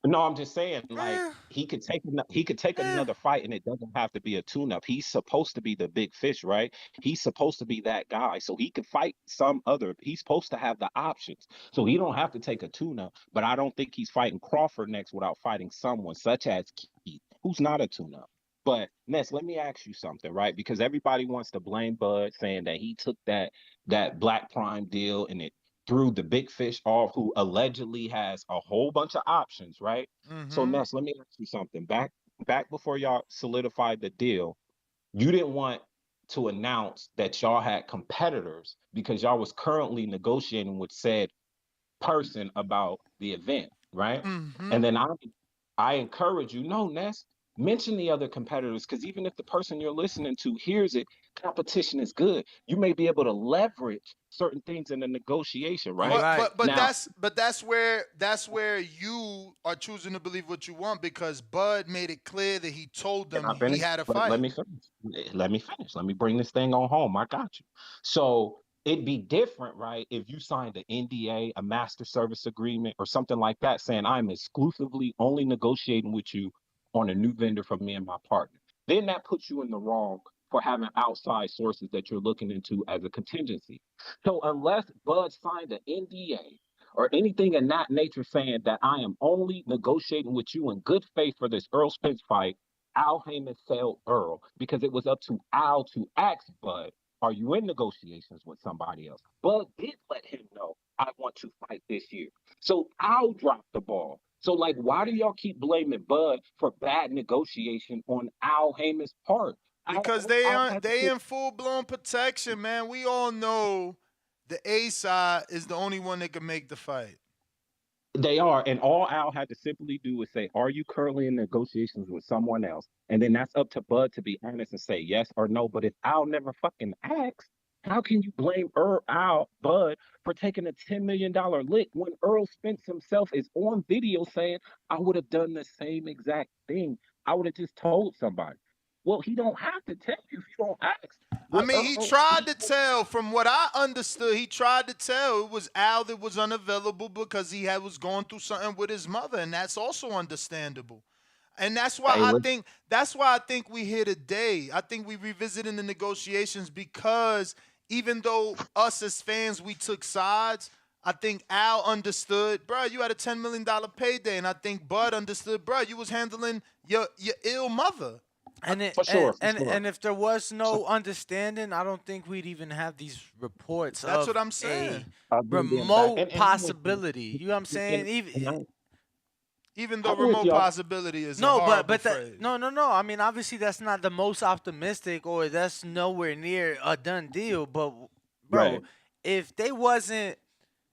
No, I'm just saying, like, he could take another fight, and it doesn't have to be a tune-up. He's supposed to be the big fish, right? He's supposed to be that guy, so he could fight some other. He's supposed to have the options, so he don't have to take a tune-up. But I don't think he's fighting Crawford next without fighting someone such as Keith, who's not a tune-up. But Ness, let me ask you something, right? Because everybody wants to blame Bud, saying that he took that Black Prime deal and it threw the big fish off, who allegedly has a whole bunch of options, right? So Mm-hmm. Ness, let me ask you something. Back back before y'all solidified the deal, you didn't want to announce that y'all had competitors because y'all was currently negotiating with said person about the event, right? Mm-hmm. And then I encourage you, no, Ness, mention the other competitors because even if the person you're listening to hears it, competition is good. You may be able to leverage certain things in the negotiation, right? But Now, that's where you are choosing to believe what you want because Bud made it clear that he told can them I he finish? had a Let fight. me finish. Let me finish. Let me bring this thing on home. I got you. So it'd be different, right? If you signed an NDA, a master service agreement, or something like that, saying I'm exclusively only negotiating with you on a new vendor from me and my partner. Then that puts you in the wrong for having outside sources that you're looking into as a contingency. So unless Bud signed an NDA or anything in that nature saying that I am only negotiating with you in good faith for this Earl Spence fight, Al Heyman failed Earl because it was up to Al to ask Bud, are you in negotiations with somebody else? Bud did let him know, I want to fight this year. So Al dropped the ball. So, like, why do y'all keep blaming Bud for bad negotiation on Al Heyman's part? Because they in full blown protection, man. We all know the A side is the only one that can make the fight. They are, and all Al had to simply do is say, "Are you currently in negotiations with someone else?" And then that's up to Bud to be honest and say yes or no. But if Al never fucking asks, how can you blame Bud for taking a $10 million lick when Earl Spence himself is on video saying, "I would have done the same exact thing. I would have just told somebody." Well, he don't have to tell you if you don't ask. I What mean, he tried to tell. From what I understood, he tried to tell it was Al that was unavailable because was going through something with his mother, and that's also understandable. And that's why I think we here today. I think we revisiting the negotiations because even though us as fans we took sides, I think Al understood, bro. You had a $10 million payday, and I think Bud understood, bro. You was handling your ill mother. And if there was no understanding, I don't think we'd even have these reports That's of what I'm saying. a remote possibility. You know what I'm saying? Even though remote possibility is a horrible phrase. No. I mean, obviously that's not the most optimistic, or that's nowhere near a done deal. But bro, if they wasn't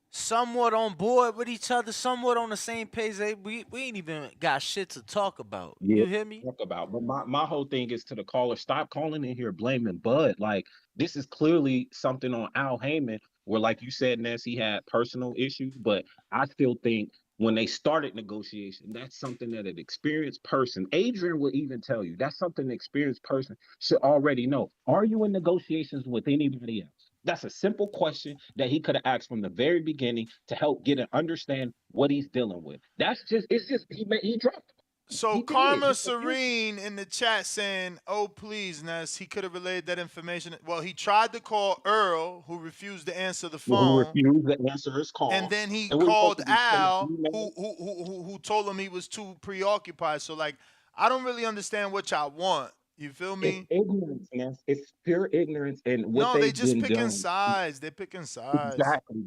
somewhat on board with each other, somewhat on the same page, we ain't even got shit to talk about. Yeah, You hear me? talk about. But my whole thing is to the caller, stop calling in here blaming Bud. Like, this is clearly something on Al Heyman, where, like you said, Ness, he had personal issues. But I still think when they started negotiation, that's something that an experienced person, Adrian will even tell you, that's something an experienced person should already know. Are you in negotiations with anybody else? That's a simple question that he could have asked from the very beginning to help get and understand what he's dealing with. It's just he dropped. So Karma Serene in the chat saying, "Oh please, Ness, he could have relayed that information." Well, he tried to call Earl, who refused to answer the phone. Who refused to answer his call, and then he called Al, who told him he was too preoccupied. So like, I don't really understand what y'all want. You feel me? It's ignorance, man. It's pure ignorance, and what they they've just been picking doing. sides. They're picking sides. Exactly.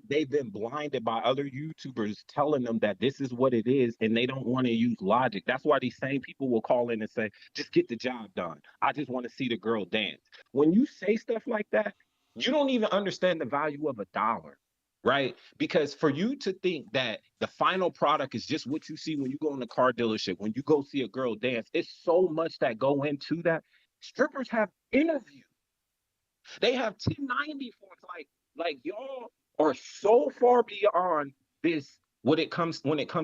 They've been blinded by other YouTubers telling them that this is what it is, and they don't want to use logic. That's why these same people will call in and say, "Just get the job done. I just want to see the girl dance." When you say stuff like that, you don't even understand the value of a dollar, right? Because for you to think that the final product is just what you see when you go in the car dealership, when you go see a girl dance, it's so much that go into that. Strippers have interviews. They have 1090 for it. Like y'all are so far beyond this when it comes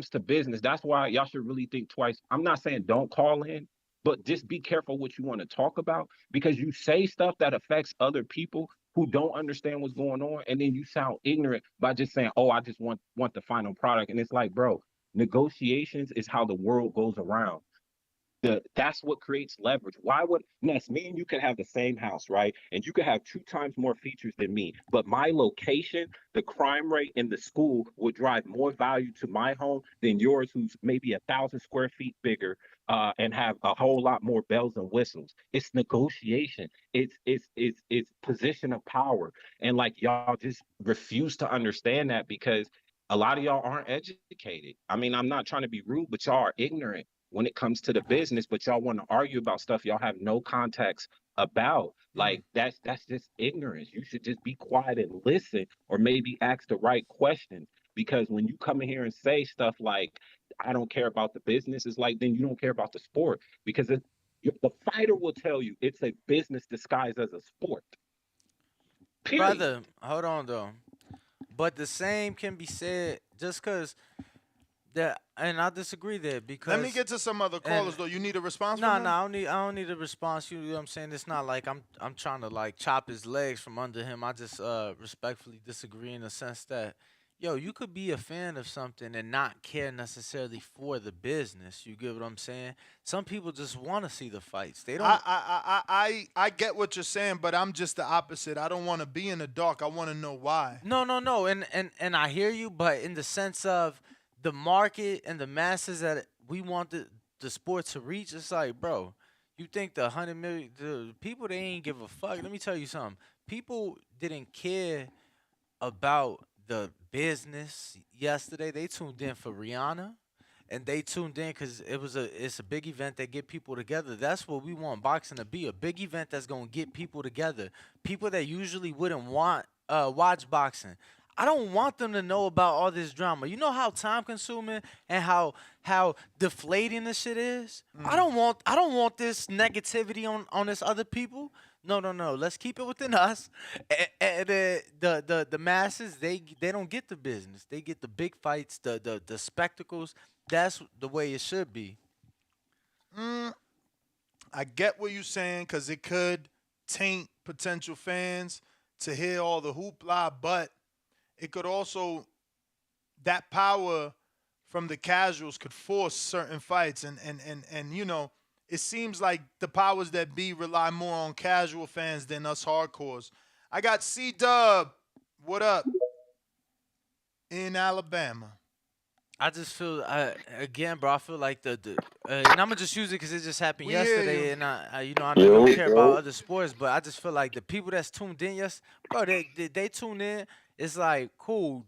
to business. That's why y'all should really think twice. I'm not saying don't call in, but just be careful what you want to talk about because you say stuff that affects other people who don't understand what's going on, and then you sound ignorant by just saying, "Oh, I just want the final product." And it's like, bro, negotiations is how the world goes around. That's what creates leverage. Why would Ness, me and you could have the same house, right? And you could have 2 times more features than me. But my location, the crime rate in the school would drive more value to my home than yours, who's maybe 1,000 square feet bigger, and have a whole lot more bells and whistles. It's negotiation. It's position of power. And like y'all just refuse to understand that because a lot of y'all aren't educated. I mean, I'm not trying to be rude, but y'all are ignorant. when it comes to the business, but y'all want to argue about stuff y'all have no context about. Like that's just ignorance. You should just be quiet and listen, or maybe ask the right questions. Because when you come in here and say stuff like, I don't care about the business, it's like, then you don't care about the sport. Because the fighter will tell you it's a business disguised as a sport. Period. Brother, hold on though. But the same can be said just because that, and I disagree there because. Let me get to some other callers though. You need a response? No, from them? I don't need a response. You know what I'm saying? It's not like I'm trying to like chop his legs from under him. I just respectfully disagree in the sense that, yo, you could be a fan of something and not care necessarily for the business. You get what I'm saying? Some people just want to see the fights. They don't. I get what you're saying, but I'm just the opposite. I don't want to be in the dark. I want to know why. No, and I hear you, but in the sense of the market and the masses that we want the sport to reach, it's like, bro, you think the 100 million, the people, they ain't give a fuck. Let me tell you something. People didn't care about the business yesterday. They tuned in for Rihanna, and they tuned in because it's a big event that get people together. That's what we want boxing to be, a big event that's gonna get people together. People that usually wouldn't want watch boxing. I don't want them to know about all this drama. You know how time consuming and how deflating this shit is? I don't want this negativity on this other people. No. Let's keep it within us. And the masses, they don't get the business. They get the big fights, the spectacles. That's the way it should be. I get what you're saying because it could taint potential fans to hear all the hoopla, but it could also, that power from the casuals could force certain fights. And you know, it seems like the powers that be rely more on casual fans than us hardcores. I got C-Dub. What up? In Alabama. I just feel, again, bro, I feel like and I'm going to just use it because it just happened yesterday. And, I know you don't care about other sports, but I just feel like the people that's tuned in, bro, they tune in. It's like, cool,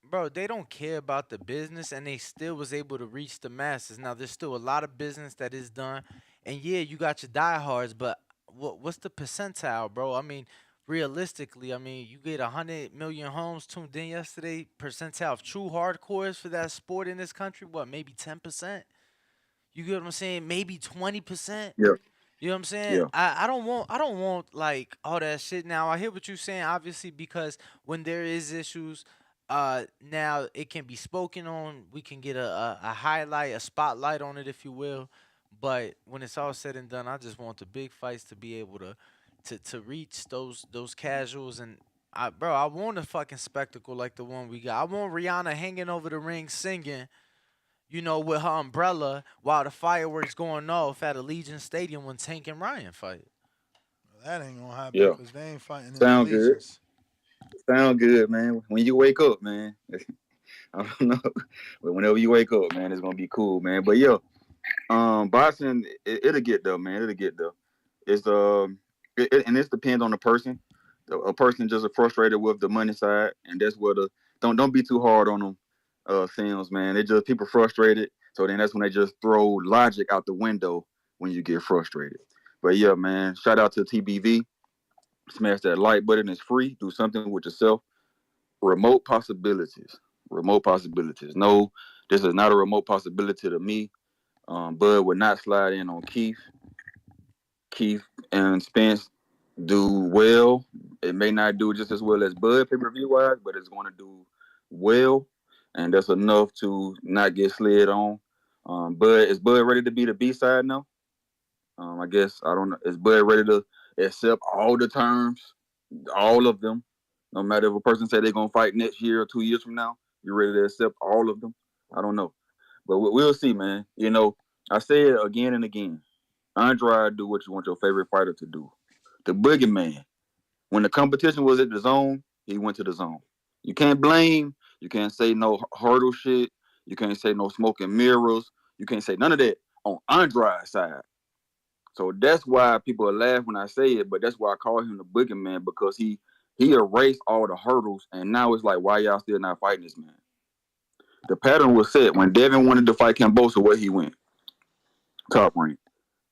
bro, they don't care about the business, and they still was able to reach the masses. Now, there's still a lot of business that is done. And, yeah, you got your diehards, but what's the percentile, bro? I mean, realistically, I mean, you get 100 million homes tuned in yesterday. Percentile of true hardcores for that sport in this country, what, maybe 10%? You get what I'm saying? Maybe 20%? Yeah. You know what I'm saying? Yeah. I don't want like all that shit. Now I hear what you're saying, obviously, because when there is issues, now it can be spoken on. We can get a highlight, a spotlight on it, if you will. But when it's all said and done, I just want the big fights to be able to reach those casuals. And I want a fucking spectacle like the one we got. I want Rihanna hanging over the ring singing, you know, with her umbrella while the fireworks going off at Allegiant Stadium when Tank and Ryan fight. Well, that ain't gonna happen because they ain't fighting in Sound Allegiance. good. Sound good, man. When you wake up, man. I don't know, but whenever you wake up, man, it's gonna be cool, man. But yeah, boxing, it'll get there, man. It'll get there. It's and this depends on the person. A person just frustrated with the money side, and that's where don't be too hard on them. Films, man. They just people frustrated, so then that's when they just throw logic out the window when you get frustrated. But yeah, man, shout out to TBV. Smash that like button. It's free. Do something with yourself. Remote possibilities. Remote possibilities. No, this is not a remote possibility to me. Bud would not slide in on Keith. Keith and Spence do well. It may not do just as well as Bud pay-per-view wise, but it's going to do well. And that's enough to not get slid on. Is Bud ready to be the B-side now? I guess, I don't know. Is Bud ready to accept all the terms, all of them? No matter if a person say they're going to fight next year or 2 years from now, you're ready to accept all of them? I don't know. But we'll see, man. You know, I say it again and again. Andrade, do what you want your favorite fighter to do. The boogeyman. When the competition was at the zone, he went to the zone. You can't blame. You can't say no hurdle shit. You can't say no smoke and mirrors. You can't say none of that on Andrade's side. So that's why people laugh when I say it, but that's why I call him the boogeyman, because he erased all the hurdles, and now it's like, why y'all still not fighting this man? The pattern was set. When Devin wanted to fight Cambosa, where he went? Top rank.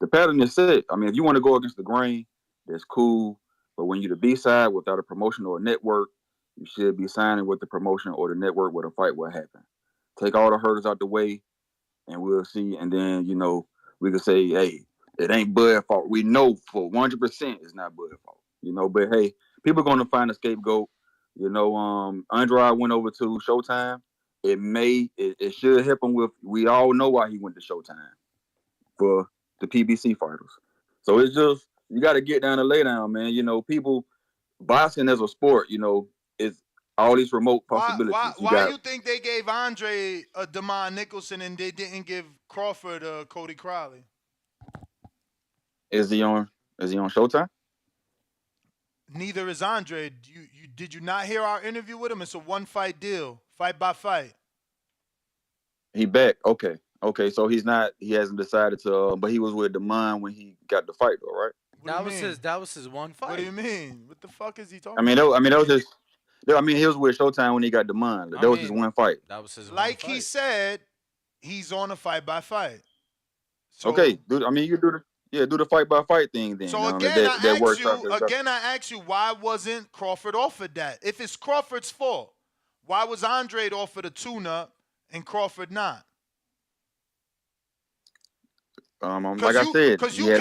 The pattern is set. I mean, if you want to go against the grain, that's cool. But when you're the B side without a promotion or a network, you should be signing with the promotion or the network where the fight will happen. Take all the hurdles out the way, and we'll see. And then we can say, hey, it ain't Bud fault. We know for 100% it's not Bud fault. But hey, people gonna find a scapegoat. Andrade went over to Showtime. It should help him with. We all know why he went to Showtime for the PBC fighters. So it's just you got to get down and lay down, man. People boxing as a sport, it's all these remote possibilities. Why you think they gave Andre a DeMond Nicholson and they didn't give Crawford a Cody Crowley? Is he on Showtime? Neither is Andre. Did you not hear our interview with him? It's a one fight deal, fight by fight. He back. Okay. So he hasn't decided to. But he was with DeMond when he got the fight, though, right? That was his one fight. What do you mean? What the fuck is he talking? That was his. He was with Showtime when he got DeMond. That was his one fight. That was his like he said, he's on a fight by fight. So, okay, dude. You do the fight by fight thing then. So again, I ask you, why wasn't Crawford offered that? If it's Crawford's fault, why was Andre offered a tune-up and Crawford not? Like I said, because you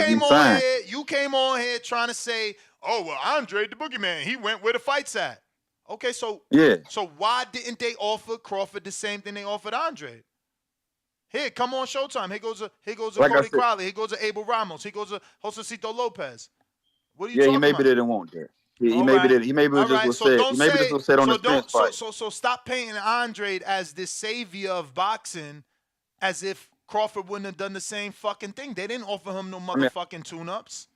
came on here trying to say, oh well, Andre the Boogeyman, he went where the fight's at. Okay, so why didn't they offer Crawford the same thing they offered Andre? Here, come on Showtime. Here goes a like Cody Crowley. Here goes a Abel Ramos. Here goes a Josecito Lopez. What are you talking about? Yeah, Maybe they didn't want that. He maybe was set on the Spence fight. So stop painting Andre as this savior of boxing, as if Crawford wouldn't have done the same fucking thing. They didn't offer him no motherfucking tune-ups.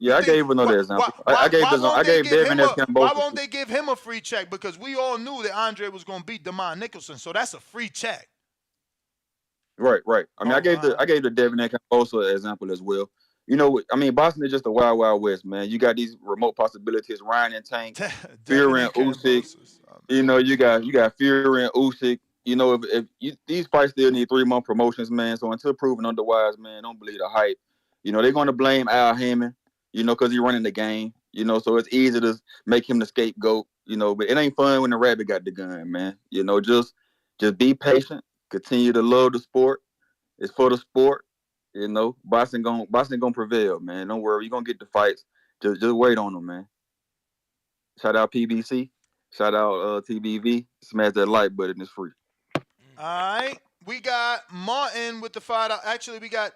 Yeah, I gave another example. I gave Devin as Cambosos. Why won't they give him a free check? Because we all knew that Andre was going to beat DeMond Nicholson, so that's a free check. Right. I gave the Devin and Cambosos example as well. Boston is just a wild, wild west, man. You got these remote possibilities. Ryan and Tank, Fury and Usyk. You got Fury and Usyk. These fights still need 3-month promotions, man. So until proven otherwise, man, don't believe the hype. They're going to blame Al Heyman, because he's running the game. So it's easy to make him the scapegoat. But it ain't fun when the rabbit got the gun, man. Just be patient. Continue to love the sport. It's for the sport. Boston gonna prevail, man. Don't worry, you're gonna get the fights. Just wait on them, man. Shout out PBC. Shout out TBV. Smash that like button. It's free. All right. We got Martin with the $5. Actually, we got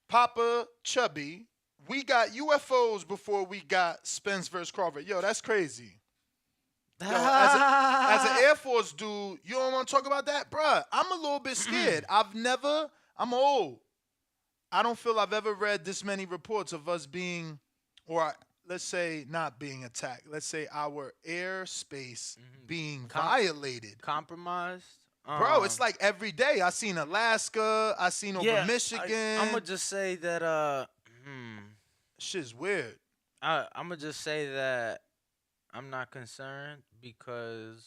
Papa Chubby. We got UFOs before we got Spence versus Crawford. Yo, that's crazy. Yo, as an Air Force dude, you don't want to talk about that? Bruh, I'm a little bit scared. I'm old. I don't feel I've ever read this many reports of us being, or let's say not being attacked. Let's say our airspace being violated. Compromised. Bro, it's like every day. I seen Alaska. I seen over Michigan. I'm going to just say that, shit's weird. I'm going to just say that I'm not concerned because,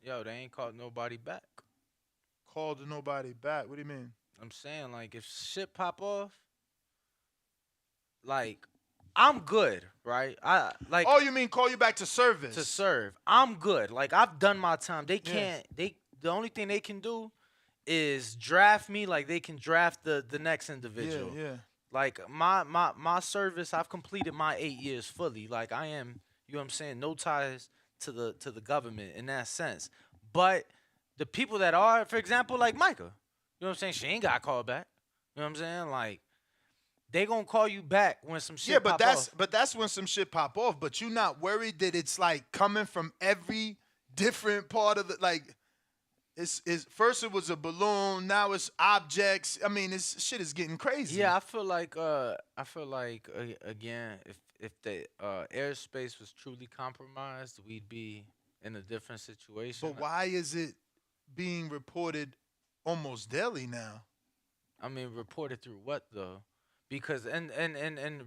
they ain't called nobody back. Called nobody back? What do you mean? I'm saying, like, if shit pop off, like, I'm good, right? Oh, you mean call you back to service? To serve. I'm good. Like, I've done my time. They can't, the only thing they can do is draft me like they can draft the next individual. Yeah. Like, my service, I've completed my 8 years fully. Like, I am... You know what I'm saying? No ties to the government in that sense. But the people that are, for example, like Micah, you know what I'm saying? She ain't got called back. You know what I'm saying? Like, they gonna call you back when some shit pop off. But that's when some shit pop off. But you not worried that it's like coming from every different part of the like. It's first it was a balloon, now it's objects. I mean, this shit is getting crazy. Yeah, I feel like again, if the airspace was truly compromised, we'd be in a different situation. But why is it being reported almost daily now? I mean, reported through what though? Because and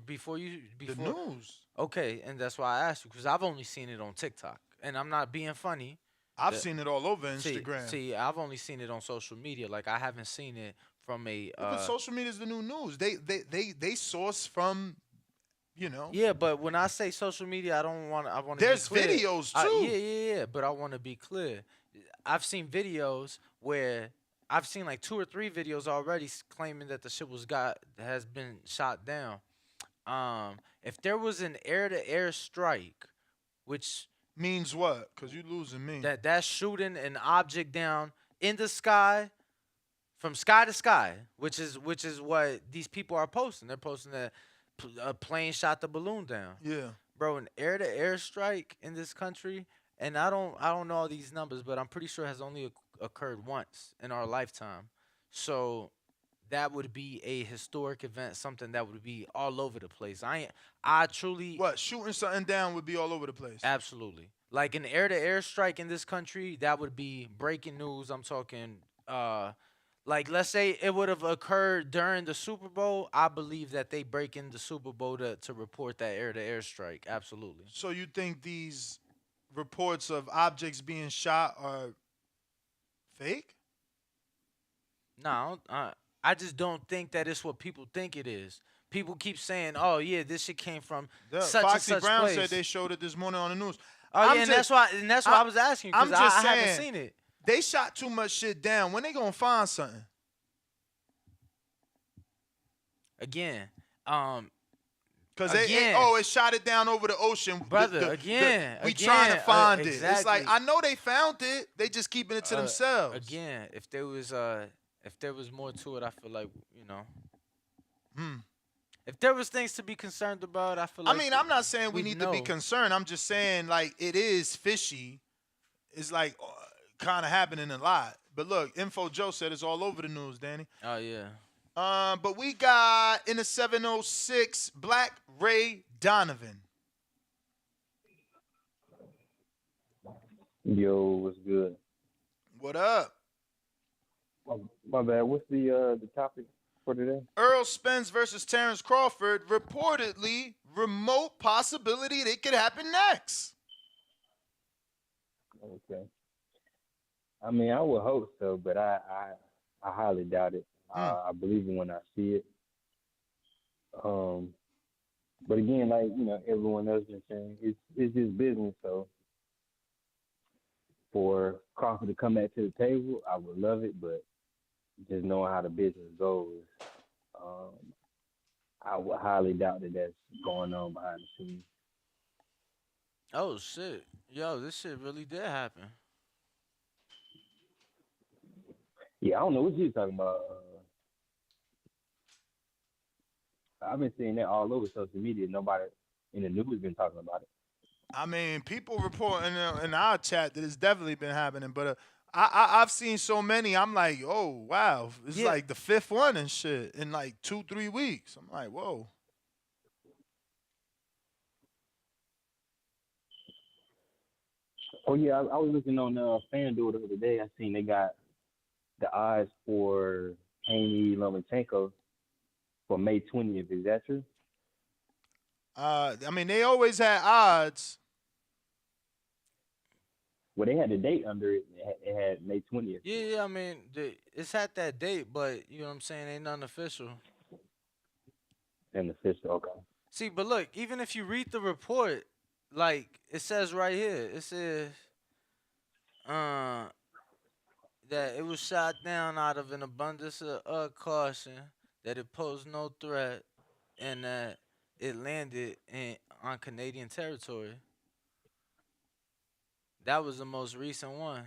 before the news. Okay, and that's why I asked you because I've only seen it on TikTok, and I'm not being funny. I've seen it all over Instagram. See, I've only seen it on social media. Like, I haven't seen it a. But social media is the new news. They source from, Yeah, but when I say social media, I want to be There's clear. videos too. Yeah. But I want to be clear. I've seen videos where I've seen like 2 or 3 videos already claiming that the shit has been shot down. If there was an air-to-air strike, which means what? Because you losing me. That's shooting an object down in the sky, from sky to sky, which is what these people are posting. They're posting that a plane shot the balloon down. Yeah, bro, an air-to-air strike in this country, and I don't know all these numbers, but I'm pretty sure it has only occurred once in our lifetime. So that would be a historic event, something that would be all over the place. I truly shooting something down would be all over the place. Absolutely. Like an air-to-air strike in this country, that would be breaking news. I'm talking like let's say it would have occurred during the Super Bowl. I believe that they break in the Super Bowl to report that air-to-air strike. Absolutely. So you think these reports of objects being shot are fake? No, I just don't think that it's what people think it is. People keep saying, "Oh yeah, this shit came from such Foxy and such Brown place." said they showed it this morning on the news. Oh yeah, and that's why I was asking you because I haven't seen it. They shot too much shit down. When they gonna find something? Again, because it shot it down over the ocean, brother. We trying to find it. Exactly. It's like I know they found it. They just keeping it to themselves. Again, if there was more to it, I feel like If there was things to be concerned about, I feel like. I mean, I'm not saying we need to be concerned. I'm just saying like it is fishy. It's like kind of happening a lot. But look, Info Joe said it's all over the news, Danny. Oh yeah. But we got in the 706 Black Ray Donovan. Yo, what's good? What up? My bad. What's the topic for today? Errol Spence versus Terence Crawford. Reportedly, remote possibility that it could happen next. Okay. I mean, I would hope so, but I highly doubt it. I believe it when I see it. But again, like everyone else been saying, it's just business. So for Crawford to come back to the table, I would love it. But just knowing how the business goes, I would highly doubt that that's going on behind the scenes. Oh shit, yo, this shit really did happen. Yeah, I don't know what you're talking about. I've been seeing that all over social media. Nobody in the news been talking about it. I mean, people report in our chat that it's definitely been happening, but I've seen so many. I'm like, oh wow, it's like the 5th one and shit in like 2-3 weeks. I'm like, whoa. Oh yeah, I was looking on FanDuel the other day. I seen they got the odds for Haney Lomachenko for May 20th. Is that true? I mean, they always had odds. Well, they had the date under it. It had May 20th. Yeah. I mean, it's at that date, but you know what I'm saying? Ain't nothing official. And official, okay. See, but look, even if you read the report, like it says right here, it says that it was shot down out of an abundance of caution, that it posed no threat, and that it landed on Canadian territory. That was the most recent one.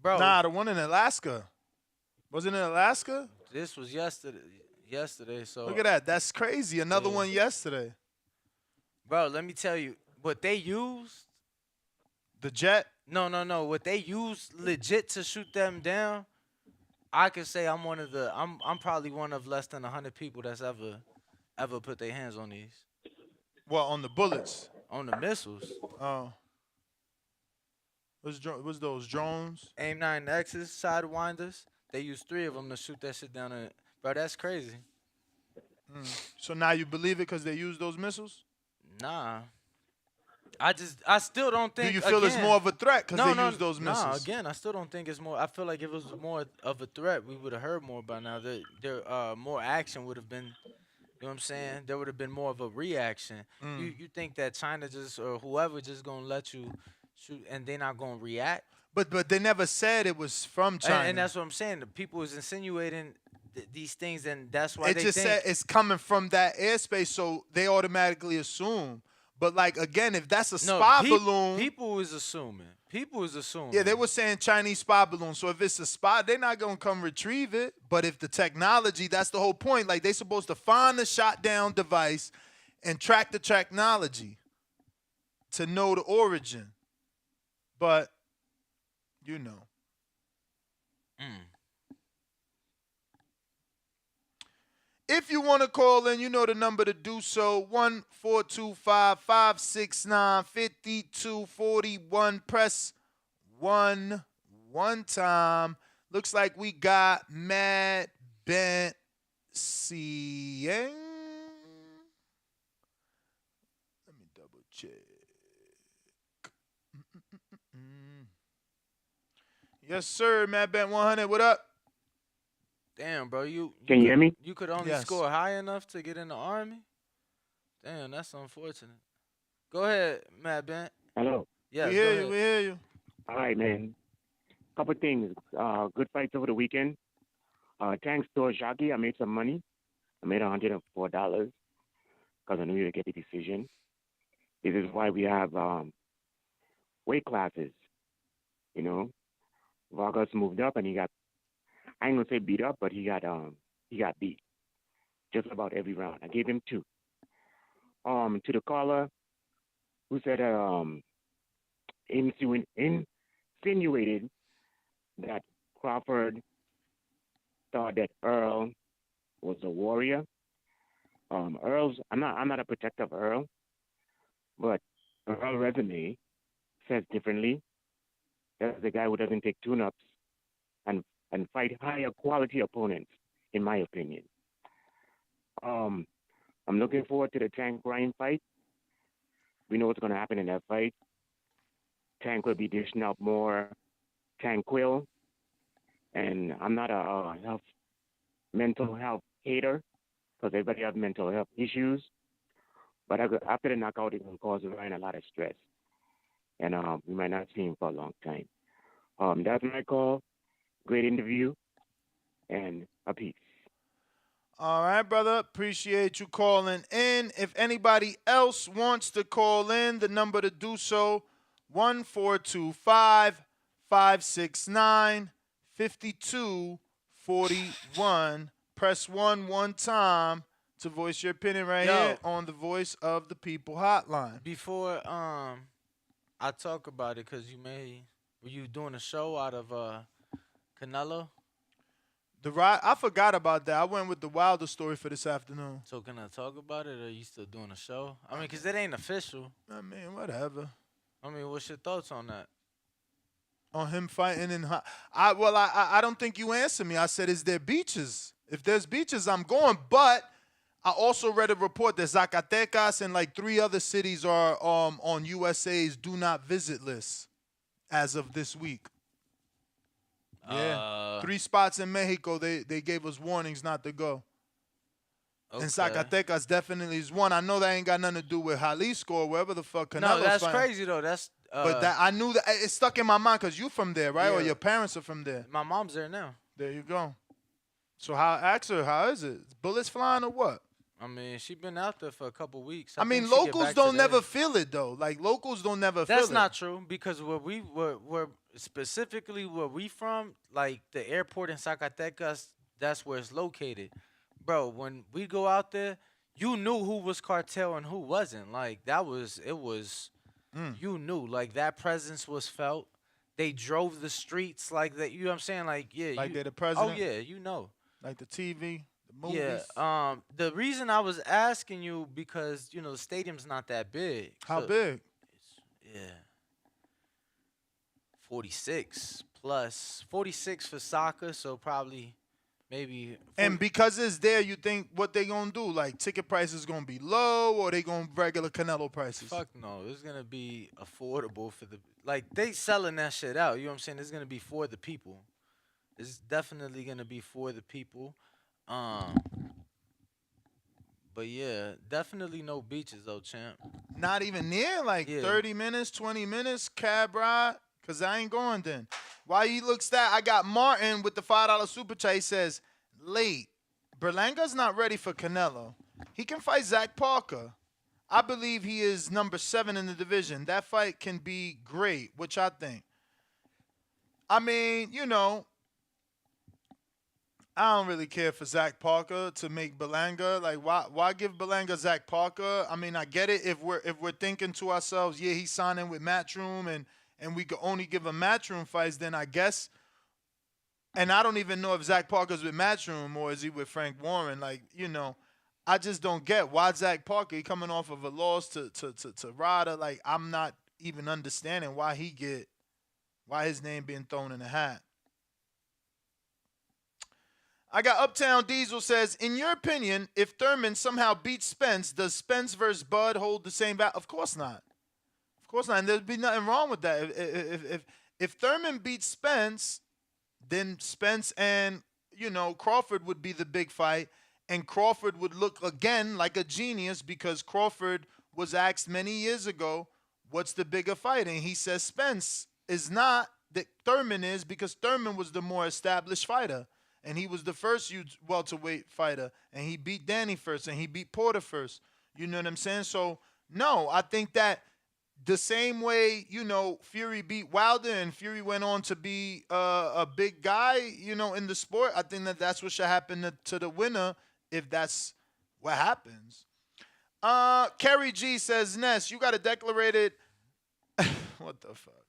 Bro. Nah, the one in Alaska. Wasn't it Alaska? This was yesterday, so. Look at that. That's crazy. Another one yesterday. Bro, let me tell you, what they used. The jet? No. What they used legit to shoot them down, I could say I'm probably one of less than 100 people that's ever put their hands on these. Well, on the bullets? On the missiles. Oh. What's those drones? AIM-9X's, Sidewinders. They used 3 of them to shoot that shit down. Bro, that's crazy. So now you believe it because they used those missiles? Nah. I still don't think. Do you feel it's more of a threat because they use those No, missiles? again, I still don't think it's more. I feel like if it was more of a threat, we would have heard more by now. There, more action would have been. You know what I'm saying? There would have been more of a reaction. You think that China just or whoever just gonna let you shoot and they're not gonna react? But they never said it was from China. And that's what I'm saying. The people was insinuating these things, and that's why it they just think said it's coming from that airspace, so they automatically assume. But like again, if that's a spy balloon, people is assuming. People is assuming. Yeah, they were saying Chinese spy balloon. So if it's a spy, they're not gonna come retrieve it. But if the technology, that's the whole point. Like they supposed to find the shot down device and track the technology to know the origin. But you know. If you want to call in, you know the number to do so. 1-425-569-5241. Press 1 time. Looks like we got Matt Bent seeing. Let me double check. Yes, sir. Matt Bent 100. What up? Damn, bro, Can you hear me? You could only score high enough to get in the Army? Damn, that's unfortunate. Go ahead, Matt Bent. Hello. Yes, we hear you. All right, man. Couple things. Good fights over the weekend. Thanks to Jackie, I made some money. I made $104 because I knew you would get the decision. This is why we have weight classes. You know, Vargas moved up and he got, I ain't gonna say beat up, but he got beat just about every round. I gave him 2. To the caller who said insinuated that Crawford thought that Earl was a warrior. I'm not a protector of Earl, but Earl's resume says differently. That's the guy who doesn't take tune-ups and fight higher quality opponents, in my opinion. I'm looking forward to the Tank Ryan fight. We know what's going to happen in that fight. Tank will be dishing out more Tanquil, and I'm not a mental health hater because everybody has mental health issues. But after the knockout, it will cause Ryan a lot of stress, and we might not see him for a long time. That's my call. Great interview, and a peace. All right, brother. Appreciate you calling in. If anybody else wants to call in, the number to do so, 1-425-569-5241. Press 1 time to voice your opinion right here on the Voice of the People hotline. Before I talk about it, because were you doing a show out of Canelo? I forgot about that. I went with the Wilder story for this afternoon. So can I talk about it, or are you still doing a show? I mean, because it ain't official. I mean, whatever. I mean, what's your thoughts on that? On him fighting in I don't think you answered me. I said, is there beaches? If there's beaches, I'm going. But I also read a report that Zacatecas and like 3 other cities are on USA's do not visit list as of this week. Yeah, 3 spots in Mexico. They gave us warnings not to go. Okay. And Zacatecas definitely is one. I know that ain't got nothing to do with Jalisco or wherever the fuck Canelo's No, that's fighting. crazy though. That's but that I knew that it stuck in my mind because you from there, right? Yeah. Or your parents are from there. My mom's there now. There you go. So ask her, how is it? Bullets flying or what? I mean, she been out there for a couple weeks. I mean, locals don't never feel it though. Like locals don't never feel it. That's not true because where specifically where we from, like the airport in Zacatecas, that's where it's located. Bro, when we go out there, you knew who was cartel and who wasn't. Like you knew. Like that presence was felt. They drove the streets like that. You know what I'm saying? Like, yeah. Like they're the president? Oh, yeah, you know. Like the TV, the movies? Yeah. The reason I was asking you because, you know, the stadium's not that big. How big? 46 plus. 46 for soccer, so probably Maybe And because it's there, you think what they gonna do? Like ticket prices gonna be low, or they gonna regular Canelo prices? fuck no, it's gonna be affordable for the like they selling that shit out. You know what I'm saying? It's gonna be for the people. It's definitely gonna be for the people. Um, but yeah, definitely no beaches though, champ. Not even near, like Yeah, 30 minutes, 20 minutes, cab ride. Cause I ain't going then. Why you looks that? I got Martin with the $5 super chat. He says, late. Berlanga's not ready for Canelo. He can fight Zach Parker. I believe he is number 7 in the division. That fight can be great, which I think. I mean, I don't really care for Zach Parker to make Berlanga. Like, why give Berlanga Zach Parker? I mean, I get it if we're thinking to ourselves, yeah, he's signing with Matchroom and we could only give him Matchroom fights, then I guess. And I don't even know if Zach Parker's with Matchroom or is he with Frank Warren. Like, I just don't get why Zach Parker. He coming off of a loss to Ryder. Like, I'm not even understanding why his name being thrown in the hat. I got Uptown Diesel says, in your opinion, if Thurman somehow beats Spence, does Spence versus Bud hold the same value? Of course not. Of course not. And there'd be nothing wrong with that. If Thurman beats Spence, then Spence and Crawford would be the big fight, and Crawford would look again like a genius because Crawford was asked many years ago, "What's the bigger fight?" And he says Spence is not. That Thurman is because Thurman was the more established fighter. And he was the first welterweight fighter, and he beat Danny first, and he beat Porter first. You know what I'm saying? So, no, I think that the same way, Fury beat Wilder, and Fury went on to be a big guy, in the sport, I think that that's what should happen to the winner if that's what happens. Kerry G says, Ness, you got a declarated... What the fuck?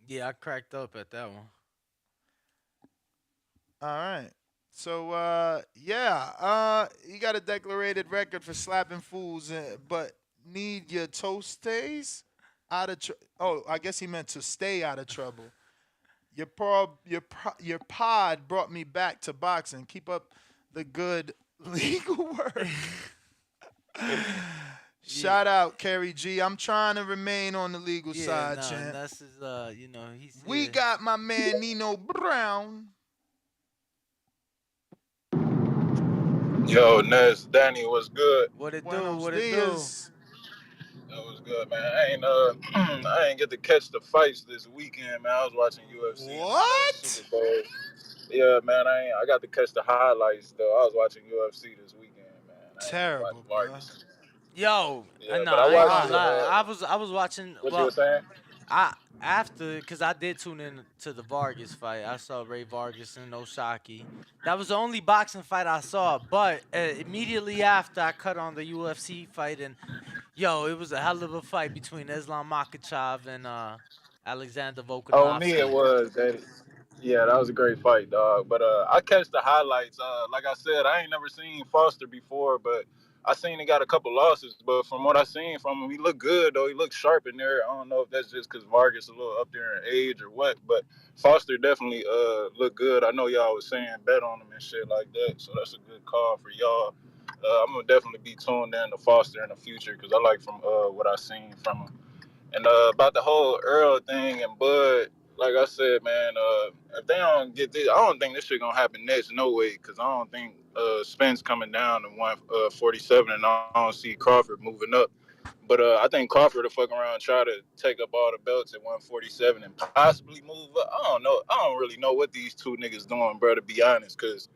yeah, I cracked up at that one. All right. So, you got a declarated record for slapping fools, but need your toasties out of I guess he meant to stay out of trouble. Your pod brought me back to boxing. Keep up the good legal work. Shout out, Kerry G. I'm trying to remain on the legal side, champ. That's his, he's. We got my man Nino Brown. Yo, Ness, Danny, what's good? What it do? Buenos What it dias. That was good, man. I ain't get to catch the fights this weekend, man. I was watching UFC and Super Bowl. Yeah, man. I got to catch the highlights though. I was watching UFC this weekend, man. Terrible, bro. Yo, yeah, no, but I I ain't watched. gonna lie. I was watching. What you were saying? Because I did tune in to the Vargas fight. I saw Ray Vargas and Osaki. That was the only boxing fight I saw. But immediately after, I cut on the UFC fight, and it was a hell of a fight between Islam Makhachev and Alexander Volkanovski. Oh, me it was, Daddy. Yeah, that was a great fight, dog. But I catch the highlights. Like I said, I ain't never seen Foster before, but I seen he got a couple losses. But from what I seen from him, he looked good though. He looked sharp in there. I don't know if that's just because Vargas a little up there in age or what, but Foster definitely looked good. I know y'all was saying bet on him and shit like that, so that's a good call for y'all. I'm gonna definitely be tuned in to Foster in the future because I like from what I seen from him. And about the whole Earl thing and Bud, like I said, man, if they don't get this, I don't think this shit gonna happen next, no way, because I don't think Spence coming down to 147, and I don't see Crawford moving up. But I think Crawford will fuck around and try to take up all the belts at 147 and possibly move up. I don't know. I don't really know what these two niggas doing, bro, to be honest, because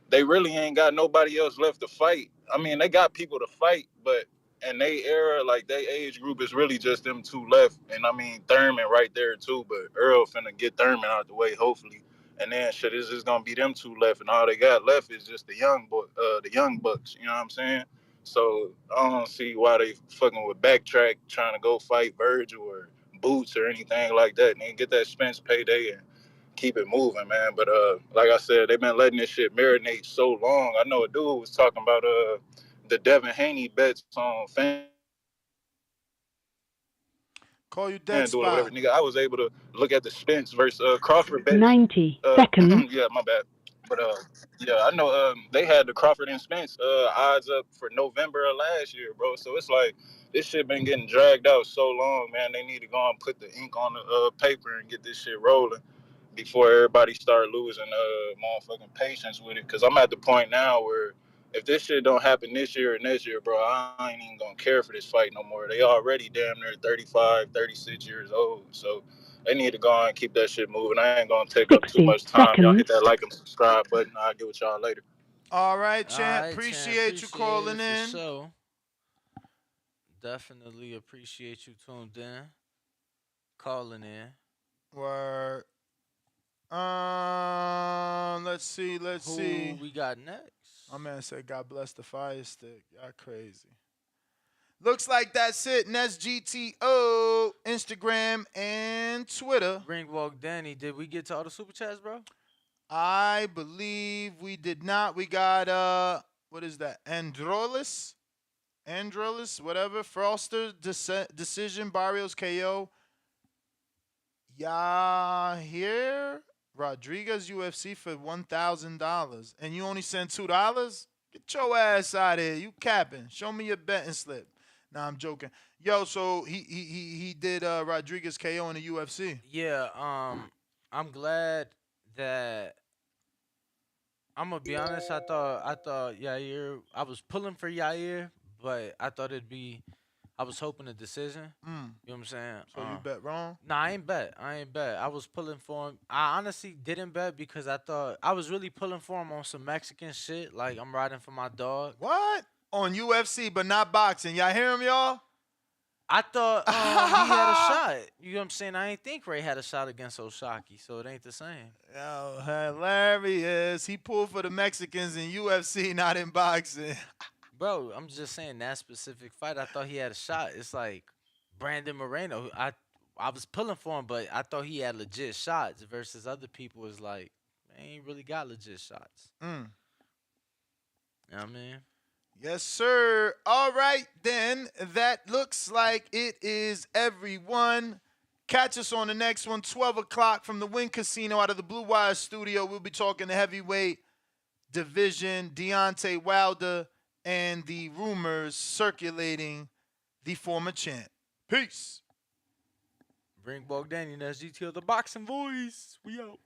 they really ain't got nobody else left to fight. I mean, they got people to fight, but in they era, like they age group is really just them two left. And I mean Thurman right there too, but Earl finna get Thurman out the way, hopefully. And then shit is just gonna be them two left, and all they got left is just the young bucks. You know what I'm saying? So I don't see why they fucking with backtrack trying to go fight Virgil or Boots or anything like that. And then get that Spence payday and keep it moving, man. But like I said, they've been letting this shit marinate so long. I know a dude was talking about the Devin Haney bets on Call you dead FanDuel or whatever, spot. nigga. I was able to look at the Spence versus Crawford bet. 90 seconds. Yeah, my bad. But yeah, I know they had the Crawford and Spence odds up for November of last year, bro. So it's like this shit been getting dragged out so long, man. They need to go and put the ink on the paper and get this shit rolling before everybody start losing motherfucking patience with it. Cause I'm at the point now where if this shit don't happen this year or next year, bro, I ain't even gonna care for this fight no more. They already damn near 35, 36 years old. So they need to go on and keep that shit moving. I ain't gonna take up too 60 much time. Y'all hit seconds. that like and subscribe button. I'll get with y'all later. All right, All champ. right, champ. Appreciate you Appreciate calling it for in. sure. Definitely appreciate you tuned in, calling in. Word. Let's see. Who we got next? My man said, "God bless the fire stick." Y'all crazy. Looks like that's it. Nest GTO, Instagram and Twitter. Ringwalk Danny, did we get to all the super chats, bro? I believe we did not. We got what is that? Androlis, whatever. Froster decision. Barrios KO. Yahir Rodriguez UFC for $1,000, and you only sent $2. Get your ass out of here. You capping. Show me your betting slip. Nah, I'm joking. Yo, so he did Rodriguez KO in the UFC. Yeah, I'm glad that I'm gonna be honest. I thought Yair. I was pulling for Yair, but I thought it'd be. I was hoping a decision. You know what I'm saying? So you bet wrong? Nah, I ain't bet. I was pulling for him. I honestly didn't bet because I thought I was really pulling for him on some Mexican shit. Like I'm riding for my dog. What? On UFC, but not boxing. Y'all hear him, y'all? I thought he had a shot. You know what I'm saying? I ain't think Ray had a shot against Oshaki, so it ain't the same. Yo, hilarious. He pulled for the Mexicans in UFC, not in boxing. Bro, I'm just saying that specific fight. I thought he had a shot. It's like Brandon Moreno. I was pulling for him, but I thought he had legit shots versus other people is like, they ain't really got legit shots. You know what I mean? Yes, sir. All right, then. That looks like it is everyone. Catch us on the next one, 12 o'clock from the Wynn Casino out of the Blue Wire studio. We'll be talking the heavyweight division, Deontay Wilder, and the rumors circulating the former champ. Peace. Bring Bogdanian as GTO the boxing voice. We out.